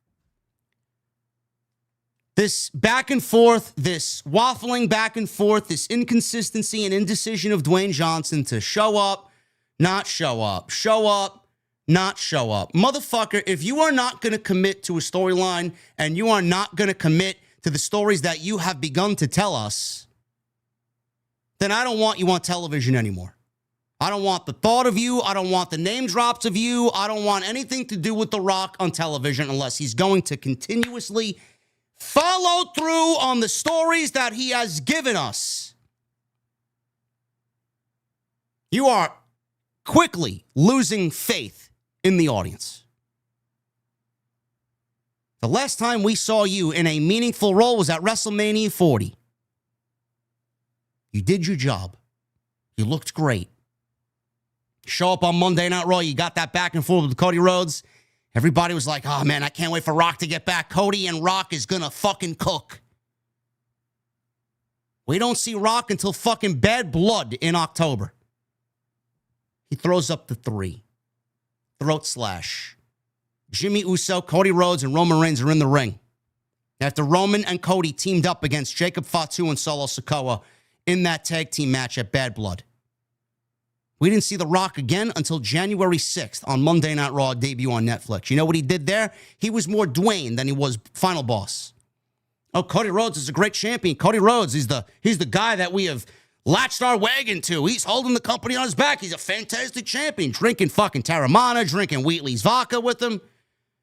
This back and forth, this waffling back and forth, this inconsistency and indecision of Dwayne Johnson to show up, not show up, show up, not show up. Motherfucker, if you are not going to commit to a storyline and you are not going to commit to the stories that you have begun to tell us, then I don't want you on television anymore. I don't want the thought of you. I don't want the name drops of you. I don't want anything to do with The Rock on television unless he's going to continuously follow through on the stories that he has given us. You are quickly losing faith in the audience. The last time we saw you in a meaningful role was at WrestleMania 40. You did your job. You looked great. Show up on Monday Night Raw, you got that back and forth with Cody Rhodes. Everybody was like, oh man, I can't wait for Rock to get back. Cody and Rock is gonna fucking cook. We don't see Rock until fucking Bad Blood in October. He throws up the 3. Throat slash. Jimmy Uso, Cody Rhodes, and Roman Reigns are in the ring. After Roman and Cody teamed up against Jacob Fatu and Solo Sikoa in that tag team match at Bad Blood. We didn't see The Rock again until January 6th on Monday Night Raw debut on Netflix. You know what he did there? He was more Dwayne than he was Final Boss. Oh, Cody Rhodes is a great champion. Cody Rhodes, he's the guy that we have latched our wagon to. He's holding the company on his back. He's a fantastic champion. Drinking fucking Terramana, drinking Wheatley's vodka with him.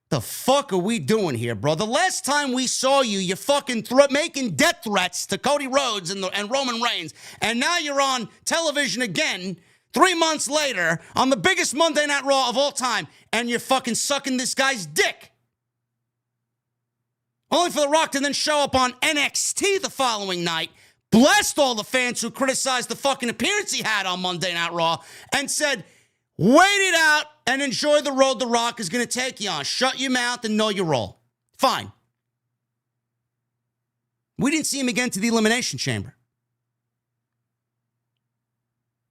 The fuck are we doing here, bro? The last time we saw you, you fucking making death threats to Cody Rhodes and Roman Reigns. And now you're on television again 3 months later on the biggest Monday Night Raw of all time, and you're fucking sucking this guy's dick. Only for The Rock to then show up on NXT the following night, blessed all the fans who criticized the fucking appearance he had on Monday Night Raw, and said, wait it out and enjoy the road The Rock is going to take you on. Shut your mouth and know your role. Fine. We didn't see him again to the Elimination Chamber.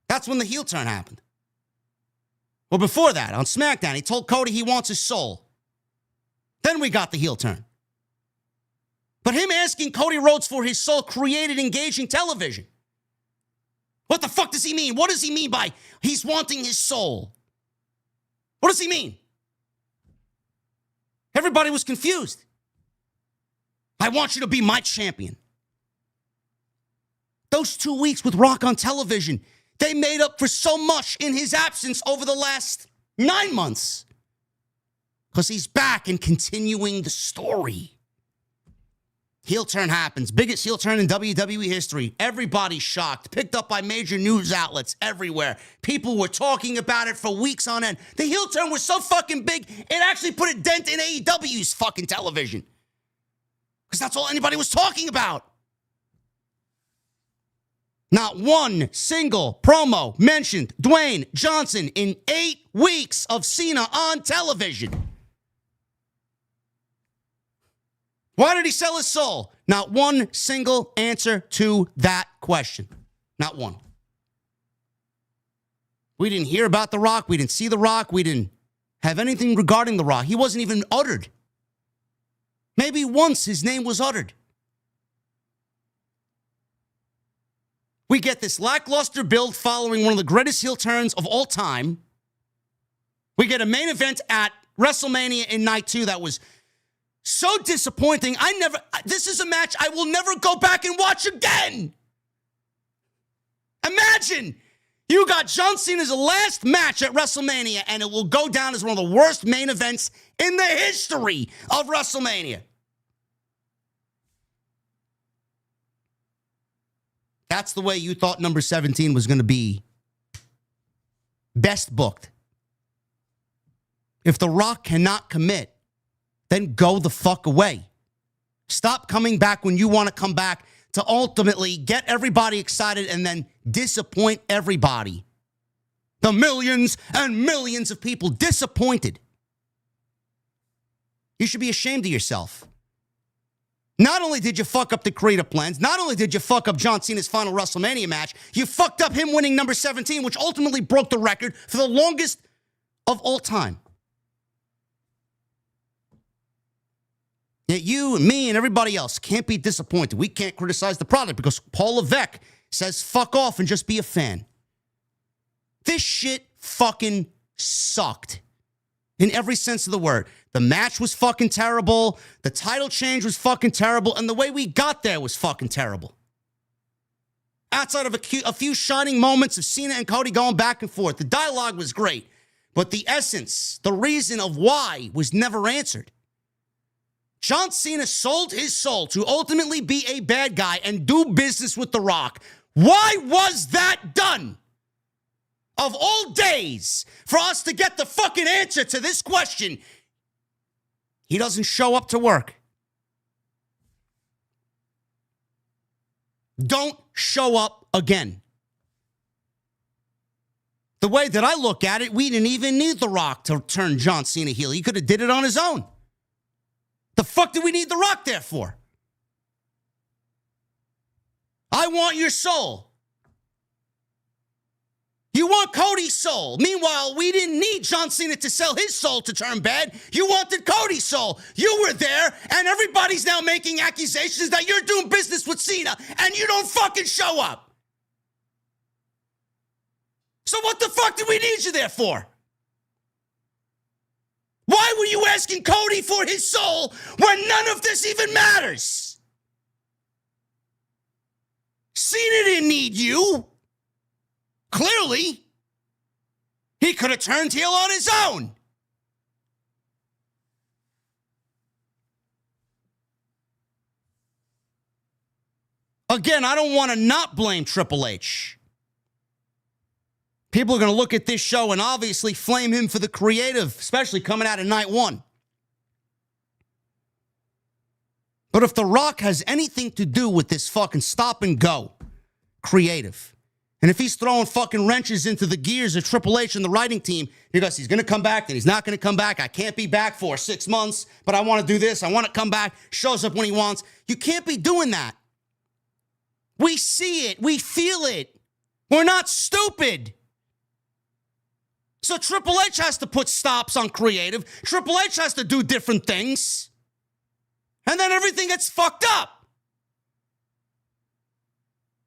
That's when the heel turn happened. Well, before that, on SmackDown, he told Cody he wants his soul. Then we got the heel turn. But him asking Cody Rhodes for his soul created engaging television. What the fuck does he mean? What does he mean by he's wanting his soul? What does he mean? Everybody was confused. I want you to be my champion. Those 2 weeks with Rock on television, they made up for so much in his absence over the last 9 months. Because he's back and continuing the story. Heel turn happens. Biggest heel turn in WWE history. Everybody's shocked. Picked up by major news outlets everywhere. People were talking about it for weeks on end. The heel turn was so fucking big, it actually put a dent in AEW's fucking television. Because that's all anybody was talking about. Not one single promo mentioned Dwayne Johnson in 8 weeks of Cena on television. Why did he sell his soul? Not one single answer to that question. Not one. We didn't hear about The Rock. We didn't see The Rock. We didn't have anything regarding The Rock. He wasn't even uttered. Maybe once his name was uttered. We get this lackluster build following one of the greatest heel turns of all time. We get a main event at WrestleMania in night 2 that was so disappointing. This is a match I will never go back and watch again. Imagine you got John Cena's last match at WrestleMania and it will go down as one of the worst main events in the history of WrestleMania. That's the way you thought number 17 was going to be best booked. If The Rock cannot commit, then go the fuck away. Stop coming back when you want to come back to ultimately get everybody excited and then disappoint everybody. The millions and millions of people disappointed. You should be ashamed of yourself. Not only did you fuck up the creative plans, not only did you fuck up John Cena's final WrestleMania match, you fucked up him winning number 17, which ultimately broke the record for the longest of all time. Yet you and me and everybody else can't be disappointed. We can't criticize the product because Paul Levesque says fuck off and just be a fan. This shit fucking sucked in every sense of the word. The match was fucking terrible. The title change was fucking terrible. And the way we got there was fucking terrible. Outside of a few shining moments of Cena and Cody going back and forth, the dialogue was great. But the essence, the reason of why was never answered. John Cena sold his soul to ultimately be a bad guy and do business with The Rock. Why was that done? Of all days, for us to get the fucking answer to this question, he doesn't show up to work. Don't show up again. The way that I look at it, we didn't even need The Rock to turn John Cena heel. He could have did it on his own. The fuck do we need The Rock there for? I want your soul. You want Cody's soul. Meanwhile, we didn't need John Cena to sell his soul to turn bad. You wanted Cody's soul. You were there, and everybody's now making accusations that you're doing business with Cena, and you don't fucking show up. So what the fuck did we need you there for? Why were you asking Cody for his soul when none of this even matters? Cena didn't need you. Clearly. He could have turned heel on his own. Again, I don't want to not blame Triple H. People are going to look at this show and obviously flame him for the creative, especially coming out of night 1. But if The Rock has anything to do with this fucking stop and go creative, and if he's throwing fucking wrenches into the gears of Triple H and the writing team because he's going to come back, then he's not going to come back. I can't be back for 6 months, but I want to do this. I want to come back. Shows up when he wants. You can't be doing that. We see it. We feel it. We're not stupid. So Triple H has to put stops on creative. Triple H has to do different things. And then everything gets fucked up.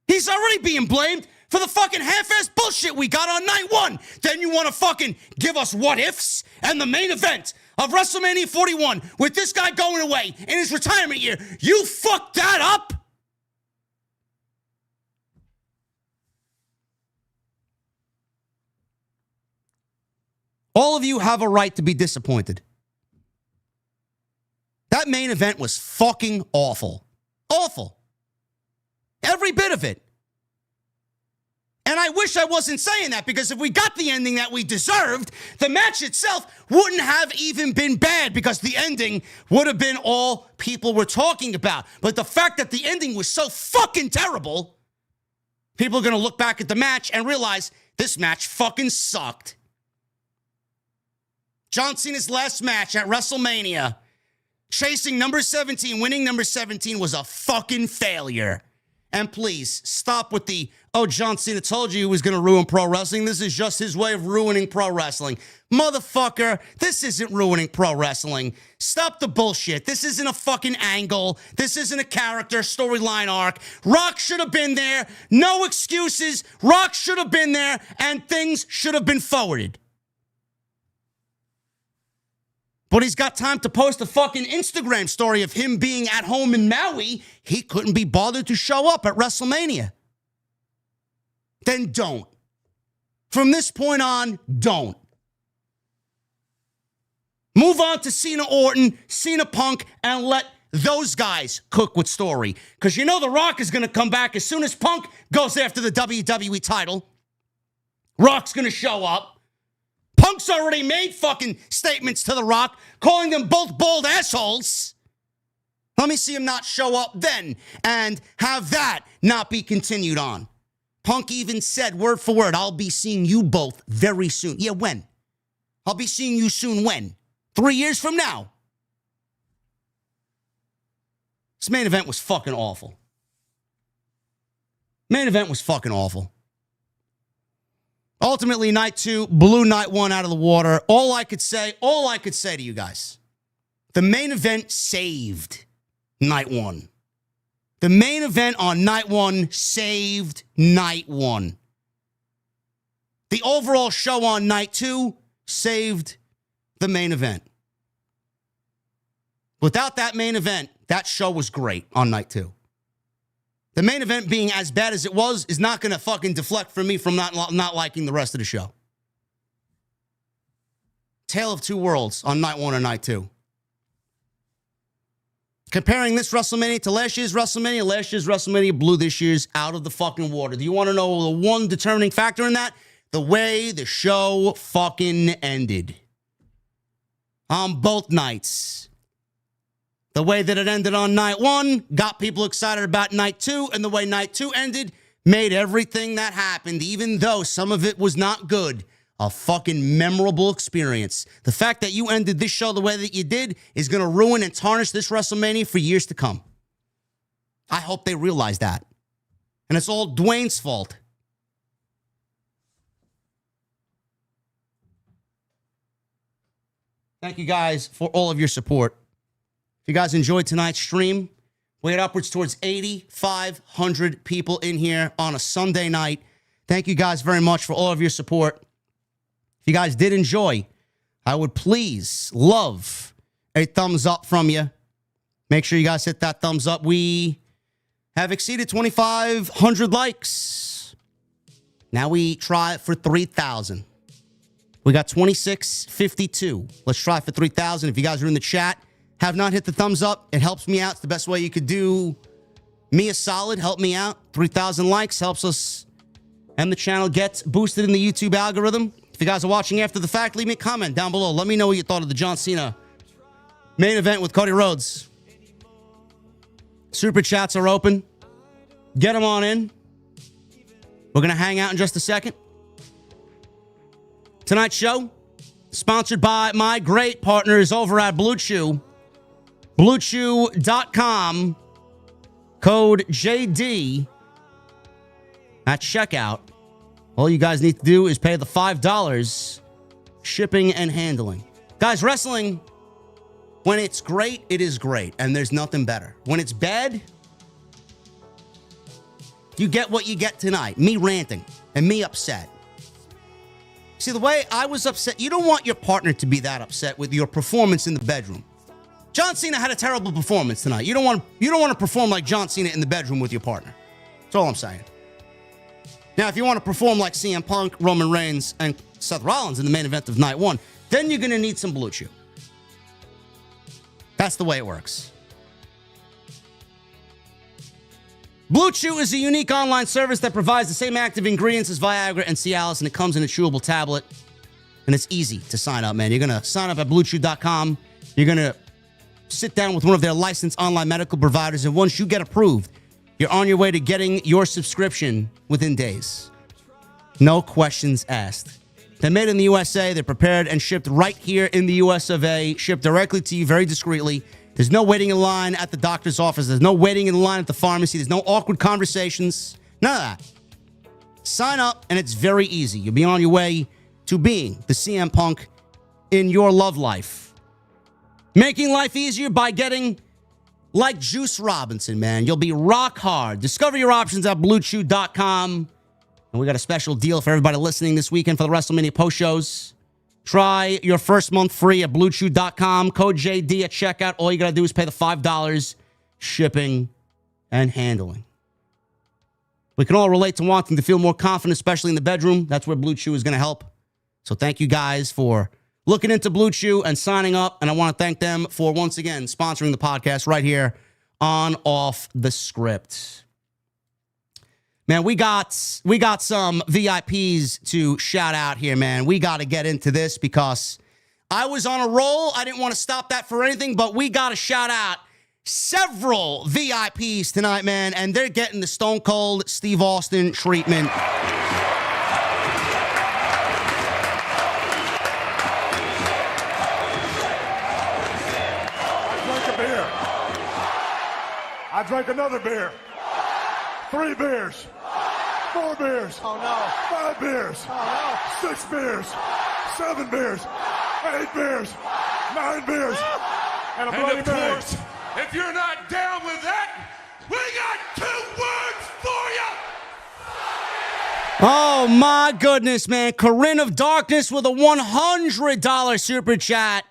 He's already being blamed for the fucking half-ass bullshit we got on night 1. Then you want to fucking give us what-ifs and the main event of WrestleMania 41 with this guy going away in his retirement year. You fucked that up? All of you have a right to be disappointed. That main event was fucking awful. Awful. Every bit of it. And I wish I wasn't saying that, because if we got the ending that we deserved, the match itself wouldn't have even been bad, because the ending would have been all people were talking about. But the fact that the ending was so fucking terrible, people are going to look back at the match and realize this match fucking sucked. John Cena's last match at WrestleMania Chasing number 17, winning number 17 was a fucking failure. And please, stop with the, oh, John Cena told you he was going to ruin pro wrestling. This is just his way of ruining pro wrestling. Motherfucker, this isn't ruining pro wrestling. Stop the bullshit. This isn't a fucking angle. This isn't a character storyline arc. Rock should have been there. No excuses. Rock should have been there, and things should have been forwarded. But he's got time to post a fucking Instagram story of him being at home in Maui. He couldn't be bothered to show up at WrestleMania. Then don't. From this point on, don't. Move on to Cena Orton, Cena Punk, and let those guys cook with story. Because you know The Rock is going to come back as soon as Punk goes after the WWE title. Rock's going to show up. Punk's already made fucking statements to The Rock, calling them both bald assholes. Let me see him not show up then and have that not be continued on. Punk even said, word for word, I'll be seeing you both very soon. Yeah, when? I'll be seeing you soon when? 3 years from now. This main event was fucking awful. Main event was fucking awful. Ultimately, night 2 blew night 1 out of the water. All I could say to you guys, the main event saved night 1. The main event on night 1 saved night 1. The overall show on night 2 saved the main event. Without that main event, that show was great on night 2. The main event being as bad as it was is not going to fucking deflect from me from not liking the rest of the show. Tale of two worlds on night 1 and night 2. Comparing this WrestleMania to last year's WrestleMania blew this year's out of the fucking water. Do you want to know the one determining factor in that? The way the show fucking ended. On both nights. The way that it ended on night 1 got people excited about night 2, and the way night 2 ended made everything that happened, even though some of it was not good, a fucking memorable experience. The fact that you ended this show the way that you did is going to ruin and tarnish this WrestleMania for years to come. I hope they realize that. And it's all Dwayne's fault. Thank you guys for all of your support. If you guys enjoyed tonight's stream, we had upwards towards 8,500 people in here on a Sunday night. Thank you guys very much for all of your support. If you guys did enjoy, I would please love a thumbs up from you. Make sure you guys hit that thumbs up. We have exceeded 2,500 likes. Now we try for 3,000. We got 2,652. Let's try for 3,000. If you guys are in the chat, have not hit the thumbs up, it helps me out. It's the best way you could do me a solid. Help me out. 3,000 likes helps us and the channel gets boosted in the YouTube algorithm. If you guys are watching after the fact, leave me a comment down below. Let me know what you thought of the John Cena main event with Cody Rhodes. Super chats are open. Get them on in. We're going to hang out in just a second. Tonight's show, sponsored by my great partners over at Blue Chew. BlueChew.com. Code JD at checkout. All you guys need to do is pay the $5 shipping and handling. Guys, wrestling, when it's great, it is great, and there's nothing better. When it's bad, you get what you get tonight. Me ranting and me upset. See, the way I was upset, you don't want your partner to be that upset with your performance in the bedroom. John Cena had a terrible performance tonight. You don't want to perform like John Cena in the bedroom with your partner. That's all I'm saying. Now, if you want to perform like CM Punk, Roman Reigns, and Seth Rollins in the main event of night 1, then you're going to need some Blue Chew. That's the way it works. Blue Chew is a unique online service that provides the same active ingredients as Viagra and Cialis, and it comes in a chewable tablet. And it's easy to sign up, man. You're going to sign up at BlueChew.com. You're going to sit down with one of their licensed online medical providers, and once you get approved, you're on your way to getting your subscription within days. No questions asked. They're made in the USA. They're prepared and shipped right here in the US of A, shipped directly to you very discreetly. There's no waiting in line at the doctor's office. There's no waiting in line at the pharmacy. There's no awkward conversations. None of that. Sign up, and it's very easy. You'll be on your way to being the CM Punk in your love life. Making life easier by getting like Juice Robinson, man. You'll be rock hard. Discover your options at BlueChew.com. And we got a special deal for everybody listening this weekend for the WrestleMania post shows. Try your first month free at BlueChew.com. Code JD at checkout. All you got to do is pay the $5 shipping and handling. We can all relate to wanting to feel more confident, especially in the bedroom. That's where Blue Chew is going to help. So thank you guys for looking into Blue Chew and signing up. And I want to thank them for, once again, sponsoring the podcast right here on Off the Script. Man, we got some VIPs to shout out here, man. We got to get into this because I was on a roll. I didn't want to stop that for anything, but we got to shout out several VIPs tonight, man, and they're getting the Stone Cold Steve Austin treatment. I drank another beer. 3 beers. 4 beers. Oh, no. 5 beers. Oh, no. 6 beers. 7 beers. 8 beers. 9 beers. And a Bloody of Mary. course, if you're not down with that, we got 2 words for you. Oh, my goodness, man. Corinne of Darkness with a $100 super chat.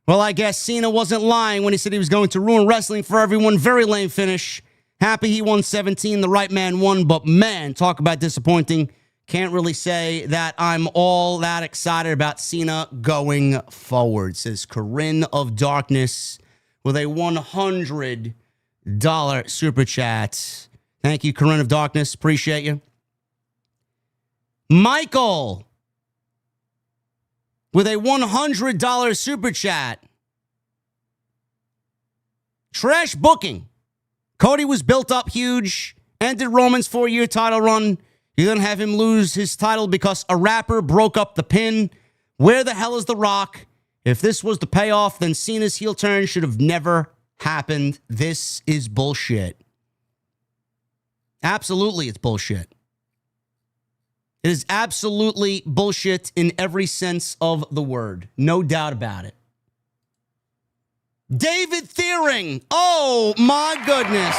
Well, I guess Cena wasn't lying when he said he was going to ruin wrestling for everyone. Very lame finish. Happy he won 17. The right man won. But, man, talk about disappointing. Can't really say that I'm all that excited about Cena going forward, says Corinne of Darkness with a $100 super chat. Thank you, Corinne of Darkness. Appreciate you. Michael with a $100 super chat. Trash booking. Cody was built up huge, ended Roman's 4-year title run. You then have him lose his title because a rapper broke up the pin. Where the hell is The Rock? If this was the payoff, then Cena's heel turn should have never happened. This is bullshit. Absolutely, it's bullshit. It is absolutely bullshit in every sense of the word. No doubt about it. David Thiering. Oh, my goodness.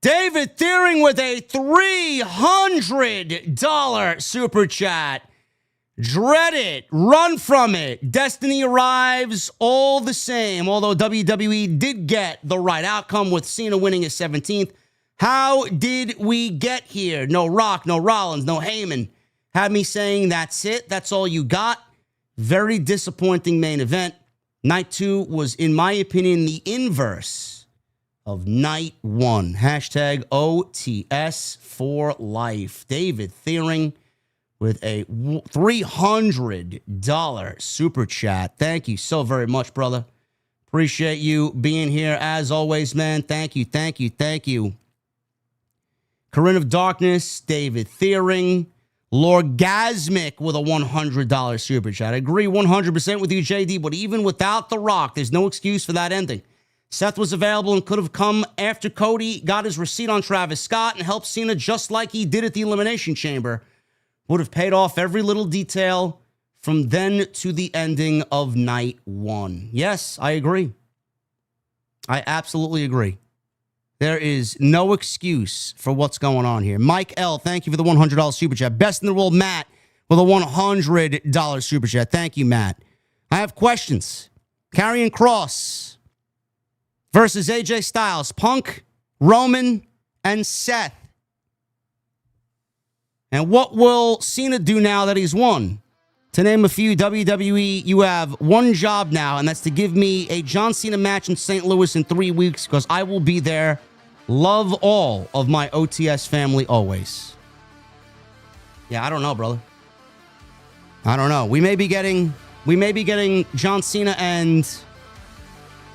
David Thiering with a $300 super chat. Dread it. Run from it. Destiny arrives all the same. Although WWE did get the right outcome with Cena winning his 17th. How did we get here? No Rock, no Rollins, no Heyman. Had me saying that's it. That's all you got. Very disappointing main event. Night 2 was, in my opinion, the inverse of night 1. Hashtag OTS for life. David Thiering with a $300 super chat. Thank you so very much, brother. Appreciate you being here as always, man. Thank you, thank you, thank you. Corinne of Darkness, David Thiering, Lorgasmic with a $100 super chat. I agree 100% with you, JD, but even without The Rock, there's no excuse for that ending. Seth was available and could have come after Cody got his receipt on Travis Scott and helped Cena just like he did at the Elimination Chamber. Would have paid off every little detail from then to the ending of night 1. Yes, I agree. I absolutely agree. There is no excuse for what's going on here. Mike L., thank you for the $100 super chat. Best in the world, Matt, with a $100 super chat. Thank you, Matt. I have questions. Karrion Kross versus AJ Styles, Punk, Roman, and Seth. And what will Cena do now that he's won? To name a few, WWE, you have one job now, and that's to give me a John Cena match in St. Louis in 3 weeks, because I will be there. Love all of my OTS family always. Yeah, I don't know, brother. I don't know. We may be getting John Cena and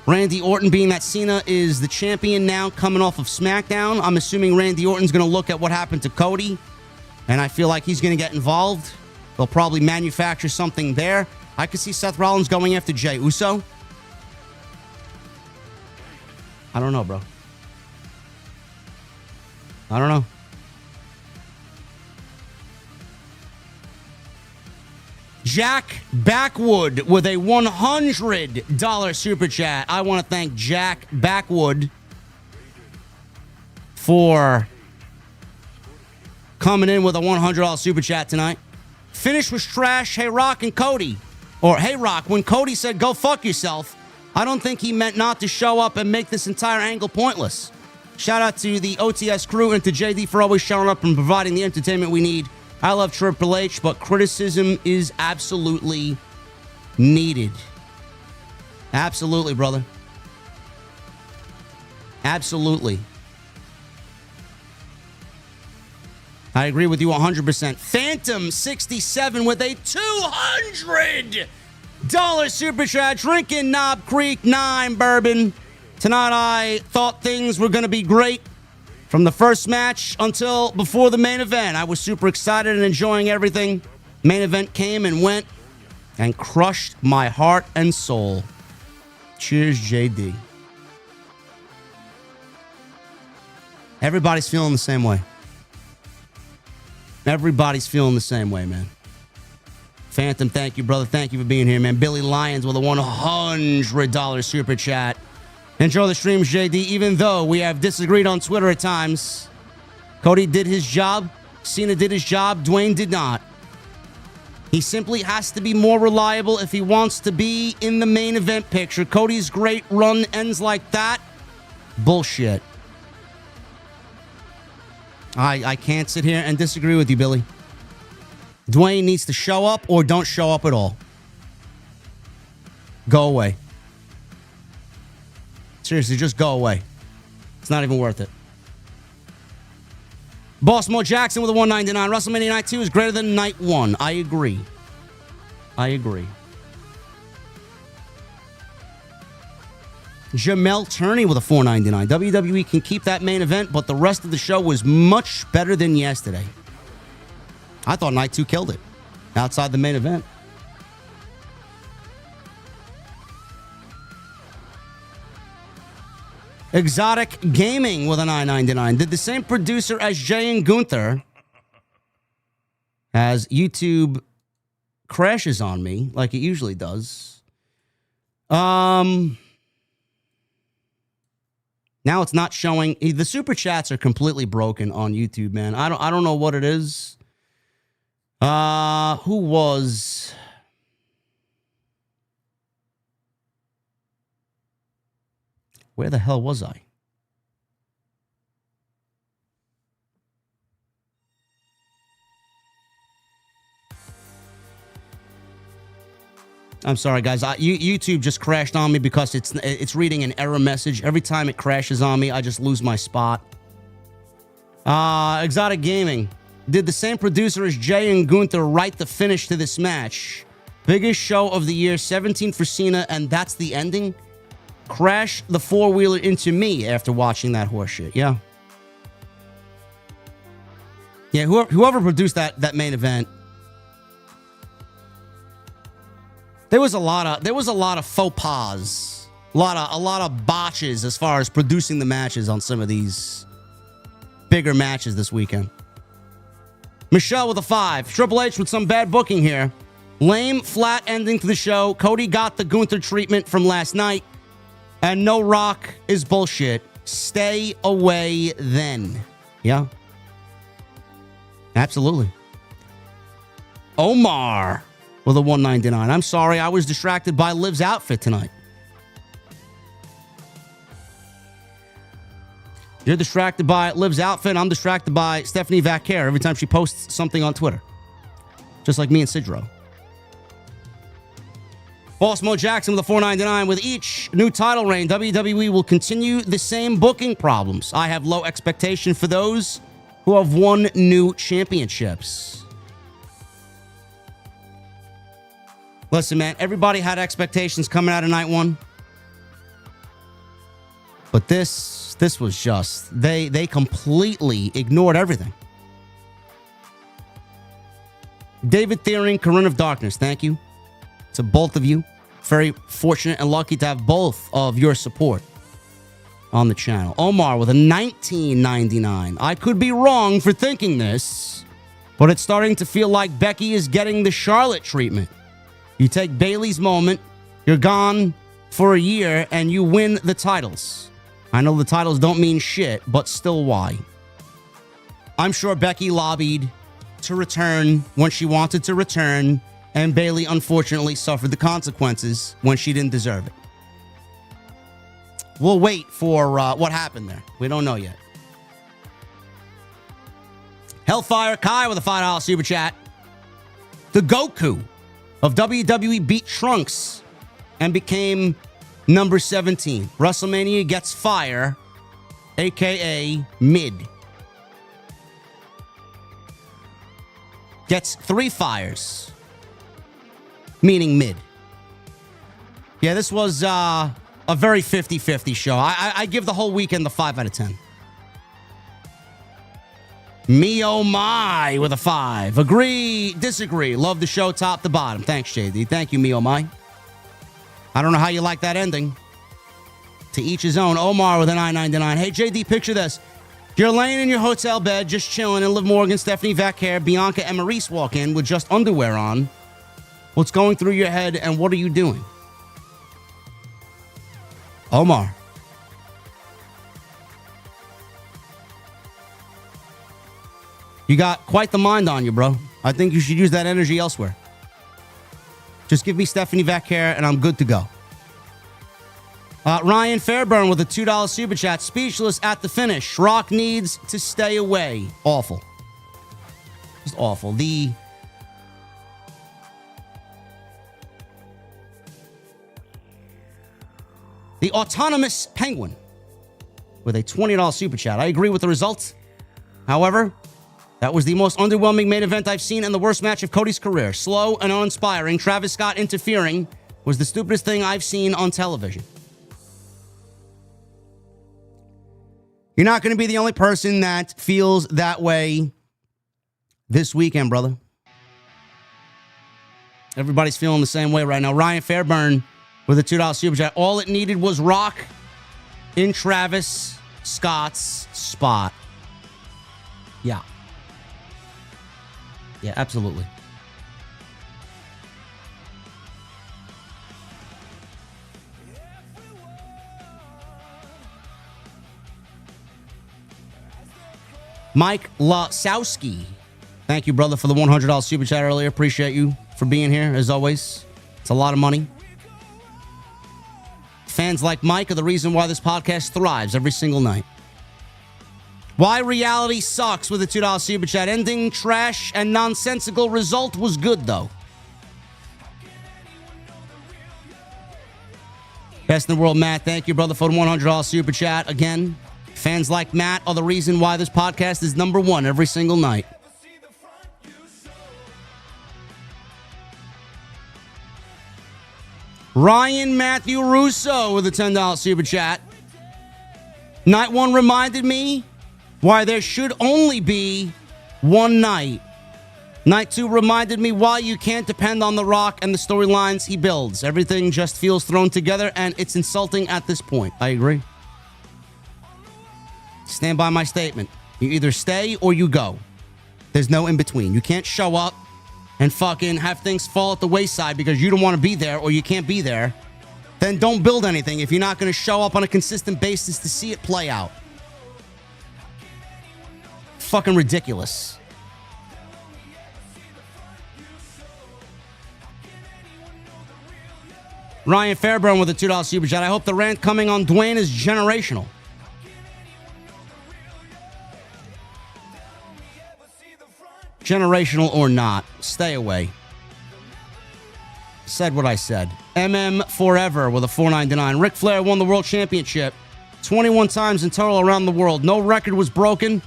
Randy Orton, being that Cena is the champion now coming off of SmackDown, I'm assuming Randy Orton's going to look at what happened to Cody, and I feel like he's going to get involved. They'll probably manufacture something there. I could see Seth Rollins going after Jey Uso. I don't know, bro. I don't know. Jack Backwood with a $100 super chat. I want to thank Jack Backwood for coming in with a $100 super chat tonight. Finish was trash. Hey, Rock and Cody. Or, hey, Rock, when Cody said, go fuck yourself, I don't think he meant not to show up and make this entire angle pointless. Shout out to the OTS crew and to JD for always showing up and providing the entertainment we need. I love Triple H, but criticism is absolutely needed. Absolutely, brother. Absolutely. I agree with you 100%. Phantom67 with a $200 super chat. Drinking Knob Creek 9 bourbon. Tonight I thought things were going to be great. From the first match until before the main event, I was super excited and enjoying everything. Main event came and went and crushed my heart and soul. Cheers, JD. Everybody's feeling the same way. Everybody's feeling the same way, man. Phantom, thank you, brother. Thank you for being here, man. Billy Lyons with a $100 super chat. Enjoy the streams, JD, even though we have disagreed on Twitter at times. Cody did his job. Cena did his job. Dwayne did not. He simply has to be more reliable if he wants to be in the main event picture. Cody's great run ends like that. Bullshit. I can't sit here and disagree with you, Billy. Dwayne needs to show up or don't show up at all. Go away. Seriously, just go away. It's not even worth it. Boss Mo Jackson with a $199. WrestleMania Night 2 is greater than Night 1. I agree. I agree. Jamel Turney with a $4.99. WWE can keep that main event, but the rest of the show was much better than yesterday. I thought Night 2 killed it outside the main event. Exotic Gaming with a $9.99. Did the same producer as Jay and Gunther, as YouTube crashes on me like it usually does. Now it's not showing. The super chats are completely broken on YouTube, man. I don't know what it is. Who was? Where the hell was I? I'm sorry, guys. YouTube just crashed on me because it's reading an error message. Every time it crashes on me, I just lose my spot. Exotic Gaming. Did the same producer as Jay and Gunther write the finish to this match? Biggest show of the year, 17 for Cena, and that's the ending? Crash the four-wheeler into me after watching that horseshit. Yeah. Yeah, whoever produced that main event. There was a lot of faux pas. A lot of botches as far as producing the matches on some of these bigger matches this weekend. Michelle with a 5. Triple H with some bad booking here. Lame, flat ending to the show. Cody got the Gunther treatment from last night. And no Rock is bullshit. Stay away then. Yeah. Absolutely. Omar with a $1.99. I'm sorry, I was distracted by Liv's outfit tonight. You're distracted by Liv's outfit. I'm distracted by Stephanie Vaquer every time she posts something on Twitter. Just like me and Sidro. Boss Mo Jackson with a $4.99. With each new title reign, WWE will continue the same booking problems. I have low expectation for those who have won new championships. Listen, man, everybody had expectations coming out of night 1. But this was just, they completely ignored everything. David Thiering, Corinne of Darkness, thank you to both of you. Very fortunate and lucky to have both of your support on the channel. Omar with a $19.99. I could be wrong for thinking this, but it's starting to feel like Becky is getting the Charlotte treatment. You take Bayley's moment, you're gone for a year, and you win the titles. I know the titles don't mean shit, but still, why? I'm sure Becky lobbied to return when she wanted to return, and Bayley unfortunately suffered the consequences when she didn't deserve it. We'll wait for what happened there. We don't know yet. Hellfire Kai with a $5 super chat. The Goku of WWE beat Trunks and became number 17. WrestleMania gets fire, a.k.a. mid. Gets 3 fires, meaning mid. Yeah, this was a very 50-50 show. I give the whole weekend the 5 out of 10. Me oh my with a 5. Agree, disagree. Love the show top to bottom. Thanks, JD. Thank you, me oh my. I don't know how you like that ending. To each his own. Omar with a $9.99. Hey, JD, picture this. You're laying in your hotel bed, just chilling, and Liv Morgan, Stephanie Vaquer, Bianca, and Maurice walk in with just underwear on. What's going through your head, and what are you doing? Omar. You got quite the mind on you, bro. I think you should use that energy elsewhere. Just give me Stephanie Vaquer, and I'm good to go. Ryan Fairburn with a $2 super chat. Speechless at the finish. Rock needs to stay away. Awful. Just awful. The autonomous penguin with a $20 super chat. I agree with the results. However, that was the most underwhelming main event I've seen and the worst match of Cody's career. Slow and uninspiring. Travis Scott interfering was the stupidest thing I've seen on television. You're not going to be the only person that feels that way this weekend, brother. Everybody's feeling the same way right now. Ryan Fairburn with a $2 super chat. All it needed was Rock in Travis Scott's spot. Yeah. Yeah, absolutely. Mike Lasowski. Thank you, brother, for the $100 super chat earlier. Appreciate you for being here, as always. It's a lot of money. Fans like Mike are the reason why this podcast thrives every single night. Why reality sucks with a $2 super chat. Ending trash and nonsensical. Result was good, though. Best in the world, Matt. Thank you, brother, for the $100 super chat. Again, fans like Matt are the reason why this podcast is number one every single night. Ryan Matthew Russo with a $10 super chat. Night one reminded me why there should only be one night. Night two reminded me why you can't depend on The Rock and the storylines he builds. Everything just feels thrown together, and it's insulting at this point. I agree. Stand by my statement. You either stay or you go. There's no in between. You can't show up and fucking have things fall at the wayside because you don't want to be there or you can't be there. Then don't build anything if you're not going to show up on a consistent basis to see it play out. Fucking ridiculous. Ryan Fairburn with a $2 super chat. I hope the rant coming on Dwayne is generational. Generational or not, stay away. Said what I said. MM Forever with a $4.99. Ric Flair won the World Championship 21 times in total around the world. No record was broken.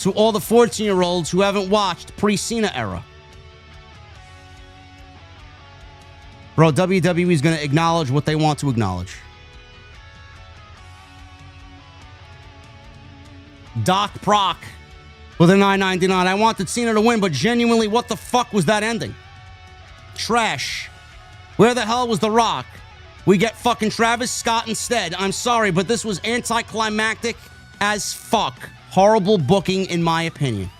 To all the 14-year-olds who haven't watched pre-Cena era. Bro, WWE is going to acknowledge what they want to acknowledge. Doc Proc with a $9.99. I wanted Cena to win, but genuinely, what the fuck was that ending? Trash. Where the hell was The Rock? We get fucking Travis Scott instead. I'm sorry, but this was anticlimactic as fuck. Horrible booking, in my opinion.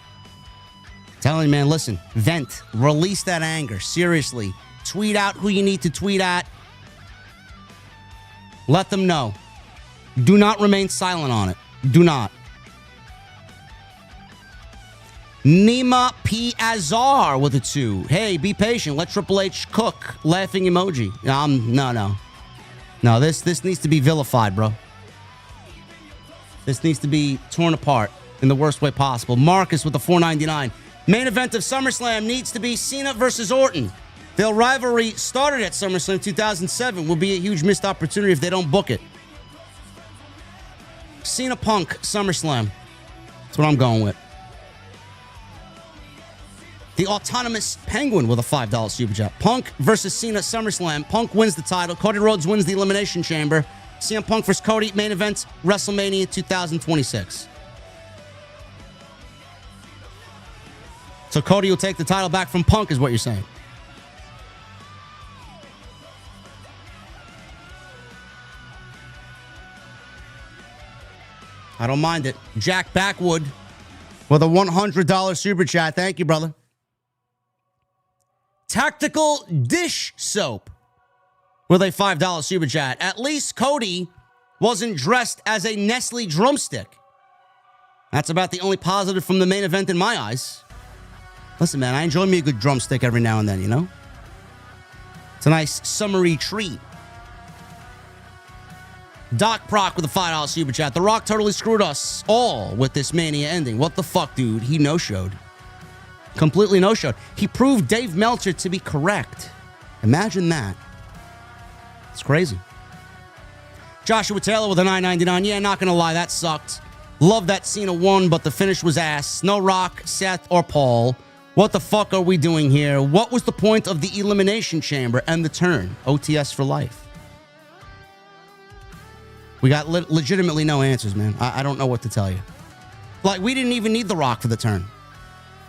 Telling you, man, listen, vent. Release that anger. Seriously. Tweet out who you need to tweet at. Let them know. Do not remain silent on it. Do not. Nima P. Azar with a 2. Hey, be patient. Let Triple H cook. Laughing emoji. No, this needs to be vilified, bro. This needs to be torn apart in the worst way possible. Marcus with a $4.99. Main event of SummerSlam needs to be Cena versus Orton. Their rivalry started at SummerSlam 2007. Will be a huge missed opportunity if they don't book it. Cena Punk SummerSlam. That's what I'm going with. The Autonomous Penguin with a $5 super chat. Punk versus Cena SummerSlam. Punk wins the title. Cody Rhodes wins the Elimination Chamber. CM Punk versus Cody. Main event WrestleMania 2026. So Cody will take the title back from Punk, is what you're saying. I don't mind it. Jack Backwood with a $100 super chat. Thank you, brother. Tactical Dish Soap with a $5 super chat. At least Cody wasn't dressed as a Nestle drumstick. That's about the only positive from the main event in my eyes. Listen, man, I enjoy me a good drumstick every now and then, you know? It's a nice summery treat. Doc Proc with a $5 super chat. The Rock totally screwed us all with this Mania ending. What the fuck, dude? He no-showed. Completely no-showed. He proved Dave Meltzer to be correct. Imagine that. It's crazy. Joshua Taylor with a $9.99. Yeah, not gonna lie, that sucked. Love that Cena won, but the finish was ass. No Rock, Seth, or Paul. What the fuck are we doing here? What was the point of the Elimination Chamber and the turn? OTS for life. We got legitimately no answers, man. I don't know what to tell you. Like, we didn't even need The Rock for the turn.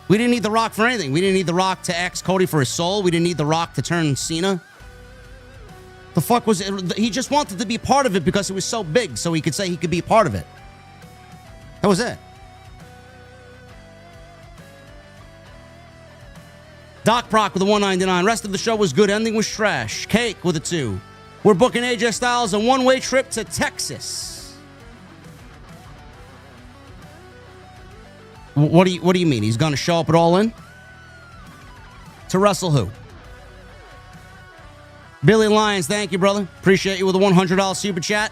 We didn't need The Rock for anything. We didn't need The Rock to axe Cody for his soul. We didn't need The Rock to turn Cena. The fuck was it? He just wanted to be part of it because it was so big, so he could say he could be part of it. That was it. Doc Proc with a $1.99. Rest of the show was good. Ending was trash. Cake with a 2. We're booking AJ Styles a one-way trip to Texas. What do you mean? He's going to show up at All In? To wrestle who? Billy Lyons, thank you, brother. Appreciate you with a $100 super chat.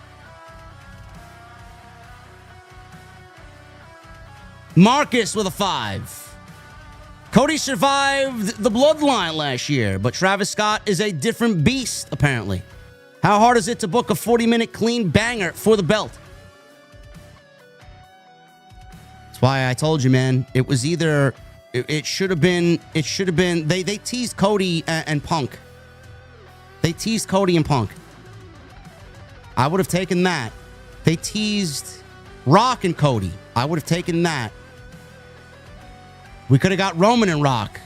Marcus with a 5. Cody survived the bloodline last year, but Travis Scott is a different beast, apparently. How hard is it to book a 40-minute clean banger for the belt? That's why I told you, man. It was either... It should have been... They teased Cody and Punk. They teased Cody and Punk. I would have taken that. They teased Rock and Cody. I would have taken that. We could have got Roman and Rock.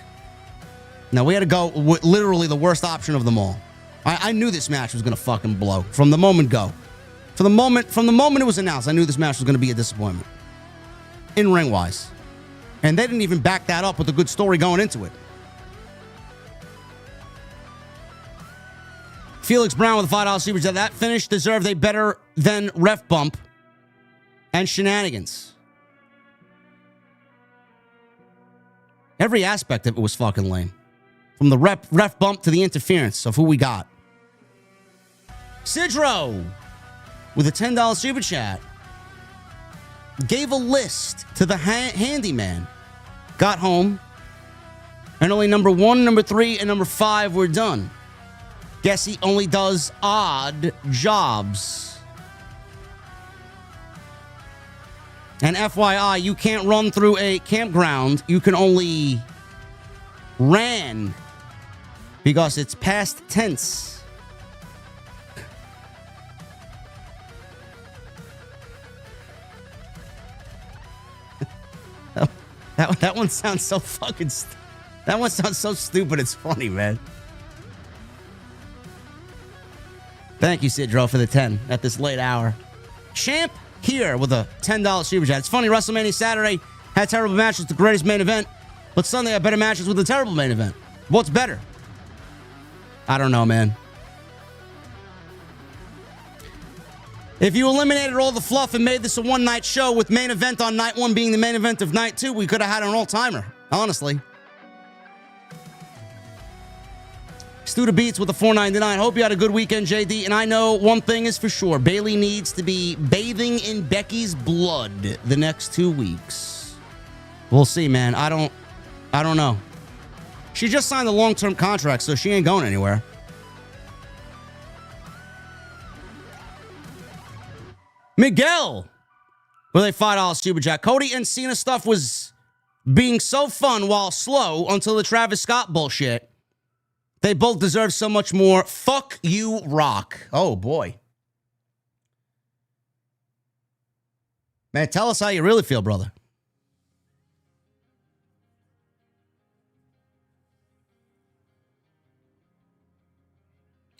Now, we had to go with literally the worst option of them all. I knew this match was going to fucking blow from the moment go. From the moment it was announced, I knew this match was going to be a disappointment. In ring-wise. And they didn't even back that up with a good story going into it. Felix Brown with a $5 super chat. That finish deserved a better than ref bump and shenanigans. Every aspect of it was fucking lame. From the ref bump to the interference of who we got. Sidro with a $10 super chat. Gave a list to the handyman. Got home. And only number 1, number 3, and number 5 were done. Guess he only does odd jobs. And FYI, you can't run through a campground. You can only ran because it's past tense. That one sounds so fucking... That one sounds so stupid, it's funny, man. Thank you, Sidro, for the 10 at this late hour. Champ here with a $10 super chat. It's funny, WrestleMania Saturday had terrible matches with the greatest main event, but Sunday had better matches with the terrible main event. What's better? I don't know, man. If you eliminated all the fluff and made this a one-night show with main event on night 1 being the main event of night 2, we could have had an all-timer, honestly. Studa Beats with a $4.99. Hope you had a good weekend, JD. And I know one thing is for sure. Bayley needs to be bathing in Becky's blood the next 2 weeks. We'll see, man. I don't know. She just signed a long-term contract, so she ain't going anywhere. Miguel with a $5 super chat. Cody and Cena stuff was being so fun while slow until the Travis Scott bullshit. They both deserve so much more. Fuck you, Rock. Oh, boy. Man, tell us how you really feel, brother.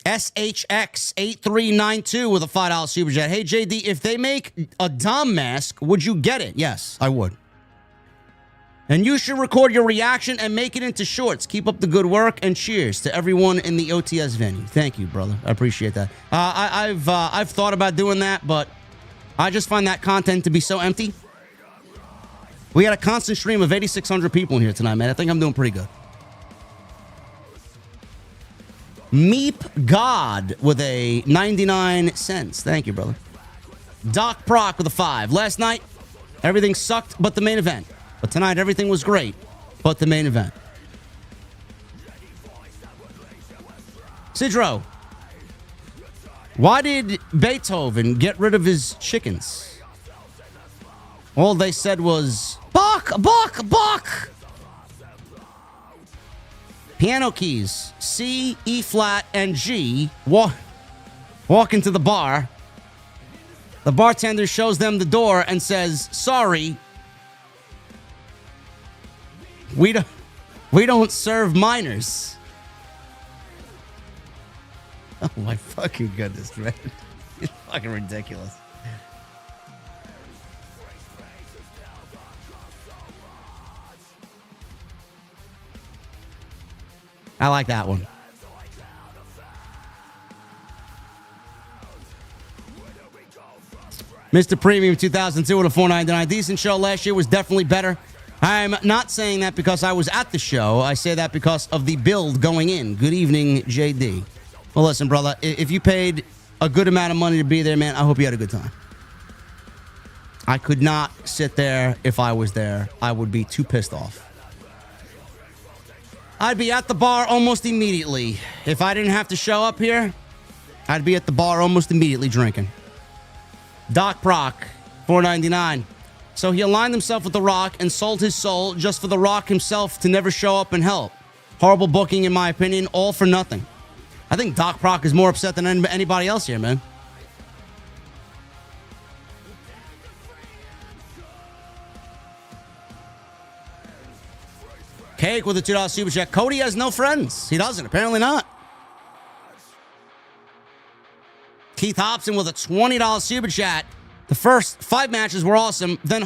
SHX8392 with a $5 super chat. Hey, JD, if they make a Dom mask, would you get it? Yes, I would. And you should record your reaction and make it into shorts. Keep up the good work and cheers to everyone in the OTS venue. Thank you, brother. I appreciate that. I've thought about doing that, but I just find that content to be so empty. We had a constant stream of 8,600 people in here tonight, man. I think I'm doing pretty good. Meep God with a 99 cents. Thank you, brother. Doc Proc with a 5. Last night, everything sucked but the main event. But tonight, everything was great but the main event. Sidro, why did Beethoven get rid of his chickens? All they said was, "Bach, Bach, Bach." Piano keys, C, E flat, and G. Walk into the bar. The bartender shows them the door and says, "Sorry, we don't serve minors." Oh my fucking goodness, man. It's fucking ridiculous. I like that one. Mr. Premium 2002 with a $4.99. Decent show. Last year was definitely better. I'm not saying that because I was at the show. I say that because of the build going in. Good evening, JD. Well, listen, brother, if you paid a good amount of money to be there, man, I hope you had a good time. I could not sit there if I was there. I would be too pissed off. I'd be at the bar almost immediately. If I didn't have to show up here, I'd be at the bar almost immediately drinking. Doc Proc, $4.99. So he aligned himself with The Rock and sold his soul just for The Rock himself to never show up and help. Horrible booking, in my opinion, all for nothing. I think Doc Proc is more upset than anybody else here, man. Cake with a $2 super chat. Cody has no friends. He doesn't. Apparently not. Keith Hobson with a $20 super chat. The first 5 matches were awesome. Then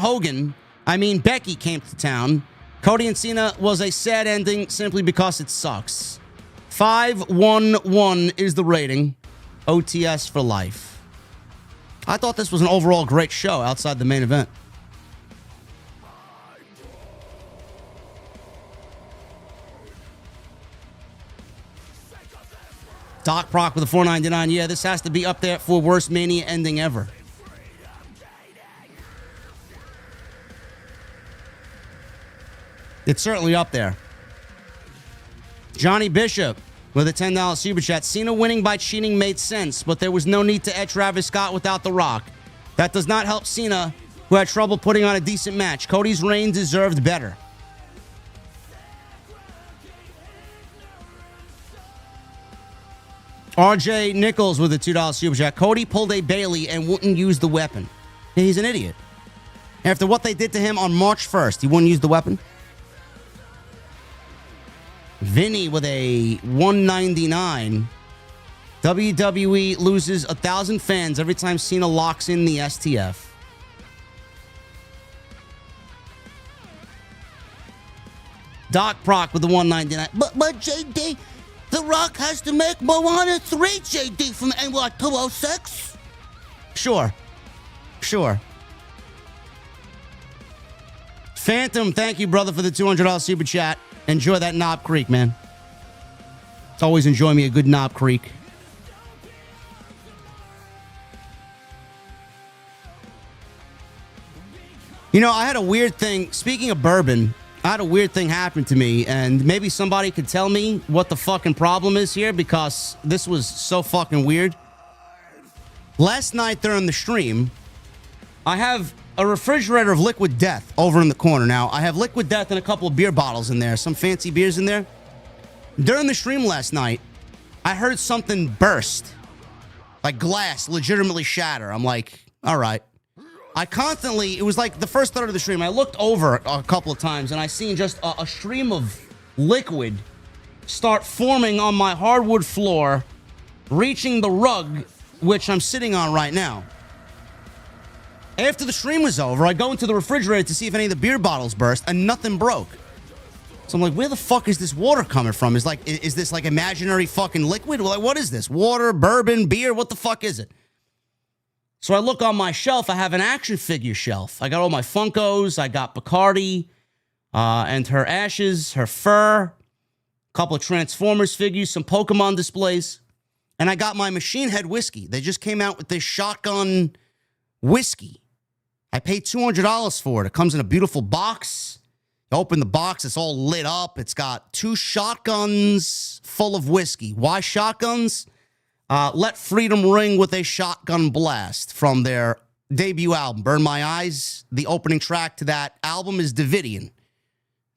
Becky came to town. Cody and Cena was a sad ending simply because it sucks. 511 is the rating. OTS for life. I thought this was an overall great show outside the main event. Doc Proc with a $4.99. Yeah, this has to be up there for worst Mania ending ever. It's certainly up there. Johnny Bishop with a $10 super chat. Cena winning by cheating made sense, but there was no need to add Travis Scott without The Rock. That does not help Cena, who had trouble putting on a decent match. Cody's reign deserved better. RJ Nichols with a $2 super chat. Cody pulled a Bayley and wouldn't use the weapon. He's an idiot. After what they did to him on March 1st, he wouldn't use the weapon? Vinny with a 199. WWE loses 1,000 fans every time Cena locks in the STF. Doc Brock with the 199. But JD, The Rock has to make Moana 3, JD, from NY 206. Sure. Phantom, thank you, brother, for the $200 super chat. Enjoy that Knob Creek, man. It's always enjoy me a good Knob Creek. You know, I had a weird thing. Speaking of bourbon, I had a weird thing happen to me, and maybe somebody could tell me what the fucking problem is here, because this was so fucking weird. Last night during the stream, I have a refrigerator of Liquid Death over in the corner. Now, I have Liquid Death and a couple of beer bottles in there, some fancy beers in there. During the stream last night, I heard something burst, like glass legitimately shatter. I'm like, all right. It was like the first third of the stream, I looked over a couple of times and I seen just a stream of liquid start forming on my hardwood floor, reaching the rug, which I'm sitting on right now. After the stream was over, I go into the refrigerator to see if any of the beer bottles burst, and nothing broke. So I'm like, where the fuck is this water coming from? Is this like imaginary fucking liquid? Like, what is this? Water, bourbon, beer? What the fuck is it? So I look on my shelf. I have an action figure shelf. I got all my Funkos. I got Bacardi and her ashes, her fur, a couple of Transformers figures, some Pokemon displays. And I got my Machine Head whiskey. They just came out with this shotgun whiskey. I paid $200 for it. It comes in a beautiful box. You open the box, it's all lit up. It's got 2 shotguns full of whiskey. Why shotguns? Let Freedom Ring with a Shotgun Blast from their debut album, Burn My Eyes. The opening track to that album is Davidian.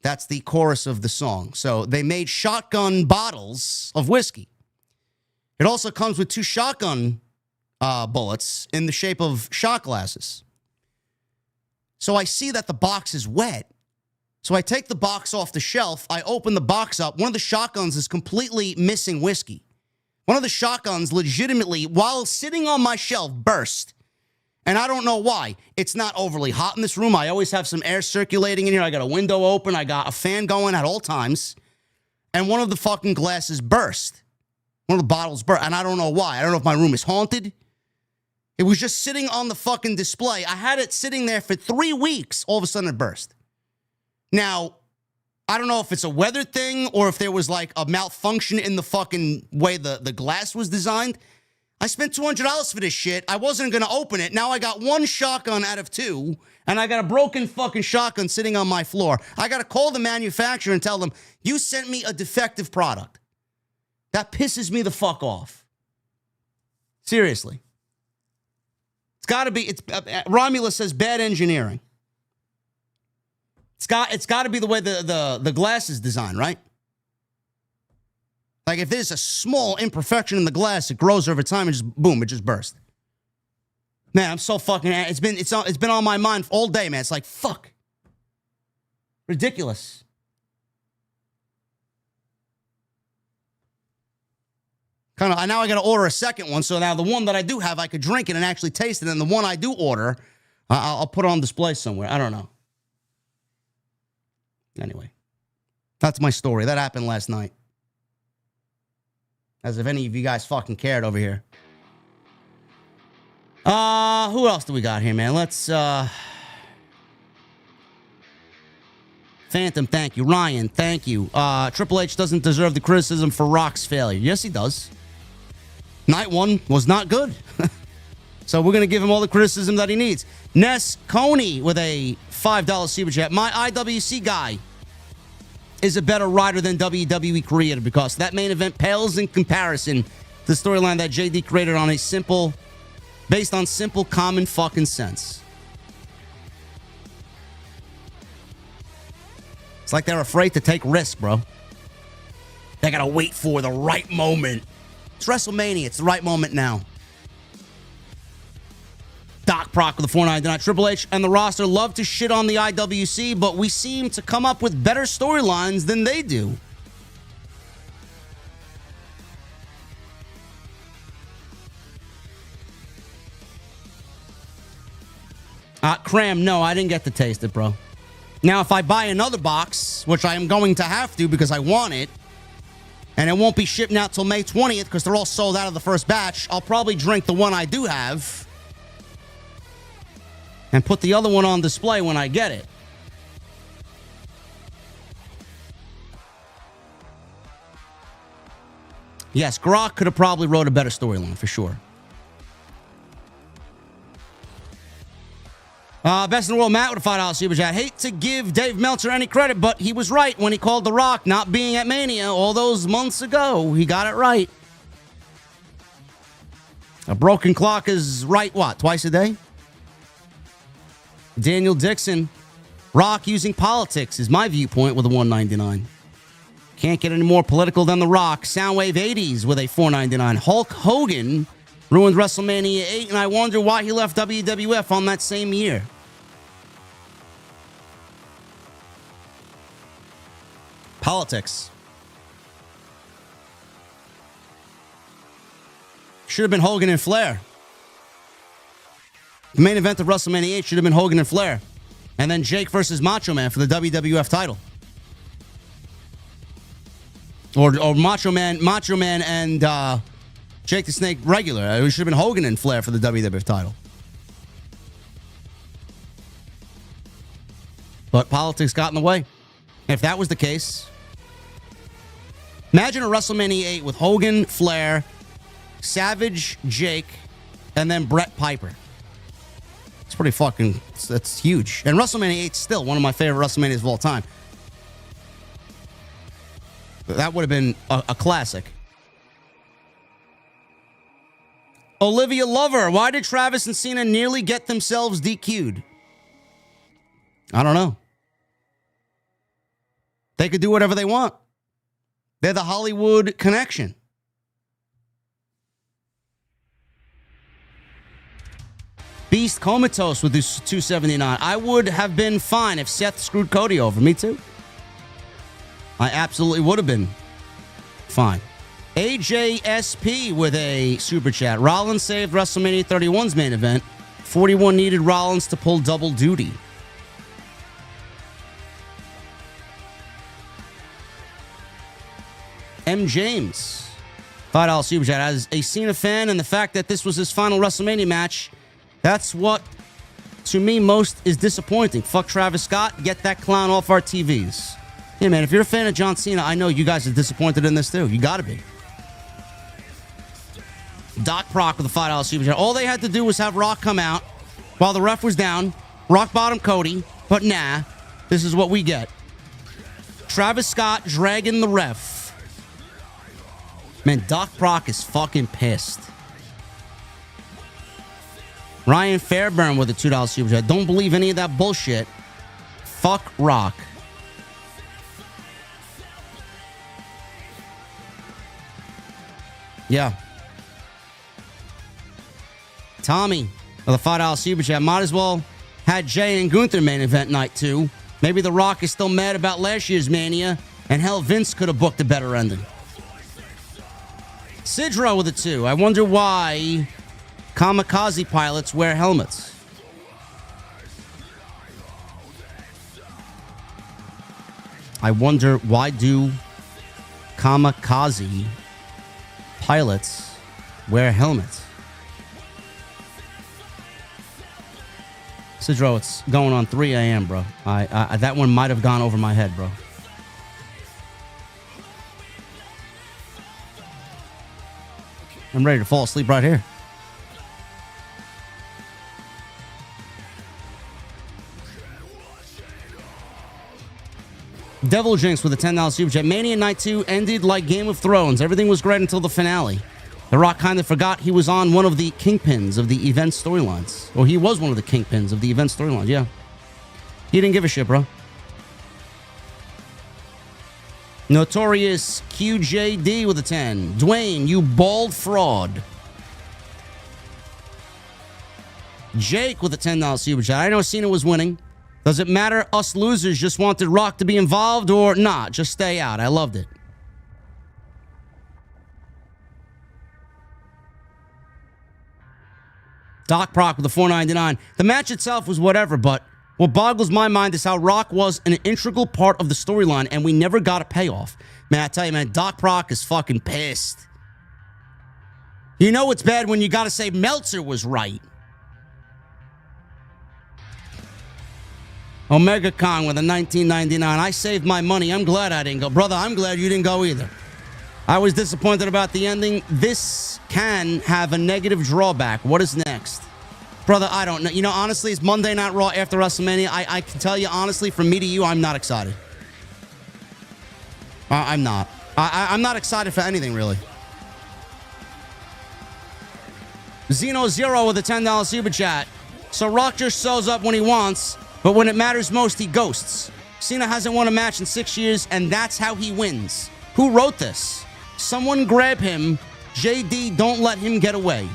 That's the chorus of the song. So they made shotgun bottles of whiskey. It also comes with 2 shotgun bullets in the shape of shot glasses. So I see that the box is wet. So I take the box off the shelf. I open the box up. One of the shotguns is completely missing whiskey. One of the shotguns legitimately, while sitting on my shelf, burst. And I don't know why. It's not overly hot in this room. I always have some air circulating in here. I got a window open. I got a fan going at all times. And one of the fucking glasses burst. One of the bottles burst. And I don't know why. I don't know if my room is haunted. It was just sitting on the fucking display. I had it sitting there for 3 weeks. All of a sudden it burst. Now, I don't know if it's a weather thing or if there was like a malfunction in the fucking way the glass was designed. I spent $200 for this shit. I wasn't going to open it. Now I got 1 shotgun out of 2, and I got a broken fucking shotgun sitting on my floor. I got to call the manufacturer and tell them, you sent me a defective product. That pisses me the fuck off. Seriously. It's got to be, Romulus says bad engineering. It's got to be the way the glass is designed, right? Like if there's a small imperfection in the glass, it grows over time and just boom, it just burst. Man, I'm so fucking. It's been on my mind all day, man. It's like fuck, ridiculous. Kind of. Now I got to order a second one, so now the one that I do have, I could drink it and actually taste it, and the one I do order, I'll put it on display somewhere. I don't know. Anyway, that's my story. That happened last night. As if any of you guys fucking cared over here. Who else do we got here, man? Let's, Phantom, thank you. Ryan, thank you. Triple H doesn't deserve the criticism for Rock's failure. Yes, he does. Night 1 was not good. So we're going to give him all the criticism that he needs. Ness Coney with a $5 super chat. My IWC guy is a better writer than WWE created because that main event pales in comparison to the storyline that JD created based on simple common fucking sense. It's like they're afraid to take risks, bro. They gotta wait for the right moment. It's WrestleMania. It's the right moment now. Doc Doc Proc with the $4.99. Triple H and the roster love to shit on the IWC, but we seem to come up with better storylines than they do. Cram, no, I didn't get to taste it, bro. Now, if I buy another box, which I am going to have to because I want it, and it won't be shipping out till May 20th because they're all sold out of the first batch, I'll probably drink the one I do have and put the other one on display when I get it. Yes, Grok could have probably wrote a better storyline for sure. Best in the world, Matt with a $5 super chat. Hate to give Dave Meltzer any credit, but he was right when he called The Rock not being at Mania all those months ago. He got it right. A broken clock is right, what, twice a day? Daniel Dixon. Rock using politics is my viewpoint with a $1.99. Can't get any more political than The Rock. Soundwave 80s with a $4.99. Hulk Hogan ruined WrestleMania 8, and I wonder why he left WWF on that same year. Politics. Should have been Hogan and Flair. The main event of WrestleMania 8 should have been Hogan and Flair. And then Jake versus Macho Man for the WWF title. Or Macho Man and Jake the Snake regular. It should have been Hogan and Flair for the WWF title. But politics got in the way. If that was the case, imagine a WrestleMania 8 with Hogan, Flair, Savage, Jake, and then Brett Piper. It's pretty fucking, that's huge. And WrestleMania 8 is still one of my favorite WrestleManias of all time. That would have been a classic. Olivia Lover, why did Travis and Cena nearly get themselves DQ'd? I don't know. They could do whatever they want. They're the Hollywood connection. Beast Comatose with this $2.79. I would have been fine if Seth screwed Cody over. Me too. I absolutely would have been fine. AJSP with a super chat. Rollins saved WrestleMania 31's main event. 41 needed Rollins to pull double duty. M. James, $5 super chat. As a Cena fan, and the fact that this was his final WrestleMania match, that's what, to me, most is disappointing. Fuck Travis Scott. Get that clown off our TVs. Yeah, man, if you're a fan of John Cena, I know you guys are disappointed in this, too. You gotta be. Doc Proc with a $5 super chat. All they had to do was have Rock come out while the ref was down. Rock bottom Cody. But nah, this is what we get. Travis Scott dragging the ref. Man, Doc Proc is fucking pissed. Ryan Fairburn with a $2 super chat. Don't believe any of that bullshit. Fuck Rock. Yeah. Tommy with a $5 super chat. Might as well had Jay and Gunther main event night too. Maybe The Rock is still mad about last year's Mania, and hell, Vince could have booked a better ending. Sidro with a 2. I wonder why kamikaze pilots wear helmets. I wonder why do kamikaze pilots wear helmets? Sidro, it's going on 3 a.m., bro. That one might have gone over my head, bro. I'm ready to fall asleep right here. Devil Jinx with a $10 super chat. Mania Night 2 ended like Game of Thrones. Everything was great until the finale. The Rock kind of forgot he was on one of the kingpins of the event storylines. Or he was one of the kingpins of the event storylines, yeah. He didn't give a shit, bro. Notorious QJD with a 10. Dwayne, you bald fraud. Jake with a $10 super chat. I know Cena was winning. Does it matter? Us losers just wanted Rock to be involved or not? Just stay out. I loved it. Doc Brock with the $4.99. The match itself was whatever, but what boggles my mind is how Rock was an integral part of the storyline and we never got a payoff. Man, I tell you, man, Doc Brock is fucking pissed. You know it's bad when you got to say Meltzer was right. Omega Kong with a $19.99. I saved my money. I'm glad I didn't go. Brother, I'm glad you didn't go either. I was disappointed about the ending. This can have a negative drawback. What is next? Brother, I don't know. You know, honestly, it's Monday Night Raw after WrestleMania. I can tell you, honestly, from me to you, I'm not excited. I'm not. I'm not excited for anything, really. Zeno Zero with a $10 super chat. So Rock just shows up when he wants, but when it matters most, he ghosts. Cena hasn't won a match in 6 years, and that's how he wins. Who wrote this? Someone grab him. JD, don't let him get away.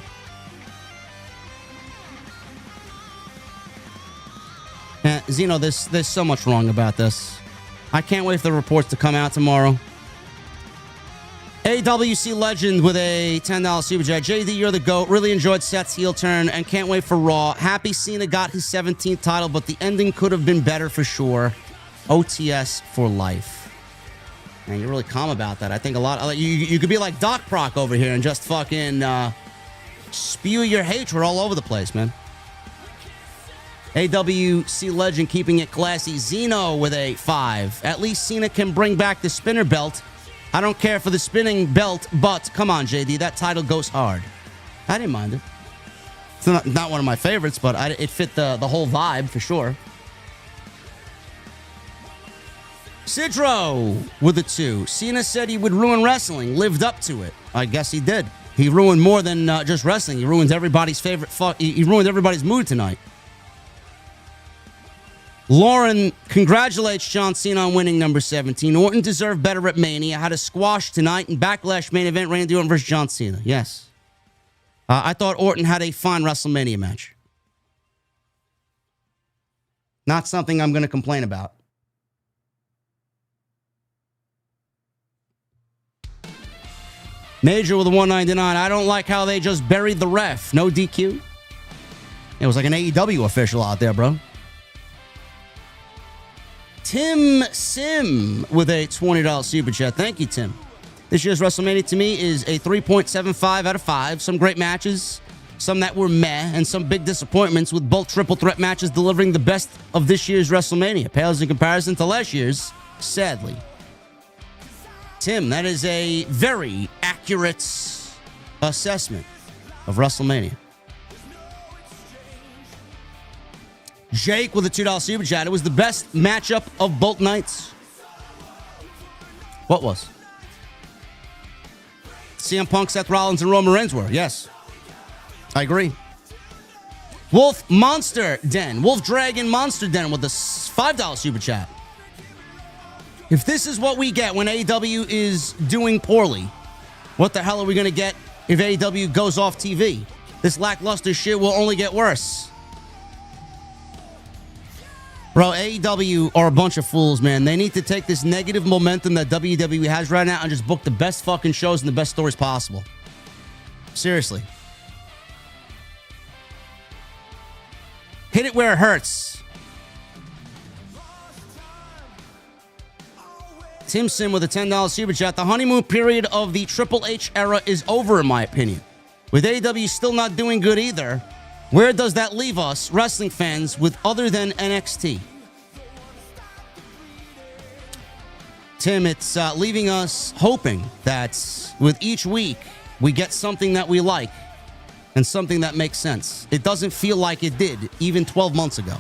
Zeno, there's so much wrong about this. I can't wait for the reports to come out tomorrow. AWC Legend with a $10 super chat. JD, you're the GOAT. Really enjoyed Seth's heel turn and can't wait for Raw. Happy Cena got his 17th title, but the ending could have been better for sure. OTS for life. Man, you're really calm about that. I think a lot. You could be like Doc Brock over here and just fucking spew your hatred all over the place, man. AWC Legend keeping it classy. Zeno with a 5. At least Cena can bring back the spinner belt. I don't care for the spinning belt, but come on, JD, that title goes hard. I didn't mind it. It's not one of my favorites, but it fit the whole vibe for sure. Sidro with a 2. Cena said he would ruin wrestling. Lived up to it. I guess he did. He ruined more than just wrestling. He ruined everybody's favorite. He ruined everybody's mood tonight. Lauren congratulates John Cena on winning number 17. Orton deserved better at Mania. Had a squash tonight in Backlash main event. Randy Orton versus John Cena. Yes. I thought Orton had a fine WrestleMania match. Not something I'm going to complain about. Major with a $1.99. I don't like how they just buried the ref. No DQ. It was like an AEW official out there, bro. Tim Sim with a $20 super chat. Thank you, Tim. This year's WrestleMania to me is a 3.75 out of 5. Some great matches, some that were meh, and some big disappointments with both triple threat matches delivering the best of this year's WrestleMania. Pales in comparison to last year's, sadly. Tim, that is a very accurate assessment of WrestleMania. Jake with a $2 super chat. It was the best matchup of both nights. What was? CM Punk, Seth Rollins, and Roman Reigns were. Yes. I agree. Wolf Monster Den. Wolf Dragon Monster Den with the $5 super chat. If this is what we get when AEW is doing poorly, what the hell are we going to get if AEW goes off TV? This lackluster shit will only get worse. Bro, AEW are a bunch of fools, man. They need to take this negative momentum that WWE has right now and just book the best fucking shows and the best stories possible. Seriously. Hit it where it hurts. Tim Sim with a $10 super chat. The honeymoon period of the Triple H era is over, in my opinion. With AEW still not doing good either, where does that leave us, wrestling fans, with other than NXT? Tim, it's leaving us hoping that with each week we get something that we like and something that makes sense. It doesn't feel like it did even 12 months ago.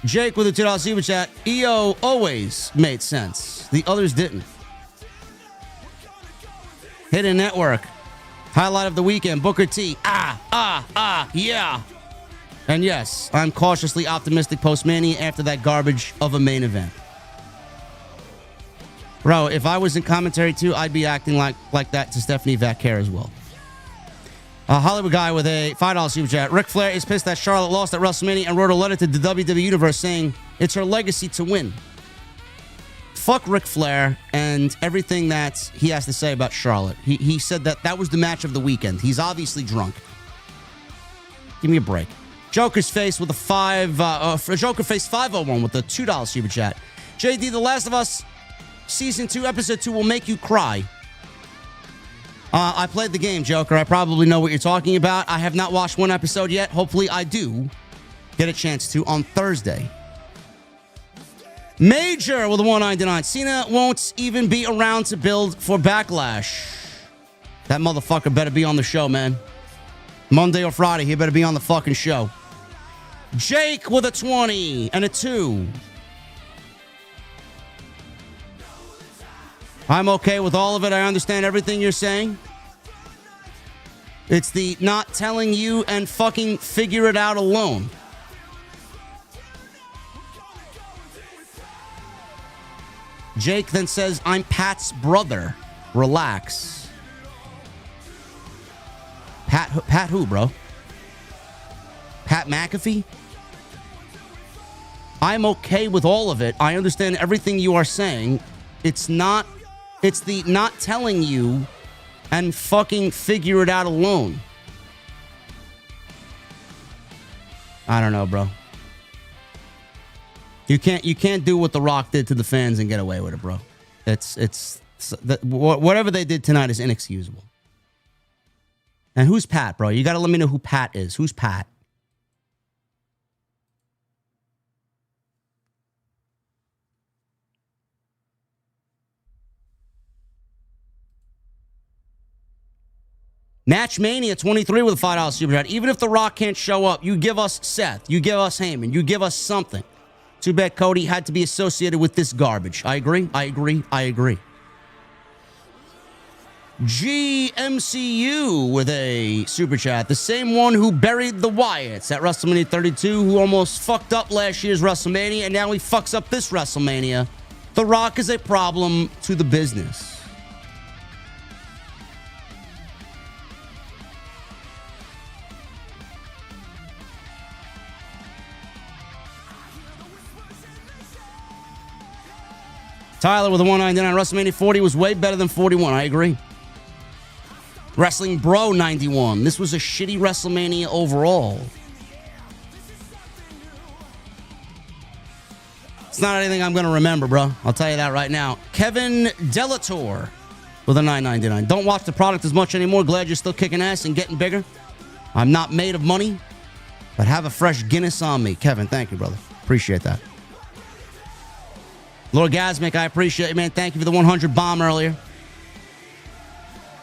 Jake with a $2 super chat. EO always made sense. The others didn't. Hidden Network. Highlight of the weekend, Booker T. Yeah. And yes, I'm cautiously optimistic post-Mania after that garbage of a main event. Bro, if I was in commentary too, I'd be acting like that to Stephanie Vaquer as well. A Hollywood guy with a $5 super chat. Ric Flair is pissed that Charlotte lost at WrestleMania and wrote a letter to the WWE Universe saying it's her legacy to win. Fuck Ric Flair and everything that he has to say about Charlotte. He said that was the match of the weekend. He's obviously drunk. Give me a break. Joker's Face with a Joker Face 501 with a $2 super chat. JD, The Last of Us Season 2, Episode 2 will make you cry. I played the game, Joker. I probably know what you're talking about. I have not watched one episode yet. Hopefully I do get a chance to on Thursday. Major with a 199. Cena won't even be around to build for Backlash. That motherfucker better be on the show, man. Monday or Friday, he better be on the fucking show. Jake with a 20 and a 2. I'm okay with all of it. I understand everything you're saying. It's the not telling you and fucking figure it out alone. Jake then says, I'm Pat's brother. Relax. Pat who, bro? Pat McAfee? I'm okay with all of it. I understand everything you are saying. It's the not telling you and fucking figure it out alone. I don't know, bro. You can't do what The Rock did to the fans and get away with it, bro. Whatever they did tonight is inexcusable. And who's Pat, bro? You got to let me know who Pat is. Who's Pat? Matchmania 23 with a $5 super chat. Even if The Rock can't show up, you give us Seth, you give us Heyman, you give us something. Too bad Cody had to be associated with this garbage. I agree. GMCU with a super chat. The same one who buried the Wyatts at WrestleMania 32, who almost fucked up last year's WrestleMania, and now he fucks up this WrestleMania. The Rock is a problem to the business. Tyler with a 199. WrestleMania 40 was way better than 41. I agree. Wrestling Bro 91. This was a shitty WrestleMania overall. It's not anything I'm going to remember, bro. I'll tell you that right now. Kevin Delator with a $9.99. Don't watch the product as much anymore. Glad you're still kicking ass and getting bigger. I'm not made of money, but have a fresh Guinness on me. Kevin, thank you, brother. Appreciate that. Lord Gasmic, I appreciate it, man. Thank you for the 100 bomb earlier.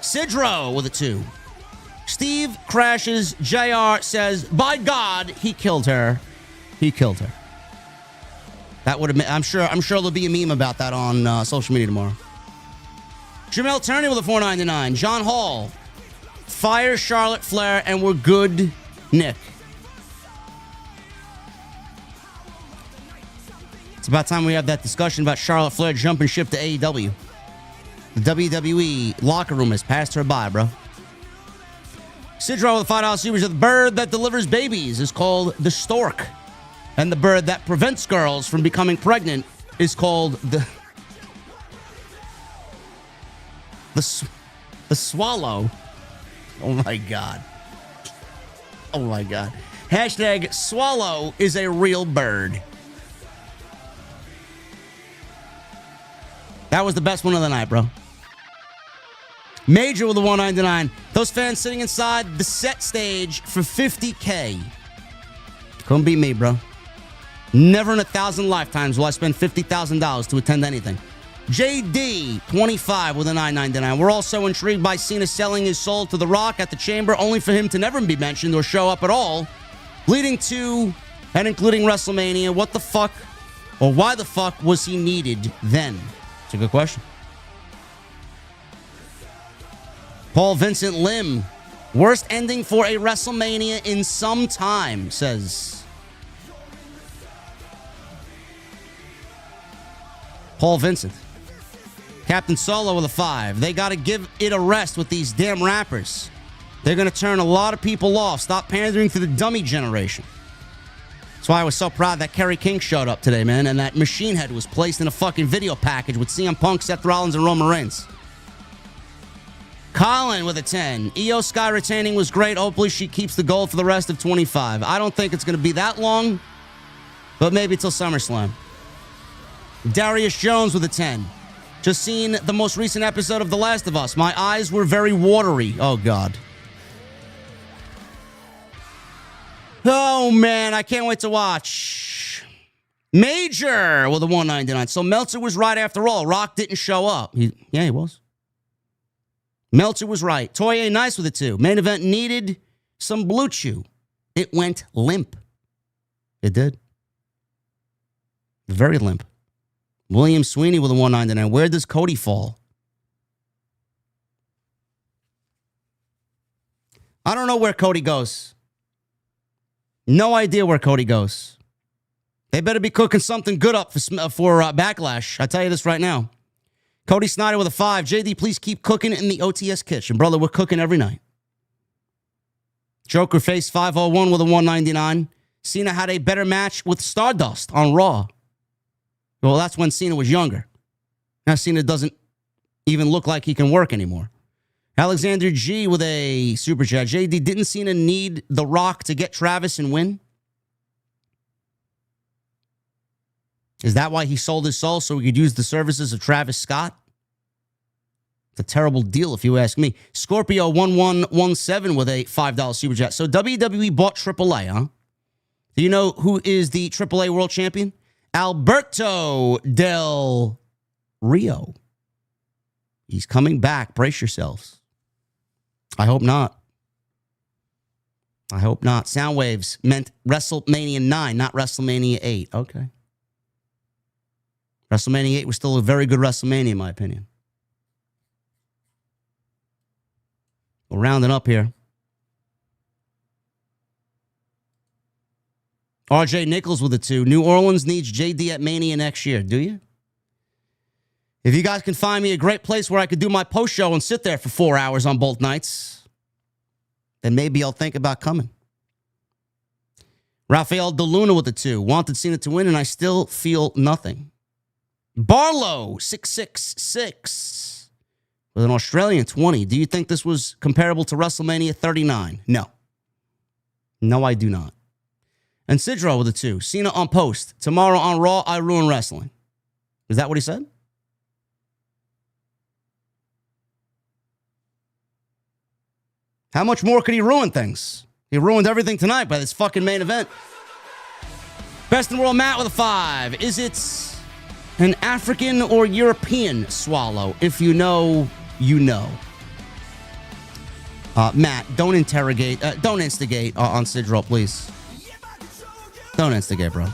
Sidro with a 2. Steve crashes. JR says, by God, he killed her. He killed her. That would have been, I'm sure there'll be a meme about that on social media tomorrow. Jamel Turney with a 499. John Hall. Fire Charlotte Flair and we're good, Nick. It's about time we have that discussion about Charlotte Flair jumping ship to AEW. The WWE locker room has passed her by, bro. Sidro with a $5 super. The bird that delivers babies is called the stork. And the bird that prevents girls from becoming pregnant is called the swallow. Oh, my God. Oh, my God. Hashtag swallow is a real bird. That was the best one of the night, bro. Major with a 199. Those fans sitting inside the set stage for $50K. Couldn't beat me, bro. Never in 1,000 lifetimes will I spend $50,000 to attend anything. JD25 with a 999. We're also intrigued by Cena selling his soul to The Rock at the Chamber, only for him to never be mentioned or show up at all, leading to and including WrestleMania. What the fuck, or why the fuck was he needed then? It's a good question. Paul Vincent Lim. Worst ending for a WrestleMania in some time, says Paul Vincent. Captain Solo with a 5. They got to give it a rest with these damn rappers. They're going to turn a lot of people off. Stop pandering to the dummy generation. That's why I was so proud that Kerry King showed up today, man, and that Machine Head was placed in a fucking video package with CM Punk, Seth Rollins, and Roman Reigns. Colin with a 10. IYO SKY retaining was great. Hopefully she keeps the gold for the rest of 25. I don't think it's going to be that long, but maybe till SummerSlam. Darius Jones with a 10. Just seen the most recent episode of The Last of Us. My eyes were very watery. Oh, God. Oh, man, I can't wait to watch. Major with a 199. So Meltzer was right after all. Rock didn't show up. Yeah, he was. Meltzer was right. Toye nice with a 2. Main event needed some Blue Chew. It went limp. It did. Very limp. William Sweeney with a 199. Where does Cody fall? I don't know where Cody goes. No idea where Cody goes. They better be cooking something good up for Backlash. I tell you this right now. Cody Snyder with a 5. JD, please keep cooking in the OTS kitchen. Brother, we're cooking every night. Joker Face 501 with a 199. Cena had a better match with Stardust on Raw. Well, that's when Cena was younger. Now Cena doesn't even look like he can work anymore. Alexander G with a super chat. JD, didn't Cena need The Rock to get Travis and win? Is that why he sold his soul, so he could use the services of Travis Scott? It's a terrible deal, if you ask me. Scorpio 1117 with a $5 super chat. So WWE bought AAA, huh? Do you know who is the AAA world champion? Alberto Del Rio. He's coming back. Brace yourselves. I hope not. I hope not. Soundwaves meant WrestleMania 9, not WrestleMania 8. Okay. WrestleMania 8 was still a very good WrestleMania, in my opinion. We're rounding up here. RJ Nichols with a 2. New Orleans needs JD at Mania next year. Do you? If you guys can find me a great place where I could do my post show and sit there for 4 hours on both nights, then maybe I'll think about coming. Rafael DeLuna with a 2. Wanted Cena to win, and I still feel nothing. Barlow 666 with an Australian 20. Do you think this was comparable to WrestleMania 39? No. No, I do not. And Sidro with a 2. Cena on post. Tomorrow on Raw, I ruin wrestling. Is that what he said? How much more could he ruin things? He ruined everything tonight by this fucking main event. Best in the world, Matt with a 5. Is it an African or European swallow? If you know, you know. Matt, don't instigate on Sidro, please. Don't instigate, bro.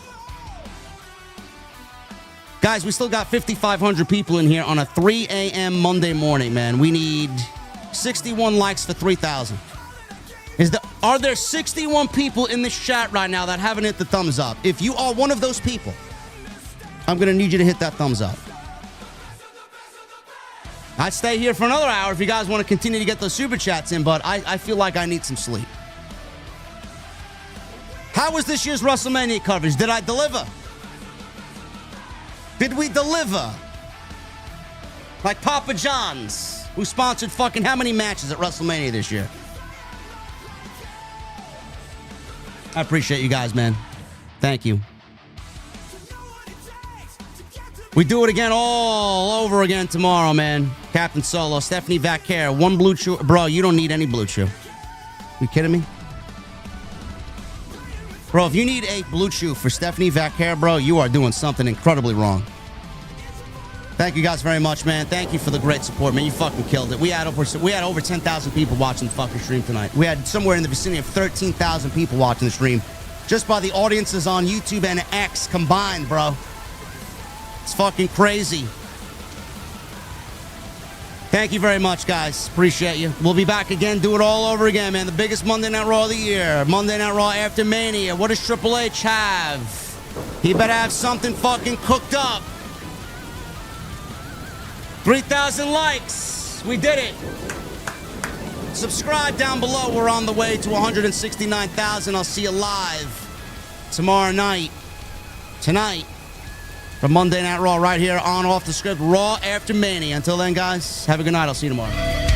Guys, we still got 5,500 people in here on a 3 a.m. Monday morning, man. We need 61 likes for 3,000. Are there 61 people in this chat right now that haven't hit the thumbs up? If you are one of those people, I'm going to need you to hit that thumbs up. I'd stay here for another hour if you guys want to continue to get those super chats in, but I feel like I need some sleep. How was this year's WrestleMania coverage? Did I deliver? Did we deliver? Like Papa John's, who sponsored fucking how many matches at WrestleMania this year? I appreciate you guys, man. Thank you. We do it again all over again tomorrow, man. Captain Solo, Stephanie Vaquer, 1 Blue Chew. Bro, you don't need any Blue Chew. You kidding me? Bro, if you need a Blue Chew for Stephanie Vaquer, bro, you are doing something incredibly wrong. Thank you guys very much, man. Thank you for the great support, man. You fucking killed it. We had over 10,000 people watching the fucking stream tonight. We had somewhere in the vicinity of 13,000 people watching the stream just by the audiences on YouTube and X combined, bro. It's fucking crazy. Thank you very much, guys. Appreciate you. We'll be back again. Do it all over again, man. The biggest Monday Night Raw of the year. Monday Night Raw after Mania. What does Triple H have? He better have something fucking cooked up. 3,000 likes. We did it. Subscribe down below. We're on the way to 169,000. I'll see you live tomorrow night. Tonight. From Monday Night Raw right here on Off the Script. Raw after Mania. Until then, guys, have a good night. I'll see you tomorrow.